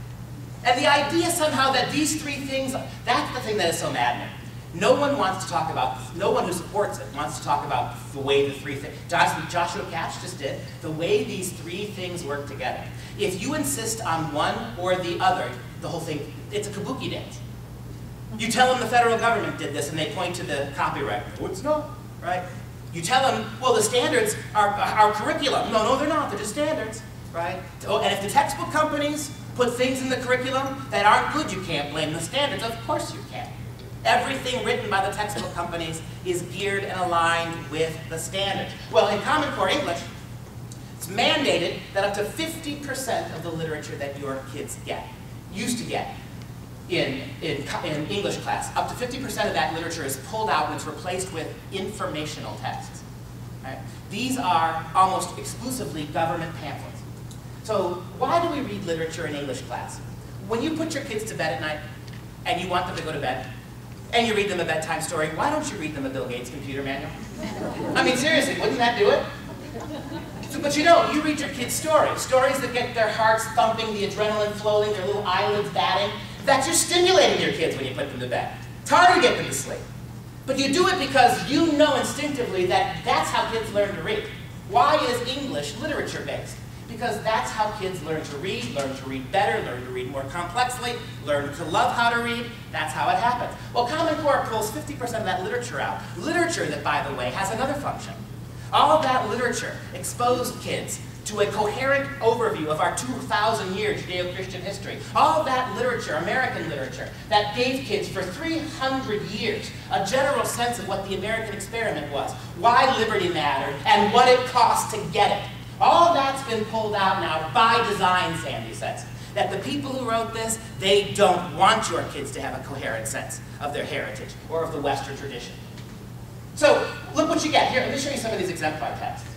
And the idea somehow that these 3 things, that's the thing that is so maddening. No one wants to talk about, no one who supports it wants to talk about the way the 3 things, Joshua Katz just did, the way these 3 things work together. If you insist on one or the other, the whole thing, it's a kabuki dance. You tell them the federal government did this and they point to the copyright. No, it's not, right? You tell them, well, the standards are curriculum. No, they're not, they're just standards, right? Oh, and if the textbook companies put things in the curriculum that aren't good, you can't blame the standards. Of course you can. Everything written by the textbook companies is geared and aligned with the standards. Well, in Common Core English, it's mandated that up to 50% of the literature that your kids used to get in English class, up to 50% of that literature is pulled out and it's replaced with informational texts. Right? These are almost exclusively government pamphlets. So why do we read literature in English class? When you put your kids to bed at night and you want them to go to bed, and you read them a bedtime story, why don't you read them a Bill Gates computer manual? I mean, seriously, wouldn't that do it? But you know, you read your kids stories that get their hearts thumping, the adrenaline flowing, their little eyelids batting. That's just stimulating your kids when you put them to bed. It's hard to get them to sleep. But you do it because you know instinctively that that's how kids learn to read. Why is English literature-based? Because that's how kids learn to read better, learn to read more complexly, learn to love how to read. That's how it happens. Well, Common Core pulls 50% of that literature out. Literature that, by the way, has another function. All of that literature exposed kids to a coherent overview of our 2,000-year Judeo-Christian history. All of that literature, American literature, that gave kids for 300 years a general sense of what the American experiment was, why liberty mattered, and what it cost to get it. All that's been pulled out now by design, Sandy says. that the people who wrote this, they don't want your kids to have a coherent sense of their heritage or of the Western tradition. So, look what you get. Here, let me show you some of these exemplar texts.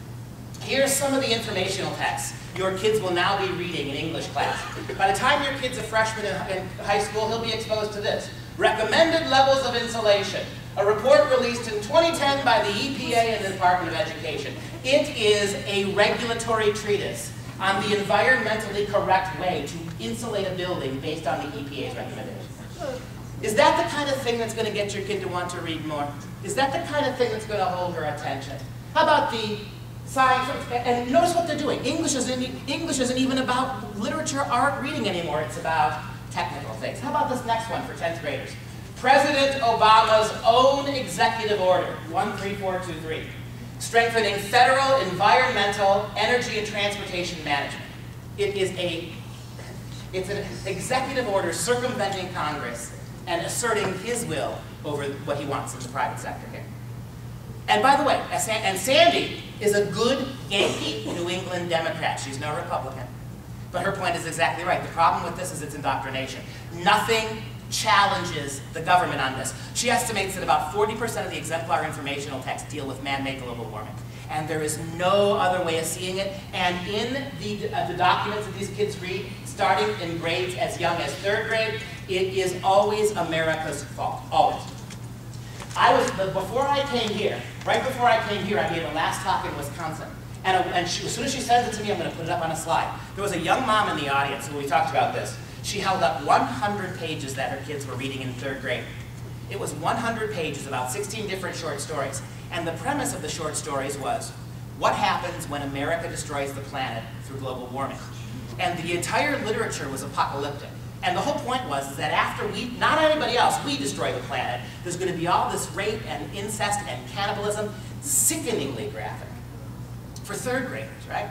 Here's some of the informational texts your kids will now be reading in English class. By the time your kid's a freshman in high school, he'll be exposed to this. Recommended levels of insulation. A report released in 2010 by the EPA and the Department of Education. It is a regulatory treatise on the environmentally correct way to insulate a building based on the EPA's recommendations. Is that the kind of thing that's going to get your kid to want to read more? Is that the kind of thing that's going to hold her attention? How about the science? And notice what they're doing. English isn't even about literature, art, reading anymore. It's about technical things. How about this next one for 10th graders? President Obama's own executive order, 13423, strengthening federal, environmental, energy, and transportation management. It's an executive order circumventing Congress and asserting his will over what he wants in the private sector here. And by the way, and Sandy is a good Yankee New England Democrat. She's no Republican. But her point is exactly right. The problem with this is it's indoctrination. Nothing challenges the government on this. She estimates that about 40% of the exemplar informational texts deal with man-made global warming. And there is no other way of seeing it. And in the documents that these kids read, starting in grades as young as 3rd grade, it is always America's fault, always. Before I came here, right before I came here, I gave a last talk in Wisconsin. And as soon as she sends it to me, I'm going to put it up on a slide. There was a young mom in the audience when we talked about this. She held up 100 pages that her kids were reading in 3rd grade. It was 100 pages, about 16 different short stories. And the premise of the short stories was, what happens when America destroys the planet through global warming? And the entire literature was apocalyptic. And the whole point was that after we, not anybody else, we destroy the planet, there's going to be all this rape and incest and cannibalism, sickeningly graphic. For 3rd graders, right?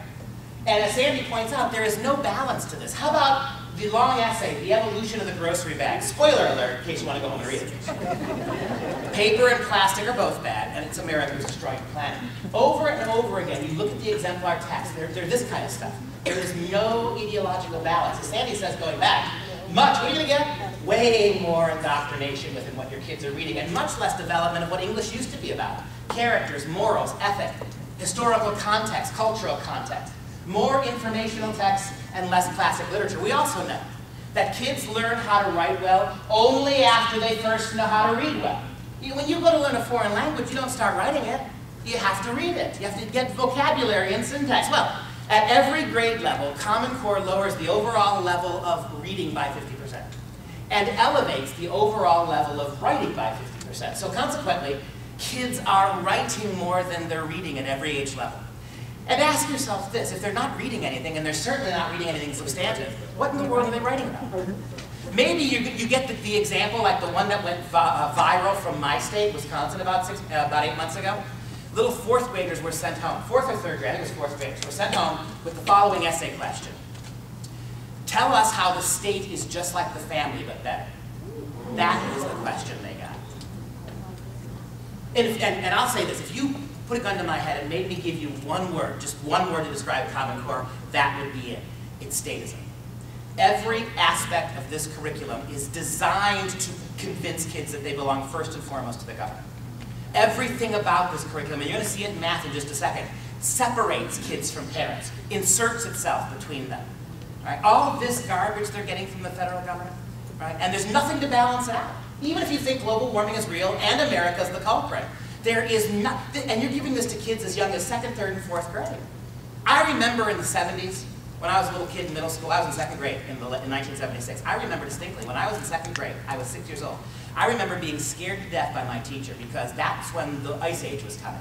And as Sandy points out, there is no balance to this. How about the long essay, The Evolution of the Grocery Bag? Spoiler alert, in case you want to go home and read it. Paper and plastic are both bad, and it's America who's destroying the planet. Over and over again, you look at the exemplar text, they're this kind of stuff. There is no ideological balance. As Sandy says, going back, what are you going to get? Way more indoctrination within what your kids are reading, and much less development of what English used to be about. Characters, morals, ethic, historical context, cultural context. More informational texts and less classic literature. We also know that kids learn how to write well only after they first know how to read well. When you go to learn a foreign language, you don't start writing it. You have to read it. You have to get vocabulary and syntax. Well, at every grade level, Common Core lowers the overall level of reading by 50% and elevates the overall level of writing by 50%. So consequently, kids are writing more than they're reading at every age level. And ask yourself this, if they're not reading anything, and they're certainly not reading anything substantive, what in the world are they writing about? Maybe you get the example like the one that went viral from my state, Wisconsin, about 8 months ago. Little 4th graders were sent home, 4th or 3rd grade, I think it was 4th graders, were sent home with the following essay question. Tell us how the state is just like the family, but better. That is the question they got. And I'll say this, if you put a gun to my head and made me give you one word, just one word to describe Common Core, that would be it. It's statism. Every aspect of this curriculum is designed to convince kids that they belong first and foremost to the government. Everything about this curriculum, and you're going to see it in math in just a second, separates kids from parents, inserts itself between them. Right? All of this garbage they're getting from the federal government, right? And there's nothing to balance it out. Even if you think global warming is real and America's the culprit, there is nothing, and you're giving this to kids as young as 2nd, 3rd, and 4th grade. I remember in the 70s, when I was a little kid in middle school, I was in 2nd grade in 1976. I remember distinctly, when I was in 2nd grade, I was 6 years old. I remember being scared to death by my teacher because that's when the Ice Age was coming.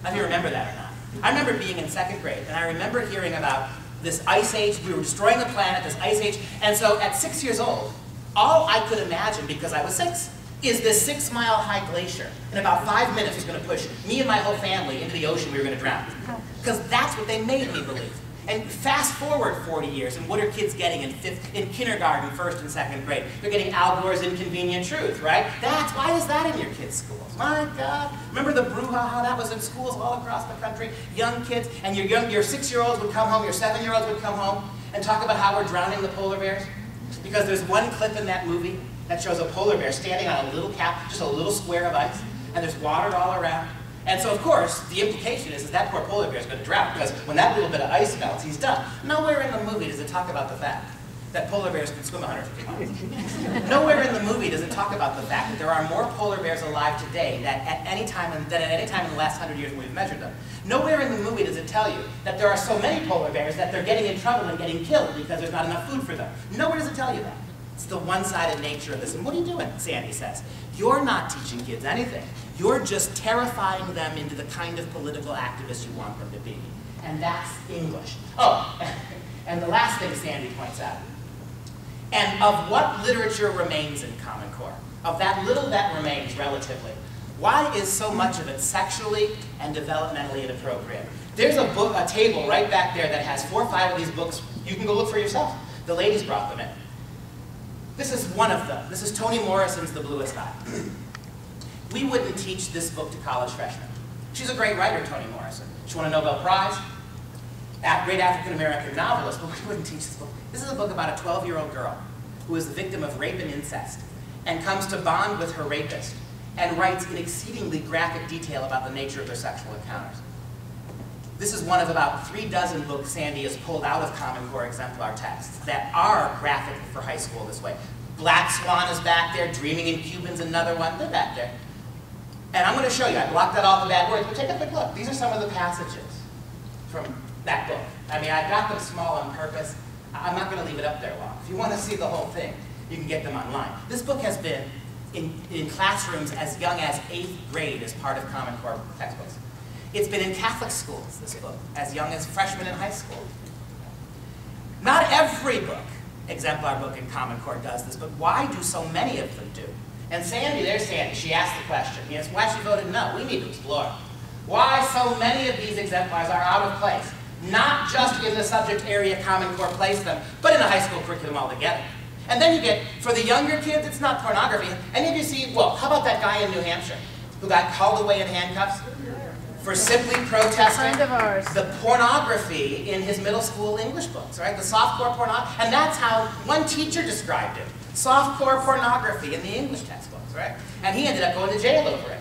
I don't know if you remember that or not. I remember being in 2nd grade, and I remember hearing about this Ice Age. We were destroying the planet, this Ice Age. And so at 6 years old, all I could imagine, because I was 6, is this 6-mile-high glacier in about 5 minutes was going to push me and my whole family into the ocean. We were going to drown. Because that's what they made me believe. And fast forward 40 years, and what are kids getting in kindergarten, 1st and 2nd grade? They're getting Al Gore's Inconvenient Truth, right? Why is that in your kids' schools? My God. Remember the brouhaha that was in schools all across the country? Young kids, and your 6-year-olds would come home, your 7-year-olds would come home, and talk about how we're drowning the polar bears? Because there's one clip in that movie that shows a polar bear standing on a little cap, just a little square of ice, and there's water all around. And so, of course, the implication is that poor polar bear is going to drown, because when that little bit of ice melts, he's done. Nowhere in the movie does it talk about the fact that polar bears can swim 150 miles. Nowhere in the movie does it talk about the fact that there are more polar bears alive today than at any time in the last 100 years when we've measured them. Nowhere in the movie does it tell you that there are so many polar bears that they're getting in trouble and getting killed because there's not enough food for them. Nowhere does it tell you that. It's the one-sided nature of this. And what are you doing, Sandy says? You're not teaching kids anything. You're just terrifying them into the kind of political activists you want them to be. And that's English. Oh, and the last thing Sandy points out, and of what literature remains in Common Core, of that little that remains relatively, why is so much of it sexually and developmentally inappropriate? There's a table right back there that has 4 or 5 of these books. You can go look for yourself. The ladies brought them in. This is one of them. This is Toni Morrison's The Bluest Eye. We wouldn't teach this book to college freshmen. She's a great writer, Toni Morrison. She won a Nobel Prize, great African-American novelist, but we wouldn't teach this book. This is a book about a 12-year-old girl who is the victim of rape and incest and comes to bond with her rapist and writes in exceedingly graphic detail about the nature of their sexual encounters. This is one of about 36 books Sandy has pulled out of Common Core exemplar texts that are graphic for high school this way. Black Swan is back there, Dreaming in Cuban's another one, they're back there. And I'm going to show you, I blocked out all the bad words, but take a quick look. These are some of the passages from that book. I mean, I got them small on purpose. I'm not going to leave it up there long. If you want to see the whole thing, you can get them online. This book has been in classrooms as young as 8th grade as part of Common Core textbooks. It's been in Catholic schools, this book, as young as freshmen in high school. Not every book, exemplar book in Common Core does this, but why do so many of them do? And Sandy, there's Sandy, she asked the question. Yes, why she voted no? We need to explore. Why so many of these exemplars are out of place? Not just in the subject area Common Core placed them, but in the high school curriculum altogether. And then you get, for the younger kids, it's not pornography. Any of you see, well, how about that guy in New Hampshire who got called away in handcuffs for simply protesting the pornography in his middle school English books, right? The softcore pornography. And that's how one teacher described it. Softcore pornography in the English textbooks, right? And he ended up going to jail over it.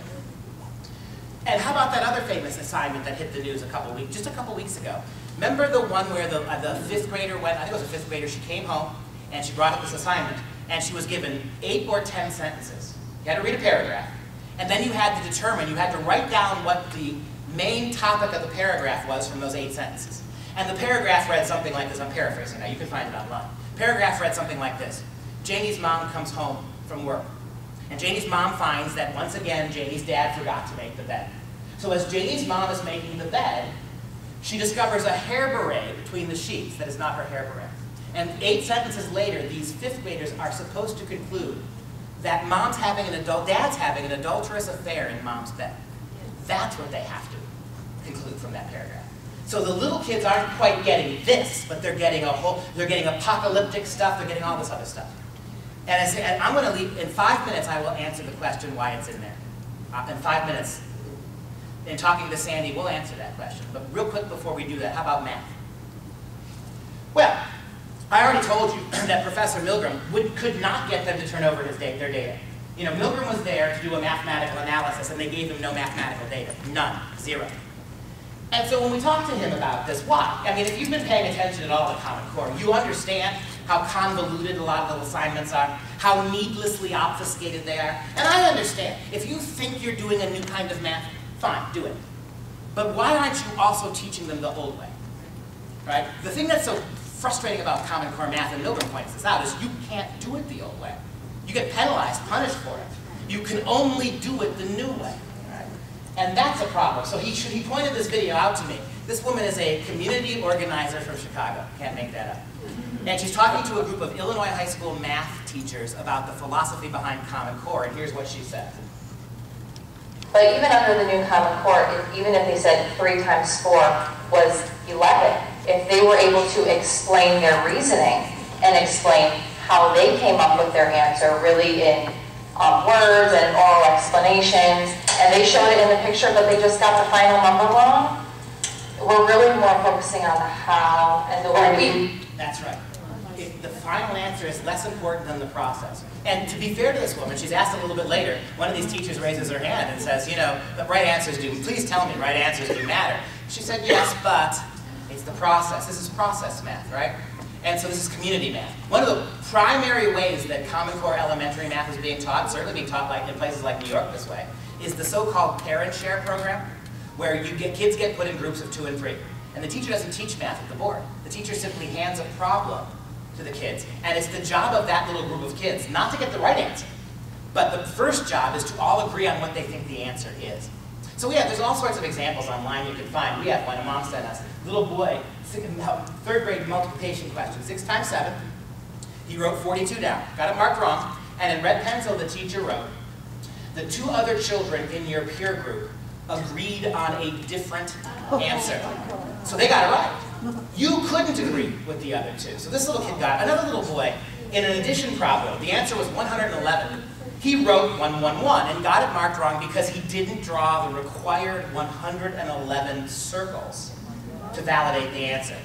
And how about that other famous assignment that hit the news just a couple weeks ago? Remember the one where the 5th grader went, I think it was a 5th grader, she came home and she brought up this assignment and she was given 8 or 10 sentences. You had to read a paragraph. And then you had to determine, you had to write down what the main topic of the paragraph was from those 8 sentences. And the paragraph read something like this, I'm paraphrasing now, you can find it online. Paragraph read something like this. Janie's mom comes home from work. And Janie's mom finds that once again, Janie's dad forgot to make the bed. So as Janie's mom is making the bed, she discovers a hair beret between the sheets that is not her hair beret. And 8 sentences later, these 5th graders are supposed to conclude that dad's having an adulterous affair in mom's bed. That's what they have to conclude from that paragraph. So the little kids aren't quite getting this, but they're getting apocalyptic stuff, they're getting all this other stuff. And I'm going to leave, in 5 minutes I will answer the question why it's in there. In 5 minutes, in talking to Sandy, we'll answer that question. But real quick before we do that, how about math? Well, I already told you that Professor Milgram could not get them to turn over their data. You know, Milgram was there to do a mathematical analysis and they gave him no mathematical data. None. 0. And so when we talked to him about this, why? I mean, if you've been paying attention at all to Common Core, you understand how convoluted a lot of the assignments are, how needlessly obfuscated they are. And I understand. If you think you're doing a new kind of math, fine, do it. But why aren't you also teaching them the old way? Right? The thing that's so frustrating about Common Core math, and Milgram points this out, is you can't do it the old way. You get penalized, punished for it. You can only do it the new way. Right? And that's a problem. So he pointed this video out to me. This woman is a community organizer from Chicago. Can't make that up. And she's talking to a group of Illinois high school math teachers about the philosophy behind Common Core, and here's what she said. But even under the new Common Core, even if they said 3 times 4 was 11, if they were able to explain their reasoning and explain how they came up with their answer really in words and oral explanations, and they showed it in the picture but they just got the final number wrong, we're really more focusing on the how and the way we That's right. The final answer is less important than the process. And to be fair to this woman, she's asked a little bit later, one of these teachers raises her hand and says, you know, the right answers do, please tell me, right answers do matter. She said, yes, but it's the process. This is process math, right? And so this is community math. One of the primary ways that Common Core elementary math is being taught, certainly being taught like in places like New York this way, is the so-called parent share program, where kids get put in groups of 2 and 3. And the teacher doesn't teach math at the board. The teacher simply hands a problem to the kids. And it's the job of that little group of kids not to get the right answer, but the first job is to all agree on what they think the answer is. So there's all sorts of examples online you can find. We have one, a mom sent us. Little boy, 3rd grade multiplication question, 6 times 7. He wrote 42 down, got it marked wrong, and in red pencil the teacher wrote, the 2 other children in your peer group agreed on a different answer. So they got it right. You couldn't agree with the other 2. So this little kid got, another little boy, in an addition problem, the answer was 111. He wrote 111 and got it marked wrong because he didn't draw the required 111 circles to validate the answer.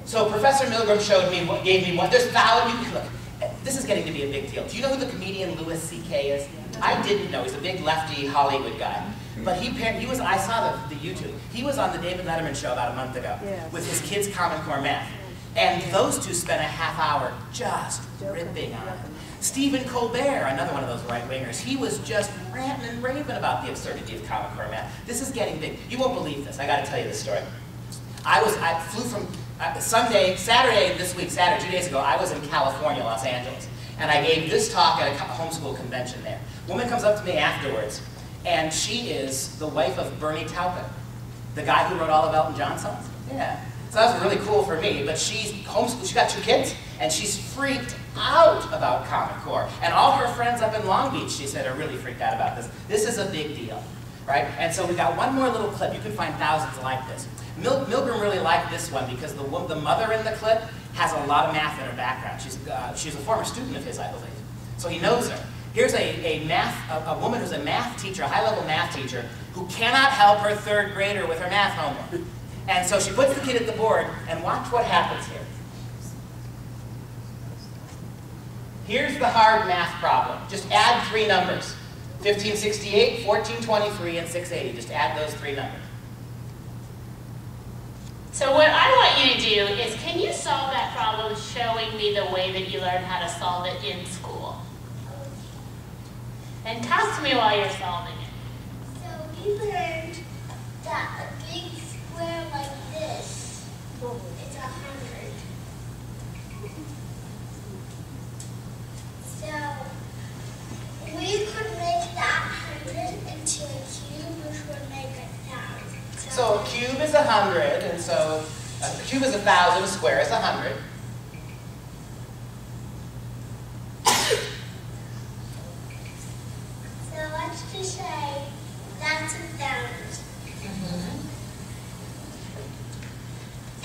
So Professor Milgram gave me one, there's value, look, this is getting to be a big deal. Do you know who the comedian Louis C.K. is? I didn't know, he's a big lefty Hollywood guy. But I saw the YouTube. He was on the David Letterman show about a month ago with his kids' Common Core math. And those 2 spent a half hour just ripping on it. Stephen Colbert, another one of those right-wingers, he was just ranting and raving about the absurdity of Common Core math. This is getting big. You won't believe this. I got to tell you this story. I flew from Saturday, 2 days ago, I was in California, Los Angeles. And I gave this talk at a homeschool convention there. A woman comes up to me afterwards, and she is the wife of Bernie Taupin, the guy who wrote all of Elton John's songs. Yeah. So that was really cool for me, but she's homeschooled, she's got 2 kids, and she's freaked out about Common Core. And all her friends up in Long Beach, she said, are really freaked out about this. This is a big deal, right? And so we got one more little clip. You can find thousands like this. Milgram really liked this one because the mother in the clip has a lot of math in her background. She's a former student of his, I believe. So he knows her. Here's a woman who's a math teacher, a high-level math teacher, who cannot help her 3rd grader with her math homework. And so she puts the kid at the board, and watch what happens here. Here's the hard math problem. Just add 3 numbers. 1568, 1423, and 680. Just add those 3 numbers. So what I want you to do is, can you solve that problem showing me the way that you learned how to solve it in school? And talk to me while you're solving it. So we learned that a big square like this is 100. So we could make that 100 into a cube, which would make 1,000. So a cube is 100, and so a cube is 1,000, a square is 100. So let's just say that's 1,000.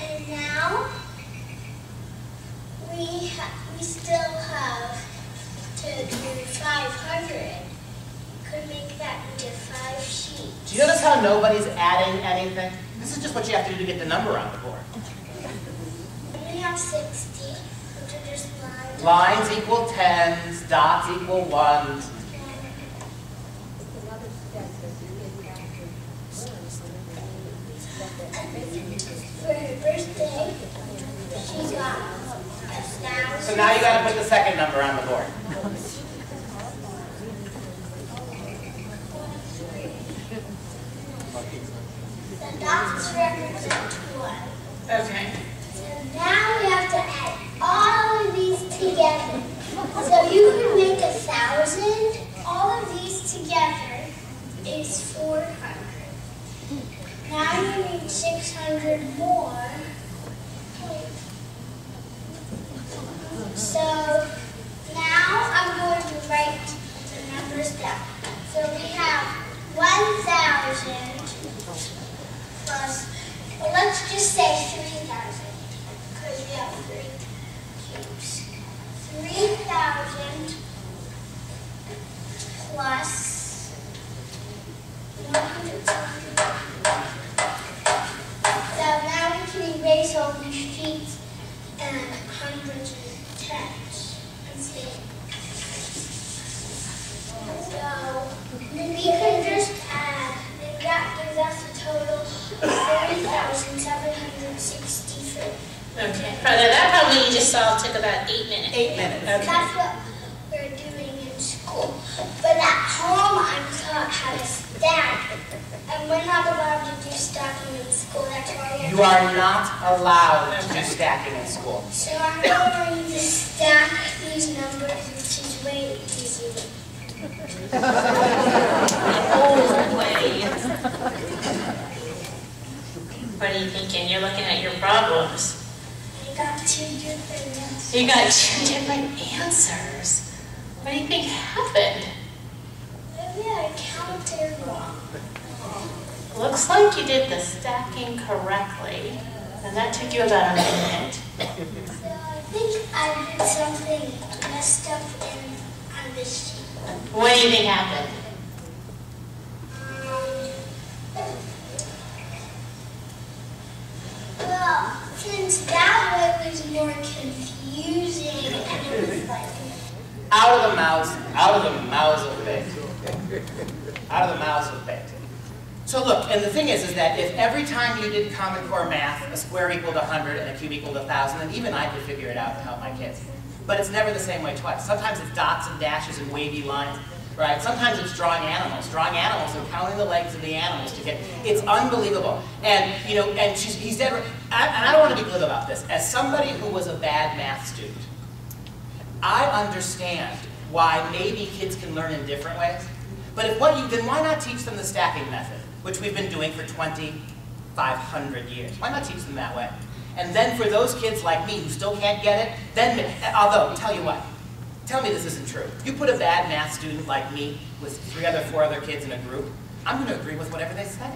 And now we still have to do 500. Could make that into 5 sheets. Do you notice how nobody's adding anything? This is just what you have to do to get the number on the board. And we have 60, which are just lines. Lines equal 10s, dots equal 1s. For her birthday, she got 1,000. So now you got to put the second number on the board. The dots represent 1. Okay. So now we have to add all of these together. So you can make 1,000. All of these together is 400. Now you need 600 more. So now I'm going to write the numbers down. So we have 1,000 plus, well, let's just say 3,000 because we have 3 cubes. 3,000 plus 100. So now we can erase all these sheets and solved took about 8 minutes. 8 minutes. Okay. That's what we're doing in school. But at home, I'm taught how to stack. And we're not allowed to do stacking in school. That's why we have You are not allowed to do stacking in school. So I'm going to stack these numbers, which is way easier. Old way. What are you thinking? You're looking at your problems. I got 2 different answers. You got 2 different answers. What do you think happened? Maybe I counted wrong. Looks like you did the stacking correctly, and that took you about a minute. So I think I did something messed up on this sheet. What do you think happened? Well, since that way was more confusing and it was like... Out of the mouths of babes. Out of the mouths of babes. So look, and the thing is that if every time you did Common Core math, a square equaled 100 and a cube equaled 1,000, then even I could figure it out to help my kids. But it's never the same way twice. Sometimes it's dots and dashes and wavy lines, right? Sometimes it's drawing animals and counting the legs of the animals to get, it's unbelievable. And, you know, and he's dead, and I don't want to be glib about this. As somebody who was a bad math student, I understand why maybe kids can learn in different ways. But if what you, then why not teach them the stacking method, which we've been doing for 2,500 years? Why not teach them that way? And then for those kids like me who still can't get it, then, although, tell you what, tell me this isn't true. You put a bad math student like me with 4 other kids in a group, I'm going to agree with whatever they say.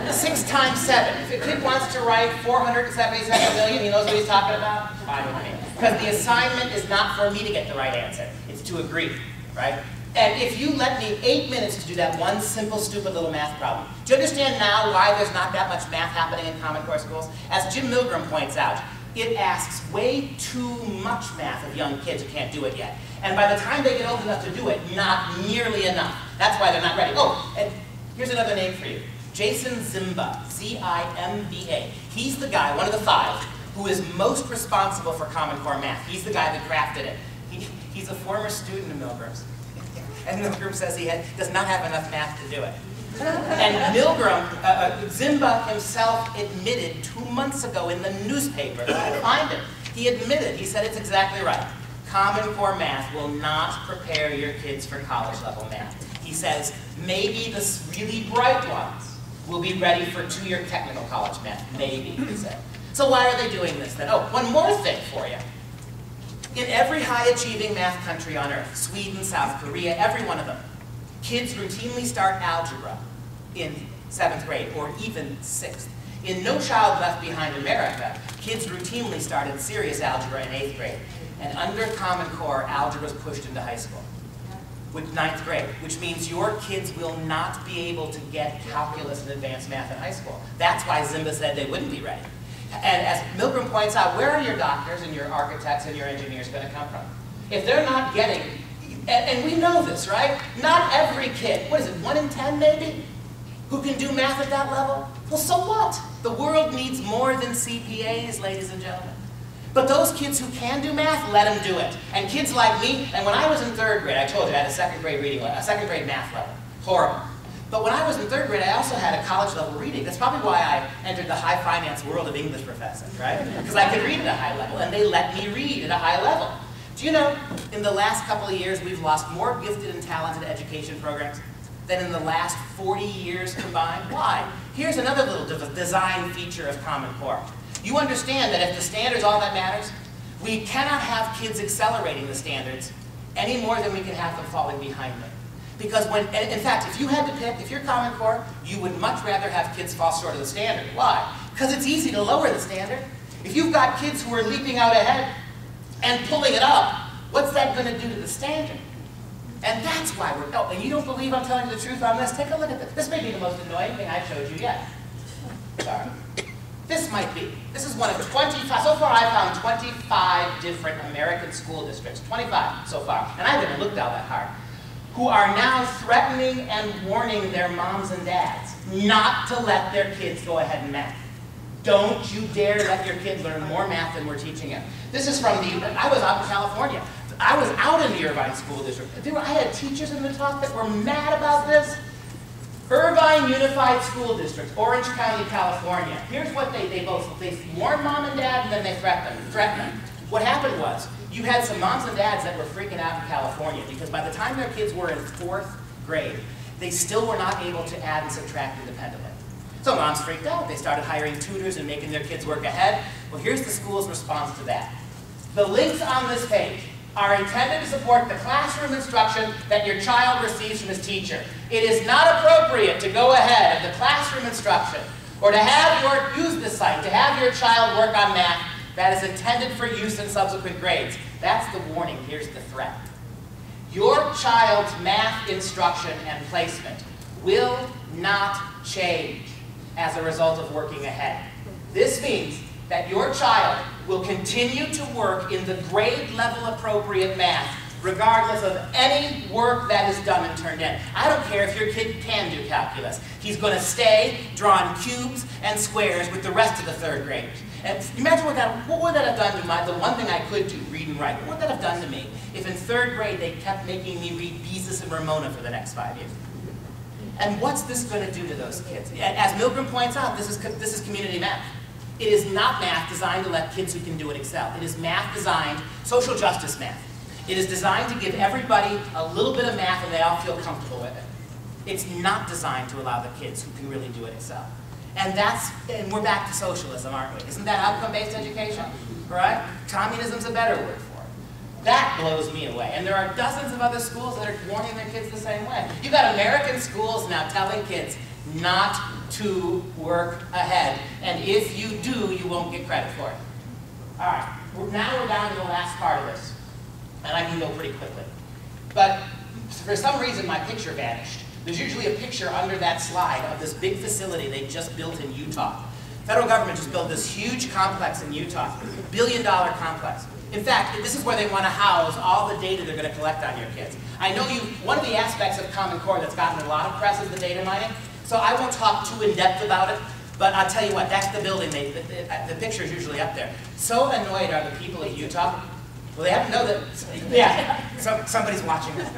6 times 7. If a kid wants to write 477 million, he knows what he's talking about, fine with me. Because the assignment is not for me to get the right answer. It's to agree, right? And if you let me 8 minutes to do that one simple, stupid little math problem, do you understand now why there's not that much math happening in Common Core schools? As Jim Milgram points out, it asks way too much math of young kids who can't do it yet. And by the time they get old enough to do it, not nearly enough. That's why they're not ready. Oh, and here's another name for you. Jason Zimba, Z-I-M-B-A. He's the guy, one of the 5, who is most responsible for Common Core math. He's the guy that crafted it. He's a former student of Milgram's. And Milgram says he does not have enough math to do it. And Milgram, Zimba himself admitted 2 months ago in the newspaper, I find it, he admitted, he said it's exactly right. Common Core math will not prepare your kids for college level math. He says maybe the really bright ones will be ready for 2-year technical college math, maybe, he said. So why are they doing this then? Oh, one more thing for you. In every high-achieving math country on earth, Sweden, South Korea, every one of them, kids routinely start algebra in 7th grade, or even 6th. In No Child Left Behind America, kids routinely started serious algebra in 8th grade. And under Common Core, algebra is pushed into high school, with 9th grade, which means your kids will not be able to get calculus and advanced math in high school. That's why Zimba said they wouldn't be ready. And as Milgram points out, where are your doctors and your architects and your engineers going to come from? If they're not getting, and we know this, right? Not every kid, what is it, 1 in 10 maybe, who can do math at that level? Well, so what? The world needs more than CPAs, ladies and gentlemen. But those kids who can do math, let them do it. And kids like me, and when I was in 3rd grade, I told you I had a 2nd grade math level. Horrible. But when I was in 3rd grade, I also had a college level reading. That's probably why I entered the high finance world of English professors, right? Because I could read at a high level, and they let me read at a high level. Do you know, in the last couple of years, we've lost more gifted and talented education programs than in the last 40 years combined? Why? Here's another little design feature of Common Core. You understand that if the standard's all that matters, we cannot have kids accelerating the standards any more than we can have them falling behind them. Because when, in fact, if you had to pick, if you're Common Core, you would much rather have kids fall short of the standard. Why? Because it's easy to lower the standard. If you've got kids who are leaping out ahead and pulling it up, what's that going to do to the standard? And that's why we're, oh, and you don't believe I'm telling you the truth on this? Take a look at this. This may be the most annoying thing I've showed you yet. Sorry. This might be. This is one of 25, so far I've found 25 different American school districts, 25 so far, and I haven't looked all that hard, who are now threatening and warning their moms and dads not to let their kids go ahead in math. Don't you dare let your kids learn more math than we're teaching them. This is from I was out in California. I was out in the Irvine School District. I had teachers in the talk that were mad about this. Irvine Unified School District, Orange County, California. Here's what they warned mom and dad, and then they threatened them. What happened was, you had some moms and dads that were freaking out in California because by the time their kids were in 4th grade, they still were not able to add and subtract independently. So moms freaked out. They started hiring tutors and making their kids work ahead. Well, here's the school's response to that. The links on this page are intended to support the classroom instruction that your child receives from his teacher. It is not appropriate to go ahead of the classroom instruction or to use this site, to have your child work on math that is intended for use in subsequent grades. That's the warning. Here's the threat. Your child's math instruction and placement will not change as a result of working ahead. This means that your child will continue to work in the grade level appropriate math regardless of any work that is done and turned in. I don't care if your kid can do calculus. He's going to stay drawing cubes and squares with the rest of the 3rd graders. And imagine what would that have done to the one thing I could do, read and write. What would that have done to me if in 3rd grade they kept making me read Beezus and Ramona for the next 5 years? And what's this going to do to those kids? As Milgram points out, this is community math. It is not math designed to let kids who can do it excel. It is math designed, social justice math. It is designed to give everybody a little bit of math and they all feel comfortable with it. It's not designed to allow the kids who can really do it excel. And we're back to socialism, aren't we? Isn't that outcome-based education? Right? Communism's a better word for it. That blows me away. And there are dozens of other schools that are warning their kids the same way. You've got American schools now telling kids not to work ahead. And if you do, you won't get credit for it. All right, now we're down to the last part of this. And I can go pretty quickly. But for some reason, my picture vanished. There's usually a picture under that slide of this big facility they just built in Utah. Federal government just built this huge complex in Utah, $1 billion complex. In fact, this is where they want to house all the data they're going to collect on your kids. I know one of the aspects of Common Core that's gotten a lot of press is the data mining. So I won't talk too in-depth about it, but I'll tell you what, that's the building, the picture is usually up there. So annoyed are the people of Utah. Well, they have to know that, yeah, somebody's watching this.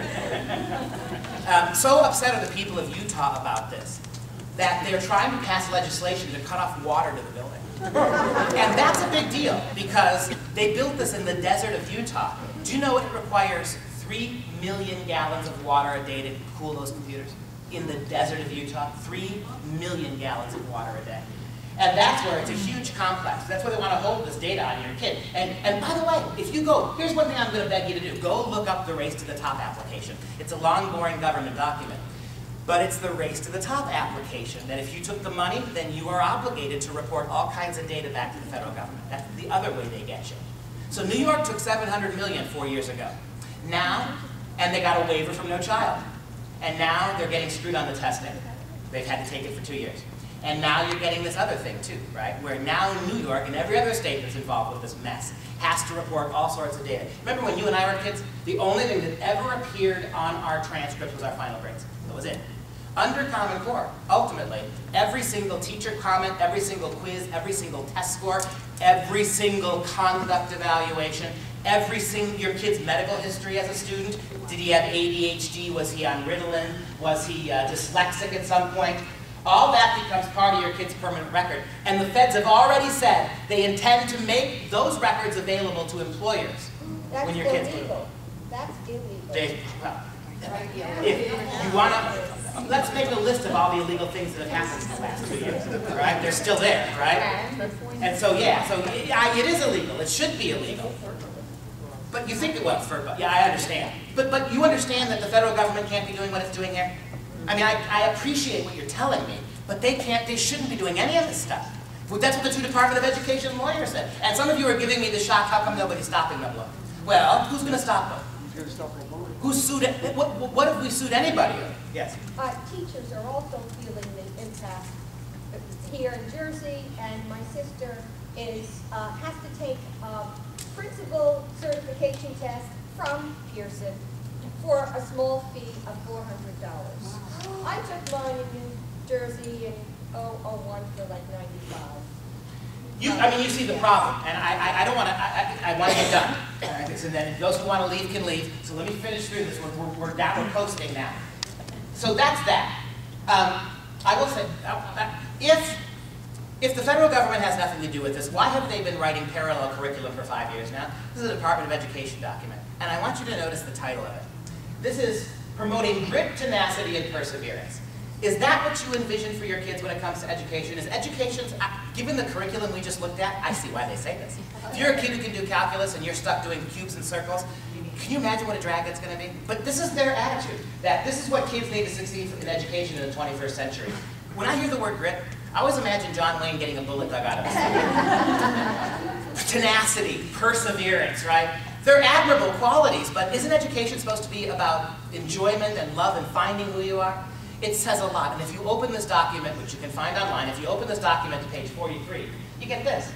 So upset are the people of Utah about this, that they're trying to pass legislation to cut off water to the building. And that's a big deal, because they built this in the desert of Utah. Do you know it requires 3 million gallons of water a day to cool those computers? In the desert of Utah, 3 million gallons of water a day. And that's where it's a huge complex. That's where they want to hold this data on your kid. And by the way, if you go, here's one thing I'm going to beg you to do. Go look up the Race to the Top application. It's a long, boring government document. But it's the Race to the Top application that if you took the money, then you are obligated to report all kinds of data back to the federal government. That's the other way they get you. So New York took $700 million 4 years ago. Now, and they got a waiver from No Child. And now they're getting screwed on the testing. They've had to take it for 2 years. And now you're getting this other thing too, right? Where now New York and every other state that's involved with this mess has to report all sorts of data. Remember when you and I were kids? The only thing that ever appeared on our transcripts was our final grades. That was it. Under Common Core, ultimately, every single teacher comment, every single quiz, every single test score, every single conduct evaluation, your kid's medical history as a student. Did he have ADHD? Was he on Ritalin? Was he dyslexic at some point? All that becomes part of your kid's permanent record. And the feds have already said they intend to make those records available to employers when your kids move. That's illegal. If you want to, let's make a list of all the illegal things that have happened in the last 2 years, right? They're still there, right? And so, it is illegal. It should be illegal. But you think it was, yeah, I understand. But you understand that the federal government can't be doing what it's doing here? I mean, I appreciate what you're telling me, but they shouldn't be doing any of this stuff. Well, that's what the 2 Department of Education lawyers said. And some of you are giving me the shock, how come nobody's stopping them? Well, who's going to stop them? Who's sued it? What if we sued anybody? Yes? Teachers are also feeling the impact here in Jersey, and my sister has to take a principal certification test from Pearson for a small fee of $400. I took mine in New Jersey in 2001 for like $95. I mean, you see the problem, and I don't want to, I want to get done. And then those who want to leave can leave. So let me finish through this. We're downward coasting now. So that's that. I will say, if the federal government has nothing to do with this, why have they been writing parallel curriculum for 5 years now? This is a Department of Education document, and I want you to notice the title of it. This is Promoting Grit, Tenacity, and Perseverance. Is that what you envision for your kids when it comes to education? Is education, given the curriculum we just looked at, I see why they say this. If you're a kid who can do calculus and you're stuck doing cubes and circles, can you imagine what a drag it's going to be? But this is their attitude, that this is what kids need to succeed in education in the 21st century. When I hear the word grit, I always imagine John Wayne getting a bullet dug out of his stomach. Tenacity, perseverance, right? They're admirable qualities, but isn't education supposed to be about enjoyment and love and finding who you are? It says a lot, and if you open this document, which you can find online, if you open this document to page 43, you get this.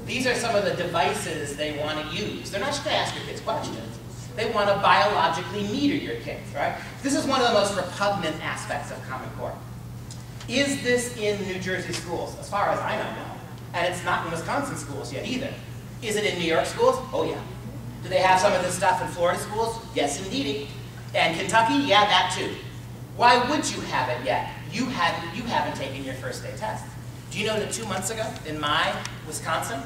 These are some of the devices they want to use. They're not just going to ask your kids questions. They want to biologically meter your kids, right? This is one of the most repugnant aspects of Common Core. Is this in New Jersey schools? As far as I know, no. And it's not in Wisconsin schools yet either. Is it in New York schools? Oh yeah. Do they have some of this stuff in Florida schools? Yes, indeedy. And Kentucky? Yeah, that too. Why would you have it yet? You haven't taken your first day test. Do you know that 2 months ago, in my Wisconsin,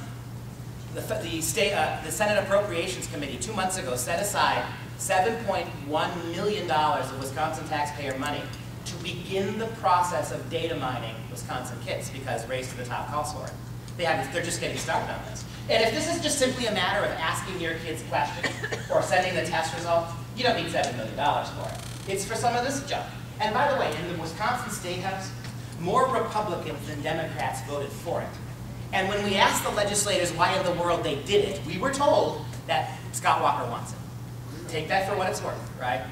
the Senate Appropriations Committee 2 months ago set aside $7.1 million of Wisconsin taxpayer money to begin the process of data mining Wisconsin kids, because Race to the Top calls for it. They're just getting started on this. And if this is just simply a matter of asking your kids questions or sending the test results, you don't need $7 million for it. It's for some of this junk. And by the way, in the Wisconsin State House, more Republicans than Democrats voted for it. And when we asked the legislators why in the world they did it, we were told that Scott Walker wants it. Take that for what it's worth, right?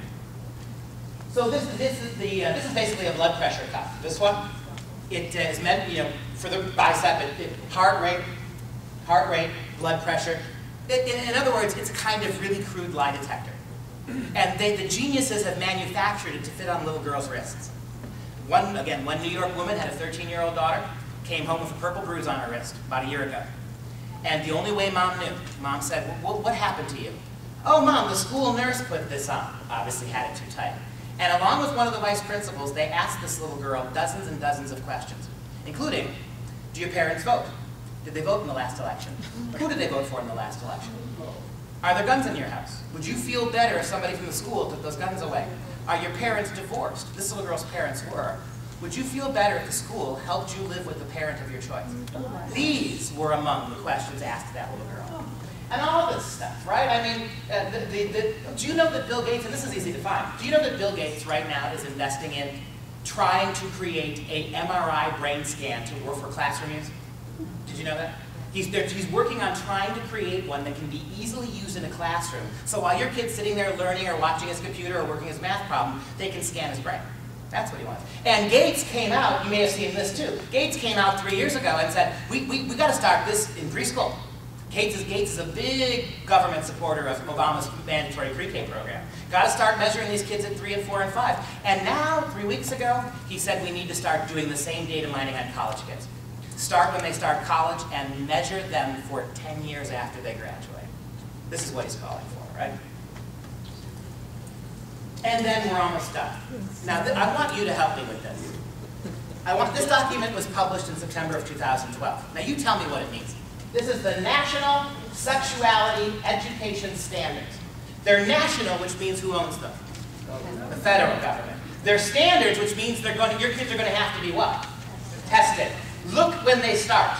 So this is basically a blood pressure cuff. This one, it is meant, for the bicep, heart rate, blood pressure. In other words, it's a kind of really crude lie detector. And the geniuses have manufactured it to fit on little girls' wrists. One New York woman had a 13-year-old daughter, came home with a purple bruise on her wrist about a year ago. And the only way Mom knew, Mom said, well, what happened to you? Oh, Mom, the school nurse put this on. Obviously had it too tight. And along with one of the vice principals, they asked this little girl dozens and dozens of questions, including, do your parents vote? Did they vote in the last election? Who did they vote for in the last election? Are there guns in your house? Would you feel better if somebody from the school took those guns away? Are your parents divorced? This little girl's parents were. Would you feel better if the school helped you live with the parent of your choice? These were among the questions asked that little girl. And all this stuff, right? I mean, do you know that Bill Gates, and this is easy to find, do you know that Bill Gates right now is investing in trying to create a MRI brain scan to work for classroom use? Did you know that? He's working on trying to create one that can be easily used in a classroom. So while your kid's sitting there learning or watching his computer or working his math problem, they can scan his brain. That's what he wants. And Gates came out, you may have seen this too, Gates came out 3 years ago and said, we got to start this in preschool. Gates is a big government supporter of Obama's mandatory pre-K program. Got to start measuring these kids at 3 and 4 and 5. And now, 3 weeks ago, he said we need to start doing the same data mining on college kids. Start when they start college and measure them for 10 years after they graduate. This is what he's calling for, right? And then we're almost done. Now, I want you to help me with this. This document was published in September of 2012. Now, you tell me what it means. This is the National Sexuality Education Standards. They're national, which means who owns them? The federal government. They're standards, which means your kids are going to have to be what? Tested. Look when they start.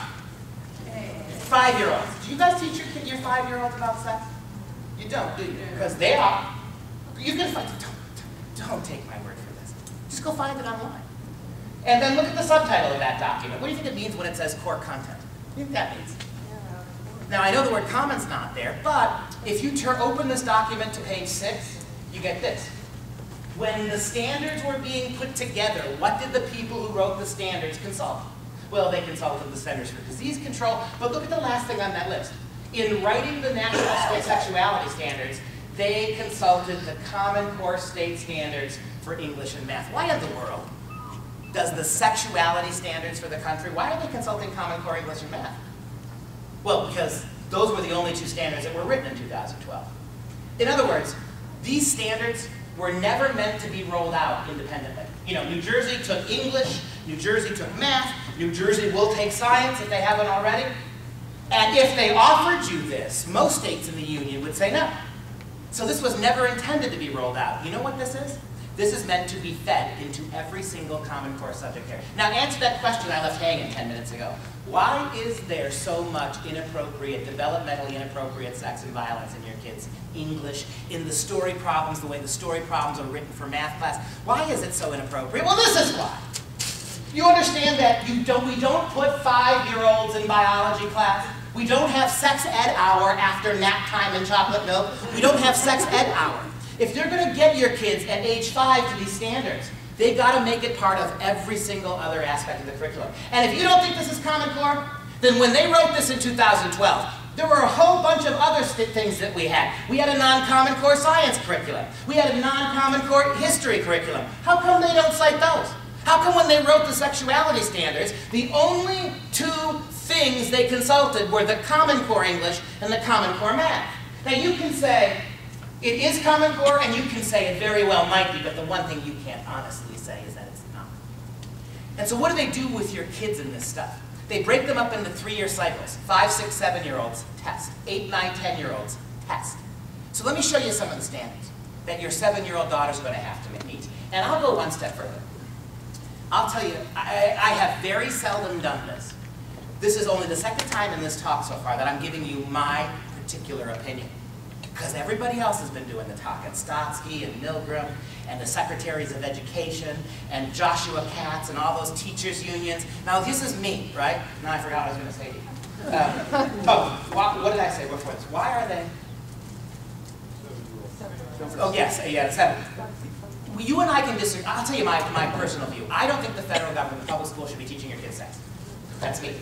5-year-olds. Do you guys teach your 5-year-olds about sex? You don't, do you? Because they are. You can find it. Don't take my word for this. Just go find it online. And then look at the subtitle of that document. What do you think it means when it says core content? What do you think that means? Now, I know the word common's not there, but if you open this document to page 6, you get this. When the standards were being put together, what did the people who wrote the standards consult? Well, they consulted the Centers for Disease Control, but look at the last thing on that list. In writing the National Sexuality Standards, they consulted the Common Core State Standards for English and Math. Why in the world? does the sexuality standards for the country, why are they consulting Common Core English and Math? Well, because those were the only two standards that were written in 2012. In other words, these standards were never meant to be rolled out independently. You know, New Jersey took English, New Jersey took math, New Jersey will take science if they haven't already. And if they offered you this, most states in the union would say no. So this was never intended to be rolled out. You know what this is? This is meant to be fed into every single Common Core subject area. Now answer that question I left hanging 10 minutes ago. Why is there so much inappropriate, developmentally inappropriate sex and violence in your kids' English, in the story problems, the way the story problems are written for math class? Why is it so inappropriate? Well, this is why. You understand that we don't put 5-year-olds in biology class. We don't have sex ed hour after nap time and chocolate milk. We don't have sex ed hour. If you're going to get your kids at age 5 to these standards, they've got to make it part of every single other aspect of the curriculum. And if you don't think this is Common Core, then when they wrote this in 2012, there were a whole bunch of other things that we had. We had a non-Common Core science curriculum. We had a non-Common Core history curriculum. How come they don't cite those? How come when they wrote the sexuality standards, the only two things they consulted were the Common Core English and the Common Core Math? Now you can say, it is Common Core, and you can say it very well might be, but the one thing you can't honestly say is that it's not. And so what do they do with your kids in this stuff? They break them up into 3-year cycles. 5, 6, 7-year-olds, test. 8, 9, 10-year-olds, test. So let me show you some of the standards that your 7-year-old daughter's going to have to meet. And I'll go one step further. I'll tell you, I have very seldom done this. This is only the second time in this talk so far that I'm giving you my particular opinion. Because everybody else has been doing the talk, and Stotsky and Milgram and the Secretaries of Education and Joshua Katz and all those teachers' unions. Now this is me, right? Now I forgot what I was going to say to you. What did I say before this? Why are they? Oh yes, yeah, 7. You and I can disagree. I'll tell you my personal view. I don't think the federal government, the public school, should be teaching your kids sex. That's me.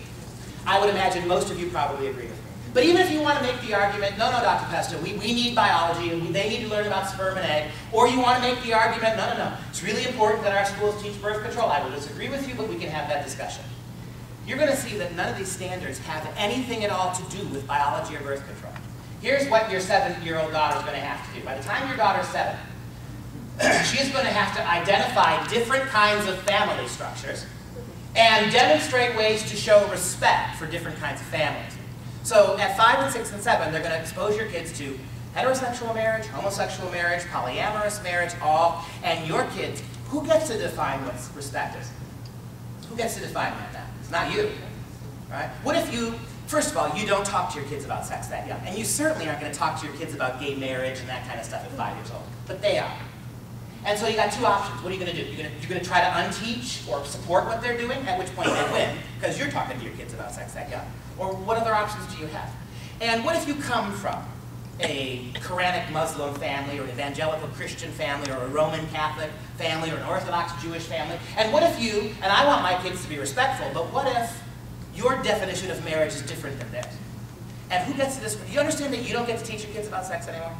I would imagine most of you probably agree with me. But even if you want to make the argument, no, Dr. Pesta, we need biology, and they need to learn about sperm and egg, or you want to make the argument, no, it's really important that our schools teach birth control. I will disagree with you, but we can have that discussion. You're going to see that none of these standards have anything at all to do with biology or birth control. Here's what your 7-year-old daughter is going to have to do. By the time your daughter's 7, she is going to have to identify different kinds of family structures and demonstrate ways to show respect for different kinds of families. So at 5 and 6 and 7, they're going to expose your kids to heterosexual marriage, homosexual marriage, polyamorous marriage, all, and your kids, who gets to define what respect is? Who gets to define that now? It's not you, right? What if you, first of all, you don't talk to your kids about sex that young, and you certainly aren't going to talk to your kids about gay marriage and that kind of stuff at 5 years old, but they are. And so you got 2 options. What are you going to do? You're going to try to unteach or support what they're doing, at which point they win, because you're talking to your kids about sex that young. Or what other options do you have? And what if you come from a Quranic Muslim family, or an evangelical Christian family, or a Roman Catholic family, or an Orthodox Jewish family? And what if you, and I want my kids to be respectful, but what if your definition of marriage is different than theirs? And who gets to this? Do you understand that you don't get to teach your kids about sex anymore?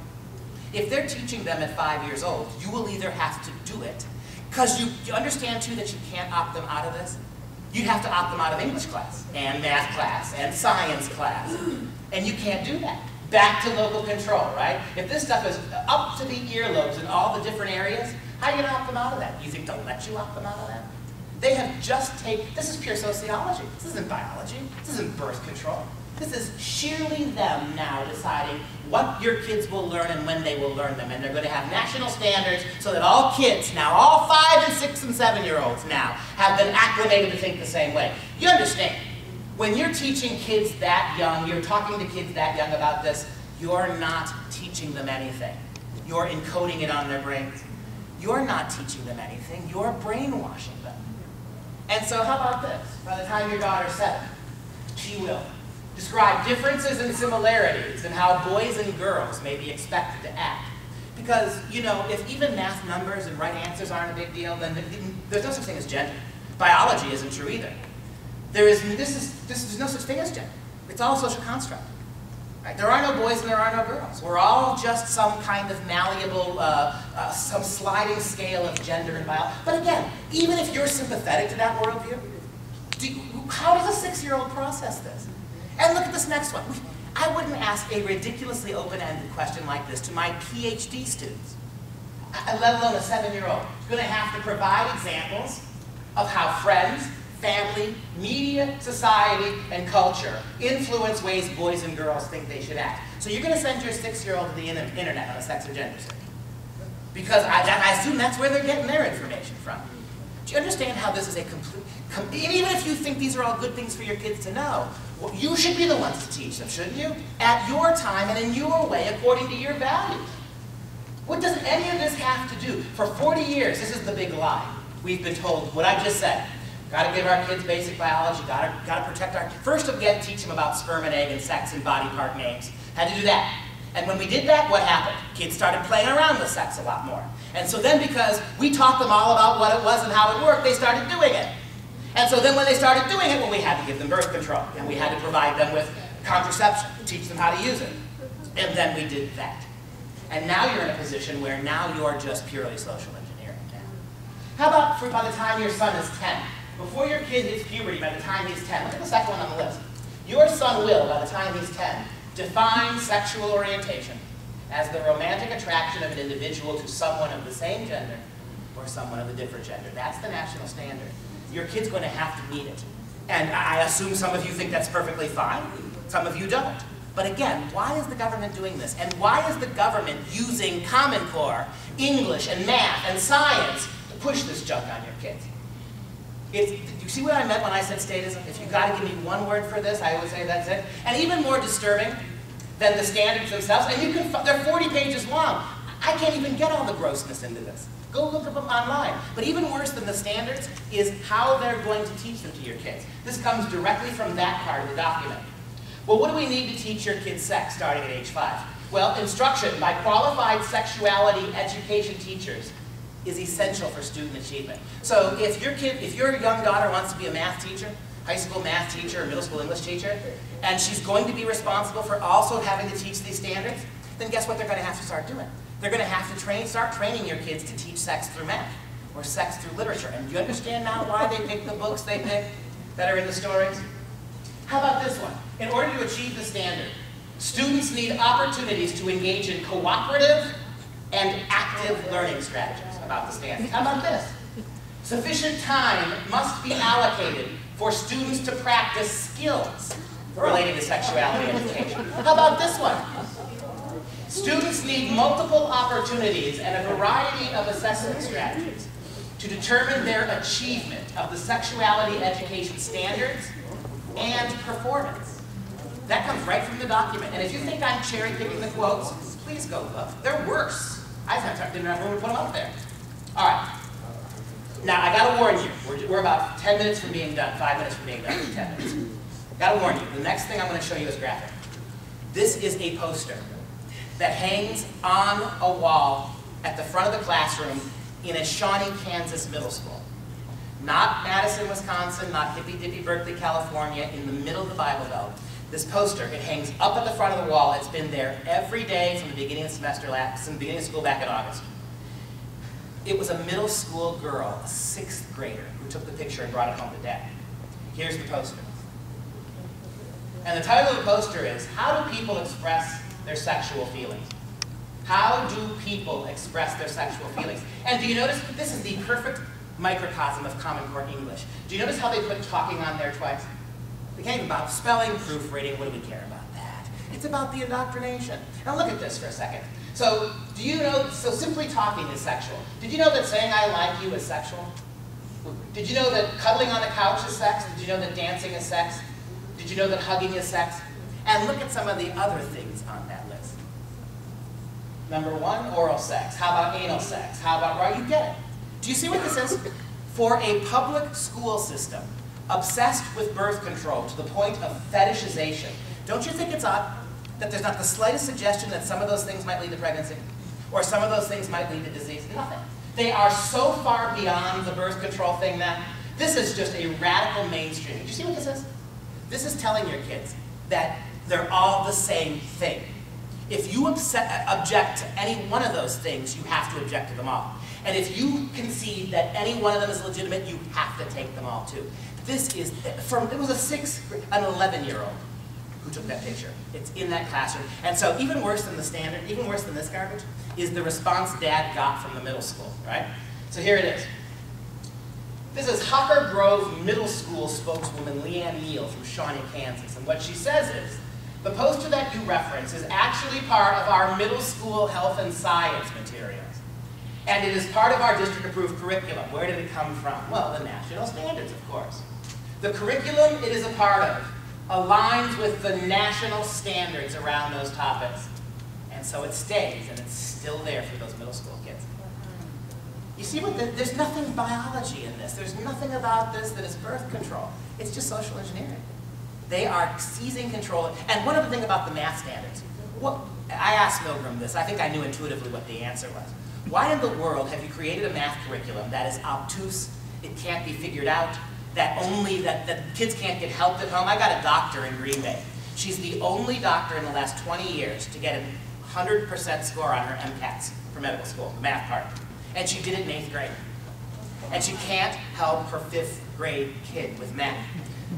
If they're teaching them at 5 years old, you will either have to do it, because you understand too that you can't opt them out of this? You have to opt them out of English class, and math class, and science class, and you can't do that. Back to local control, right? If this stuff is up to the earlobes in all the different areas, how are you going to opt them out of that? You think they'll let you opt them out of that? They have just taken, this is pure sociology. This isn't biology. This isn't birth control. This is sheerly them now deciding what your kids will learn and when they will learn them. And they're going to have national standards so that all kids, now all 5 and 6 and 7-year-olds now, have been acclimated to think the same way. You understand, when you're teaching kids that young, you're talking to kids that young about this, you're not teaching them anything. You're encoding it on their brains. You're not teaching them anything. You're brainwashing them. And so how about this? By the time your daughter's 7, she will describe differences and similarities in how boys and girls may be expected to act. Because, you know, if even math numbers and right answers aren't a big deal, then there's no such thing as gender. Biology isn't true either. There's no such thing as gender. It's all a social construct. Right? There are no boys and there are no girls. We're all just some kind of malleable, some sliding scale of gender and biology. But again, even if you're sympathetic to that worldview, how does a 6-year-old process this? And look at this next one. I wouldn't ask a ridiculously open-ended question like this to my PhD students, let alone a 7-year-old. You're going to have to provide examples of how friends, family, media, society, and culture influence ways boys and girls think they should act. So you're going to send your 6-year-old to the internet on a sex or gender study. Because I assume that's where they're getting their information from. Do you understand how this is a complete... even if you think these are all good things for your kids to know, well, you should be the ones to teach them, shouldn't you? At your time and in your way, according to your values. What does any of this have to do? For 40 years, this is the big lie. We've been told what I just said. Got to give our kids basic biology. Got to protect our... First, again, teach them about sperm and egg and sex and body part names. Had to do that. And when we did that, what happened? Kids started playing around with sex a lot more. And so then, because we taught them all about what it was and how it worked, they started doing it. And so then when they started doing it, well, we had to give them birth control. And we had to provide them with contraception, teach them how to use it. And then we did that. And now you're in a position where now you're just purely social engineering. How about for by the time your son is 10? Before your kid hits puberty, by the time he's 10, look at the second one on the list. Your son will, by the time he's 10, define sexual orientation as the romantic attraction of an individual to someone of the same gender or someone of a different gender. That's the national standard. Your kid's going to have to meet it. And I assume some of you think that's perfectly fine. Some of you don't. But again, why is the government doing this? And why is the government using Common Core, English, and math, and science to push this junk on your kids? You see what I meant when I said statism? If you've got to give me one word for this, I would say that's it. And even more disturbing than the standards themselves, and you can, they're 40 pages long. I can't even get all the grossness into this. Go look up them online. But even worse than the standards is how they're going to teach them to your kids. This comes directly from that part of the document. Well, what do we need to teach your kids sex starting at age 5? Well, instruction by qualified sexuality education teachers is essential for student achievement. So if your young daughter wants to be a math teacher, high school math teacher or middle school English teacher, and she's going to be responsible for also having to teach these standards, then guess what they're going to have to start doing? They're going to have to start training your kids to teach sex through math or sex through literature. And do you understand now why they pick the books they pick that are in the stories? How about this one? In order to achieve the standard, students need opportunities to engage in cooperative and active learning strategies about the standard. How about this? Sufficient time must be allocated for students to practice skills relating to sexuality education. How about this one? Students need multiple opportunities and a variety of assessment strategies to determine their achievement of the sexuality education standards and performance. That comes right from the document. And if you think I'm cherry-picking the quotes, please go look. They're worse. I didn't have room to put them up there. All right. Now, I got to warn you. We're about 10 minutes from being done, 5 minutes from being done, 10 minutes. Got to warn you. The next thing I'm going to show you is graphic. This is a poster that hangs on a wall at the front of the classroom in a Shawnee, Kansas middle school. Not Madison, Wisconsin, not hippy-dippy Berkeley, California, in the middle of the Bible Belt. This poster, it hangs up at the front of the wall. It's been there every day from the beginning of the semester, from the beginning of school back in August. It was a middle school girl, a 6th grader, who took the picture and brought it home to dad. Here's the poster. And the title of the poster is, How Do People Express Their Sexual Feelings? How do people express their sexual feelings? And do you notice, this is the perfect microcosm of Common Core English. Do you notice how they put talking on there twice? They can't even about spelling, proofreading, what do we care about that? It's about the indoctrination. Now look at this for a second. So, do you know, so simply talking is sexual. Did you know that saying I like you is sexual? Did you know that cuddling on the couch is sex? Did you know that dancing is sex? Did you know that hugging is sex? And look at some of the other things on that list. Number 1, oral sex. How about anal sex? How about, right, you get it. Do you see what this is? For a public school system obsessed with birth control to the point of fetishization, don't you think it's odd that there's not the slightest suggestion that some of those things might lead to pregnancy? Or some of those things might lead to disease? Nothing. They are so far beyond the birth control thing now. This is just a radical mainstream. Do you see what this is? This is telling your kids that they're all the same thing. If you object to any one of those things, you have to object to them all. And if you concede that any one of them is legitimate, you have to take them all too. This is, it was an 11-year-old who took that picture. It's in that classroom. And so even worse than the standard, even worse than this garbage, is the response Dad got from the middle school, right? So here it is. This is Hocker Grove Middle School spokeswoman Leanne Neal from Shawnee, Kansas. And what she says is, the poster that you reference is actually part of our middle school health and science materials. And it is part of our district-approved curriculum. Where did it come from? Well, the national standards, of course. The curriculum it is a part of aligns with the national standards around those topics. And so it stays, and it's still there for those middle school kids. You see, there's nothing biology in this. There's nothing about this that is birth control. It's just social engineering. They are seizing control. And one other thing about the math standards. I asked Milgram this. I think I knew intuitively what the answer was. Why in the world have you created a math curriculum that is obtuse, it can't be figured out, that kids can't get help at home? I got a doctor in Green Bay. She's the only doctor in the last 20 years to get a 100% score on her MCATs for medical school, the math part. And she did it in 8th grade. And she can't help her 5th grade kid with math.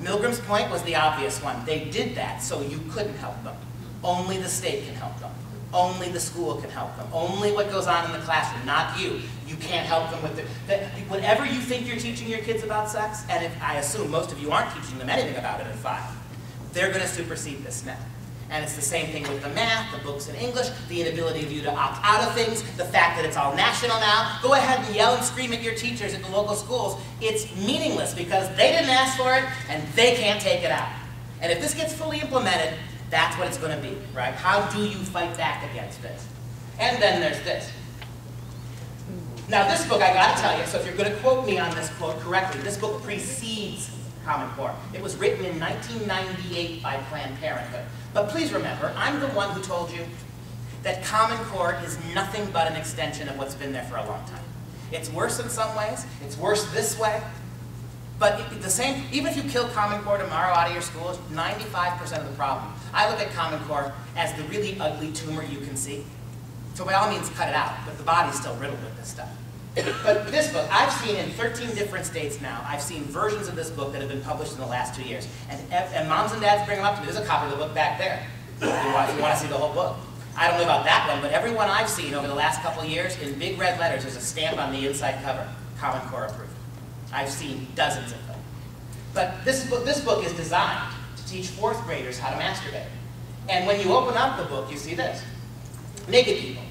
Milgram's point was the obvious one. They did that so you couldn't help them. Only the state can help them. Only the school can help them. Only what goes on in the classroom, not you. You can't help them with whatever you think you're teaching your kids about sex, and I assume most of you aren't teaching them anything about it in 5, they're going to supersede this now. And it's the same thing with the math, the books in English, the inability of you to opt out of things, the fact that it's all national now. Go ahead and yell and scream at your teachers at the local schools. It's meaningless because they didn't ask for it and they can't take it out. And if this gets fully implemented, that's what it's going to be, right? How do you fight back against this? And then there's this. Now this book, I got to tell you, so if you're going to quote me on this quote correctly, this book precedes Common Core. It was written in 1998 by Planned Parenthood. But please remember, I'm the one who told you that Common Core is nothing but an extension of what's been there for a long time. It's worse in some ways, it's worse this way, but even if you kill Common Core tomorrow out of your schools, 95% of the problem. I look at Common Core as the really ugly tumor you can see. So by all means, cut it out, but the body's still riddled with this stuff. But this book, I've seen in 13 different states now, I've seen versions of this book that have been published in the last 2 years. And moms and dads bring them up to me. There's a copy of the book back there, if you want to see the whole book. I don't know about that one, but every one I've seen over the last couple of years, in big red letters, there's a stamp on the inside cover, Common Core approved. I've seen dozens of them. But this book is designed to teach 4th graders how to masturbate. And when you open up the book, you see this. Naked people.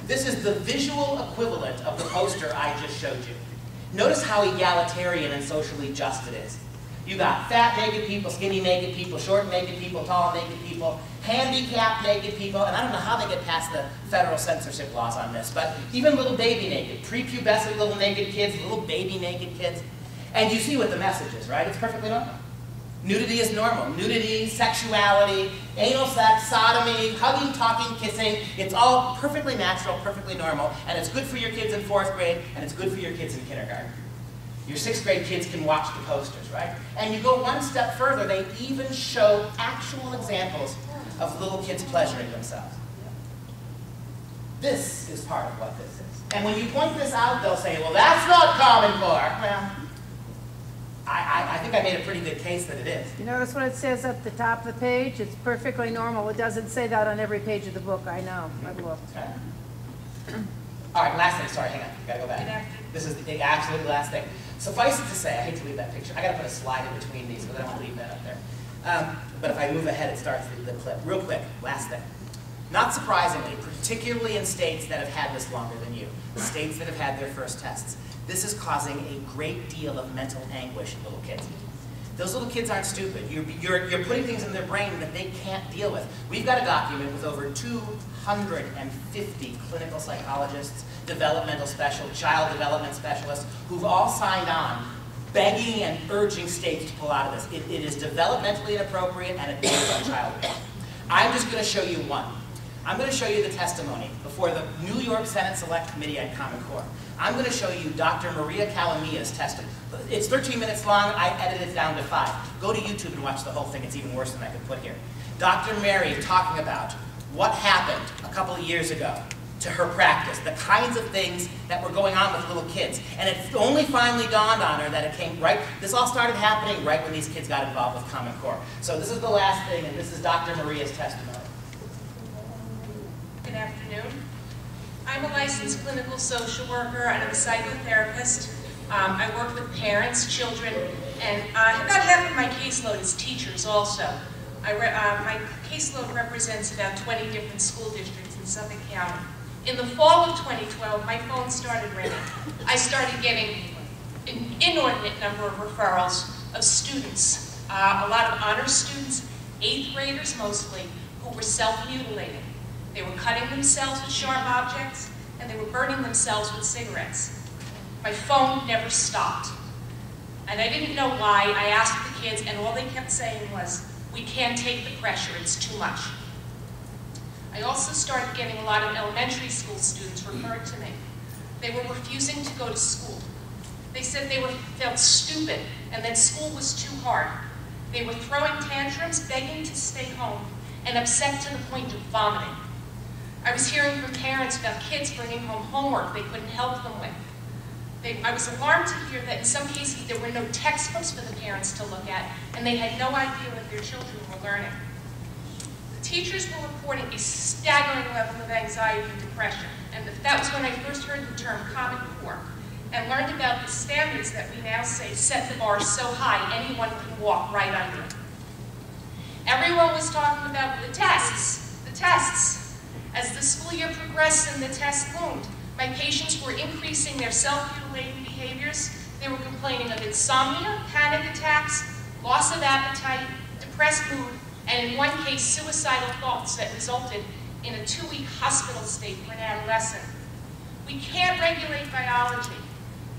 This is the visual equivalent of the poster I just showed you. Notice how egalitarian and socially just it is. You got fat naked people, skinny naked people, short naked people, tall naked people, handicapped naked people, and I don't know how they get past the federal censorship laws on this, but even little baby naked, prepubescent little naked kids, little baby naked kids. And you see what the message is, right? It's perfectly normal. Nudity is normal. Nudity, sexuality, anal sex, sodomy, hugging, talking, kissing, it's all perfectly natural, perfectly normal, and it's good for your kids in 4th grade, and it's good for your kids in kindergarten. Your 6th grade kids can watch the posters, right? And you go one step further, they even show actual examples of little kids pleasuring themselves. This is part of what this is. And when you point this out, they'll say, well, that's not Common Core. Well, I think I made a pretty good case that it is. You notice what it says at the top of the page? It's perfectly normal. It doesn't say that on every page of the book. I know. I've looked. Okay. All right, last thing. Sorry, hang on. Gotta go back. This is the absolute last thing. Suffice it to say, I hate to leave that picture. I gotta put a slide in between these, but I don't want to leave that up there. But if I move ahead, it starts the clip. Real quick, last thing. Not surprisingly, particularly in states that have had this longer than you, states that have had their first tests, this is causing a great deal of mental anguish in little kids. Those little kids aren't stupid. You're putting things in their brain that they can't deal with. We've got a document with over 250 clinical psychologists, developmental child development specialists, who've all signed on, begging and urging states to pull out of this. It is developmentally inappropriate and it based on child abuse. I'm just going to show you one. I'm going to show you the testimony before the New York Senate Select Committee on Common Core. I'm going to show you Dr. Maria Calamia's testimony. It's 13 minutes long. I edited it down to 5. Go to YouTube and watch the whole thing. It's even worse than I could put here. Dr. Mary talking about what happened a couple of years ago to her practice, the kinds of things that were going on with little kids. And it only finally dawned on her that it came right, this all started happening right when these kids got involved with Common Core. So this is the last thing, and this is Dr. Maria's testimony. Good afternoon. I'm a licensed clinical social worker and I'm a psychotherapist. I work with parents, children, and about half of my caseload is teachers also. My caseload represents about 20 different school districts in Suffolk County. In the fall of 2012, my phone started ringing. I started getting an inordinate number of referrals of students, a lot of honor students, 8th graders mostly, who were self-mutilating. They were cutting themselves with sharp objects, and they were burning themselves with cigarettes. My phone never stopped. And I didn't know why. I asked the kids, and all they kept saying was, "We can't take the pressure, it's too much." I also started getting a lot of elementary school students referred to me. They were refusing to go to school. They said they felt stupid and that school was too hard. They were throwing tantrums, begging to stay home, and upset to the point of vomiting. I was hearing from parents about kids bringing home homework they couldn't help them with. I was alarmed to hear that in some cases there were no textbooks for the parents to look at, and they had no idea what their children were learning. The teachers were reporting a staggering level of anxiety and depression, and that was when I first heard the term Common Core, and learned about the standards that we now say set the bar so high anyone can walk right under. Everyone was talking about the tests, the tests. As the school year progressed and the tests loomed, my patients were increasing their self-mutilating behaviors. They were complaining of insomnia, panic attacks, loss of appetite, depressed mood, and in one case, suicidal thoughts that resulted in a 2-week hospital stay for an adolescent. We can't regulate biology.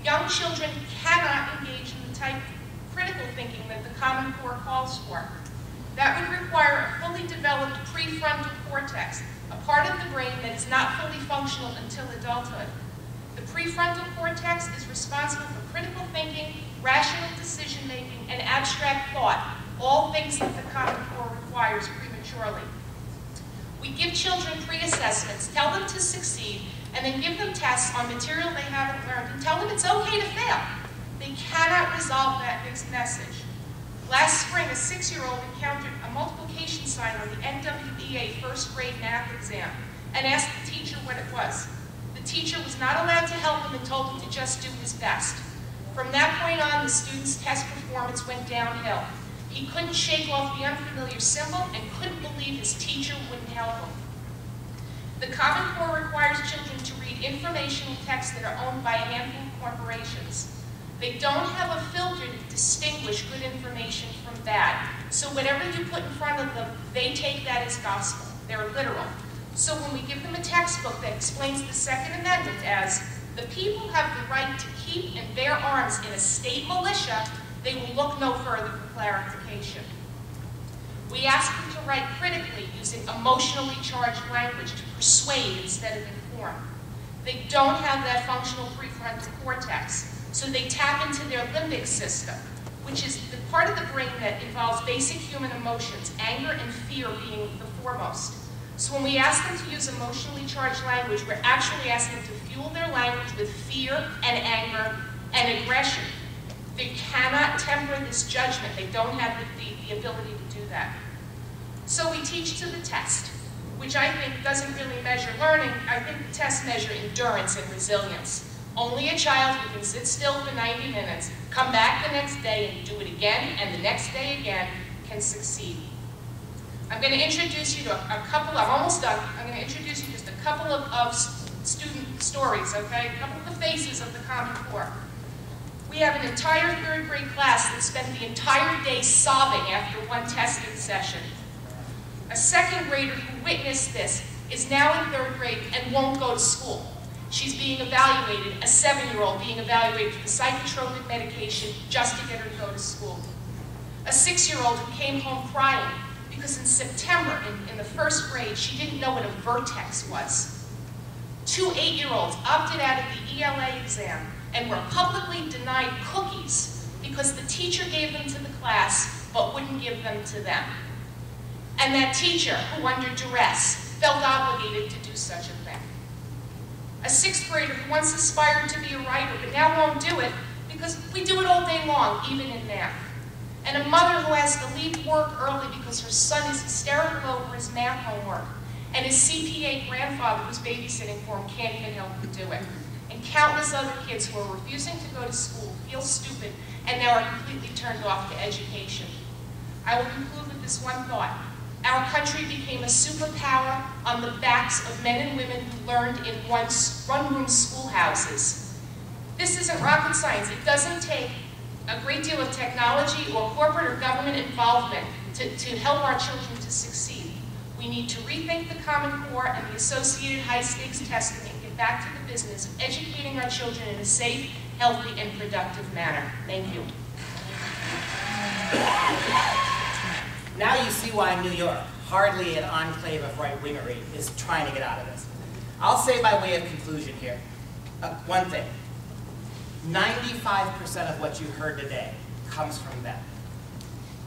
Young children cannot engage in the type of critical thinking that the Common Core calls for. That would require a fully developed prefrontal cortex, a part of the brain that is not fully functional until adulthood. The prefrontal cortex is responsible for critical thinking, rational decision-making, and abstract thought, all things that the Common Core requires prematurely. We give children pre-assessments, tell them to succeed, and then give them tests on material they haven't learned, and tell them it's okay to fail. They cannot resolve that mixed message. Last spring, a 6-year-old encountered a multiplication sign on the NWEA first grade math exam and asked the teacher what it was. The teacher was not allowed to help him and told him to just do his best. From that point on, the student's test performance went downhill. He couldn't shake off the unfamiliar symbol and couldn't believe his teacher wouldn't help him. The Common Core requires children to read informational texts that are owned by a handful of corporations. They don't have a filter to distinguish good information from bad. So whatever you put in front of them, they take that as gospel. They're literal. So when we give them a textbook that explains the Second Amendment as, the people have the right to keep and bear arms in a state militia, they will look no further for clarification. We ask them to write critically using emotionally charged language to persuade instead of inform. They don't have that functional prefrontal cortex. So they tap into their limbic system, which is the part of the brain that involves basic human emotions, anger and fear being the foremost. So when we ask them to use emotionally charged language, we're actually asking them to fuel their language with fear and anger and aggression. They cannot temper this judgment. They don't have the ability to do that. So we teach to the test, which I think doesn't really measure learning. I think the tests measure endurance and resilience. Only a child who can sit still for 90 minutes, come back the next day and do it again, and the next day again, can succeed. I'm going to introduce you to a couple, I'm almost done, I'm going to introduce you just a couple of student stories, okay? A couple of the faces of the Common Core. We have an entire 3rd grade class that spent the entire day sobbing after one testing session. A 2nd grader who witnessed this is now in 3rd grade and won't go to school. She's being evaluated, a 7-year-old being evaluated for the psychotropic medication just to get her to go to school. A 6-year-old who came home crying because in September, in the 1st grade, she didn't know what a vertex was. 2 8-year-olds opted out of the ELA exam and were publicly denied cookies because the teacher gave them to the class but wouldn't give them to them. And that teacher, who under duress, felt obligated to do such a thing. A 6th grader who once aspired to be a writer but now won't do it because we do it all day long, even in math. And a mother who has to leave work early because her son is hysterical over his math homework. And his CPA grandfather who's babysitting for him can't even help him do it. And countless other kids who are refusing to go to school, feel stupid, and now are completely turned off to education. I will conclude with this one thought. Our country became a superpower on the backs of men and women who learned in one-room schoolhouses. This isn't rocket science. It doesn't take a great deal of technology or corporate or government involvement to help our children to succeed. We need to rethink the Common Core and the associated high-stakes testing and get back to the business of educating our children in a safe, healthy, and productive manner. Thank you. Now you see why New York, hardly an enclave of right-wingery, is trying to get out of this. I'll say by way of conclusion here, one thing. 95% of what you heard today comes from them.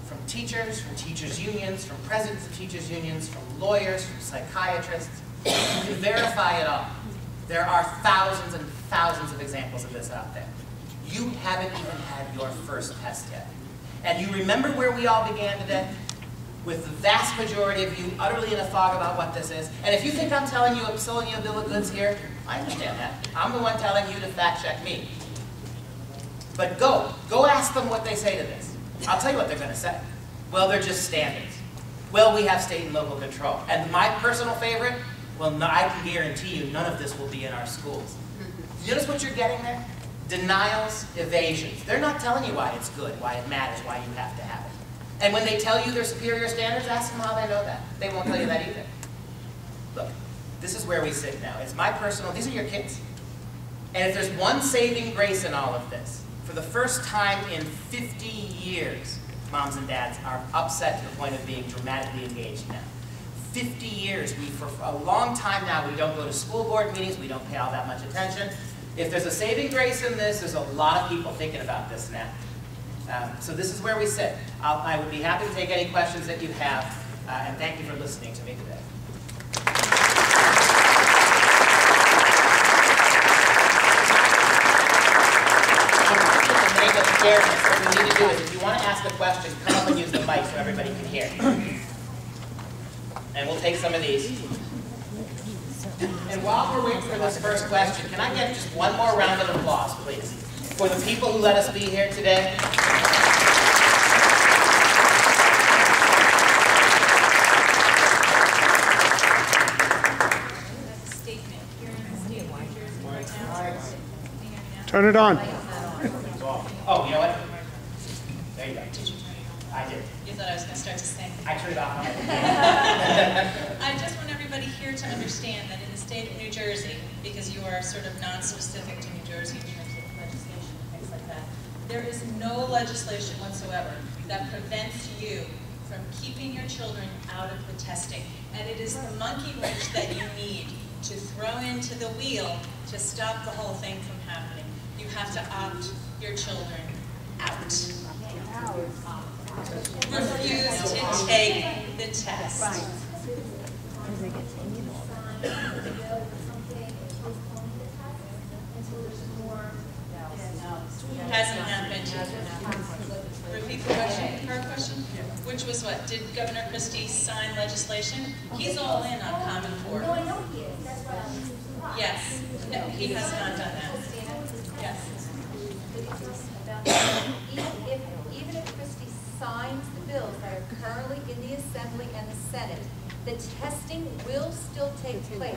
From teachers' unions, from presidents of teachers' unions, from lawyers, from psychiatrists. You can verify it all. There are thousands and thousands of examples of this out there. You haven't even had your first test yet. And you remember where we all began today? With the vast majority of you utterly in a fog about what this is. And if you think I'm telling you, I'm selling you a bill of goods here, I understand that. I'm the one telling you to fact check me. But go ask them what they say to this. I'll tell you what they're going to say. Well, they're just standards. Well, we have state and local control. And my personal favorite, well, no, I can guarantee you none of this will be in our schools. You notice what you're getting there? Denials, evasions. They're not telling you why it's good, why it matters, why you have to have it. And when they tell you they're superior standards, ask them how they know that. They won't tell you that either. Look, this is where we sit now. It's my personal, these are your kids. And if there's one saving grace in all of this, for the first time in 50 years, moms and dads are upset to the point of being dramatically engaged now. 50 years, for a long time now, we don't go to school board meetings, we don't pay all that much attention. If there's a saving grace in this, there's a lot of people thinking about this now. So this is where we sit. I would be happy to take any questions that you have, and thank you for listening to me today. What we need to do is, if you want to ask a question, come up and use the mic so everybody can hear. And we'll take some of these. And while we're waiting for this first question, can I get just one more round of applause, please, for the people who let us be here today? Turn it on. Oh, you know what? There you go. I did. You thought I was going to start to sing. I turned it off. I just want everybody here to understand that in the state of New Jersey, because you are sort of non-specific to New Jersey in terms of legislation and things like that, there is no legislation whatsoever that prevents you from keeping your children out of the testing. And it is the monkey wrench that you need to throw into the wheel to stop the whole thing from happening. You have to opt your children out. Refuse to take the test. Hasn't happened. Repeat the question. Her question? Which was what? Did Governor Christie sign legislation? He's all in on Common Core. No, I know he is. That's why I'm surprised. Yes. No, he has not done that. Yes. Even if Christie signs the bills that are currently in the Assembly and the Senate, the testing will still take place.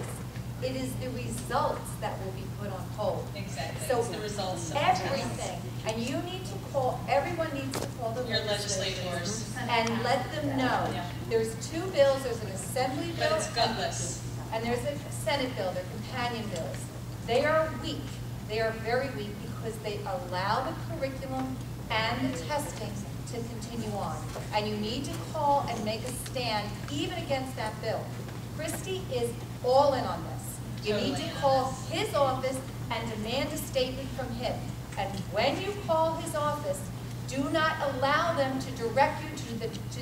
It is the results that will be put on hold. Exactly. So it's the results of everything, and you need to call, everyone needs to call the your legislators and let them know. Yeah. There's two bills, there's an Assembly bill. But it's gutless. And there's a Senate bill, they're companion bills. They are weak, they are very weak because they allow the curriculum and the testing to continue on. And you need to call and make a stand even against that bill. Christie is all in on this. You need to call his office and demand a statement from him. And when you call his office, Do not allow them to direct you to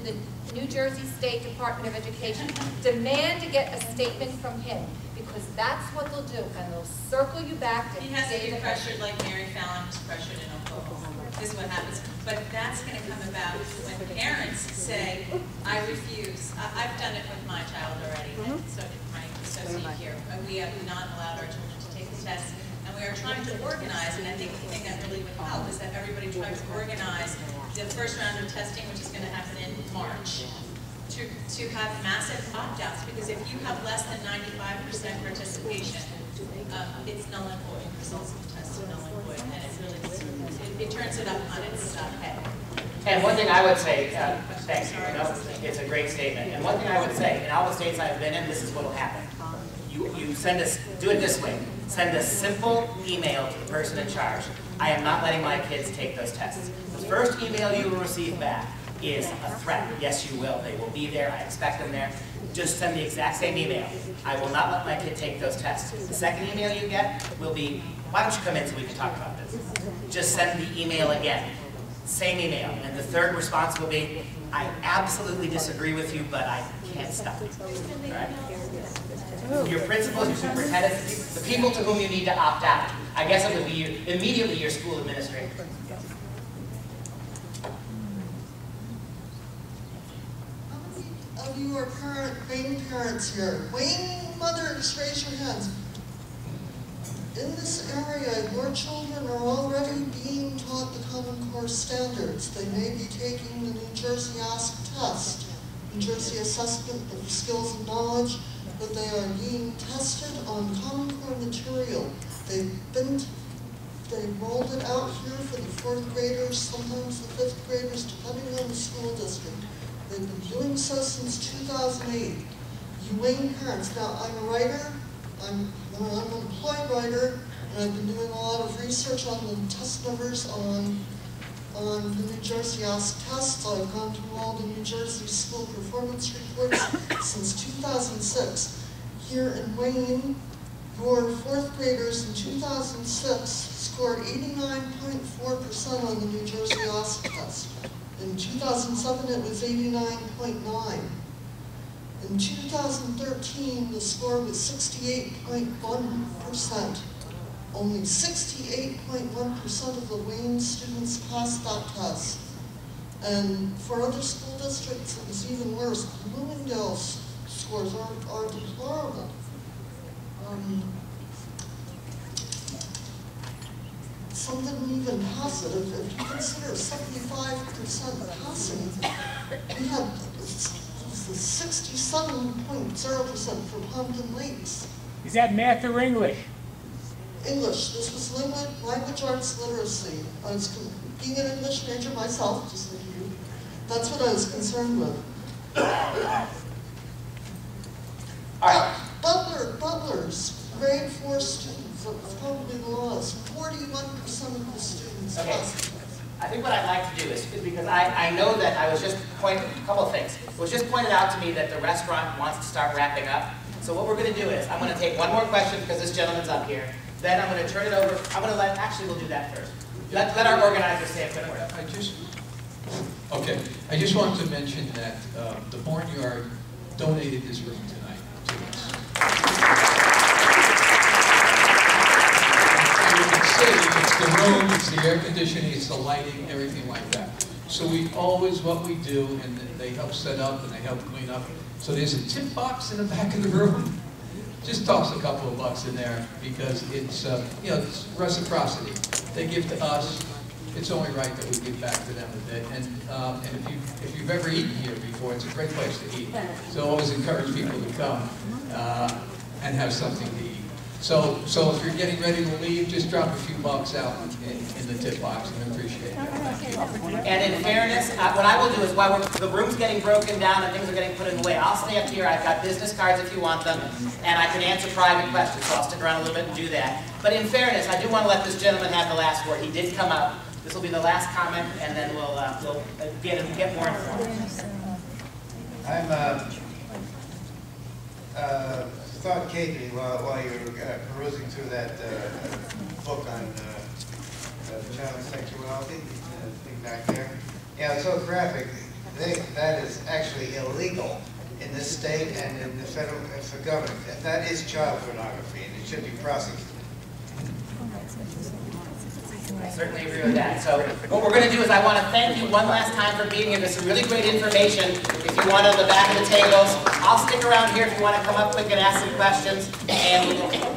the New Jersey State Department of Education. Demand to get a statement from him, because that's what they'll do, and they'll circle you back to He has to be pressured like Mary Fallon was pressured in Oklahoma. This is what happens. But that's going to come about when parents say, I refuse. I've done it with my child already, and so did my associate here. We have not allowed our children to take the test, and we are trying to organize, and I think the thing that really would help is that everybody tries to organize the first round of testing, which is going to happen in March, to have massive opt-outs, because if you have less than 95% participation, it's null and void. Results of the test are null and void, and it really it turns it up on its head. And one thing I would say, thanks, it's a great statement. And one thing I would say, in all the states I've been in, this is what will happen. You send us, do it this way. Send a simple email to the person in charge. I am not letting my kids take those tests. The first email you will receive back is a threat. Yes, you will. They will be there. I expect them there. Just send the exact same email. I will not let my kid take those tests. The second email you get will be, why don't you come in so we can talk about this? Just send the email again. Same email. And the third response will be, I absolutely disagree with you, but I can't stop it. Right? Your principals, your superintendents, the people to whom you need to opt out. I guess it would be immediately your school administrator. Of you are Wayne parents here. Wayne mothers, raise your hands. In this area, your children are already being taught the Common Core standards. They may be taking the New Jersey Ask test, New Jersey Assessment of Skills and Knowledge, but they are being tested on Common Core material. They rolled it out here for the 4th graders, sometimes the 5th graders, depending on the school district. They've been doing so since 2008. You Wayne parents, now I'm a writer, I'm an employed writer, and I've been doing a lot of research on the test numbers on the New Jersey Ask tests. I've gone through all the New Jersey school performance reports since 2006. Here in Wayne, your 4th graders in 2006 scored 89.4% on the New Jersey Ask test. In 2007, it was 89.9. In 2013, the score was 68.1%. Only 68.1% of the Wayne students passed that test. And for other school districts, it was even worse. Bloomingdale's scores are deplorable. Something even pass it. If you consider 75% passing, we had 67.0% for Pompton Lakes. Is that math or English? English. This was language arts literacy. I was being an English major myself, just like you. That's what I was concerned with. Butlers, grade 4 students. That was probably the lowest. 41% of the students passed. I think what I'd like to do is because I know that I was just pointing, a couple of things. It was just pointed out to me that the restaurant wants to start wrapping up. So what we're going to do is, I'm going to take one more question because this gentleman's up here. Then I'm going to turn it over. I'm going to let, actually we'll do that first. Let our organizers say a quick word. I just wanted to mention that the Barnyard donated this room tonight to us. You can see it's the room, it's the air conditioning, it's the lighting, everything like that. So we always, what we do, and they help set up and they help clean up. So there's a tip box in the back of the room. Just toss a couple of bucks in there because it's, it's reciprocity. They give to us. It's only right that we give back to them a bit. And if you've ever eaten here before, it's a great place to eat. So I always encourage people to come and have something to eat. So if you're getting ready to leave, just drop a few bucks out in the tip box, and I appreciate that. Thank you. And in fairness, what I will do is while the room's getting broken down and things are getting put in the way, I'll stay up here. I've got business cards if you want them, and I can answer private questions, so I'll stick around a little bit and do that. But in fairness, I do want to let this gentleman have the last word. He did come up. This will be the last comment, and then we'll get more informed. I'm thought, Katie, while you were perusing through that book on child sexuality, I think back there. Yeah, it's so graphic. That is actually illegal in this state and in the federal government. That is child pornography, and it should be prosecuted. I certainly agree with that. So what we're going to do is I want to thank you one last time for being here. There's some really great information. If you want on the back of the tables, I'll stick around here if you want to come up quick and ask some questions. And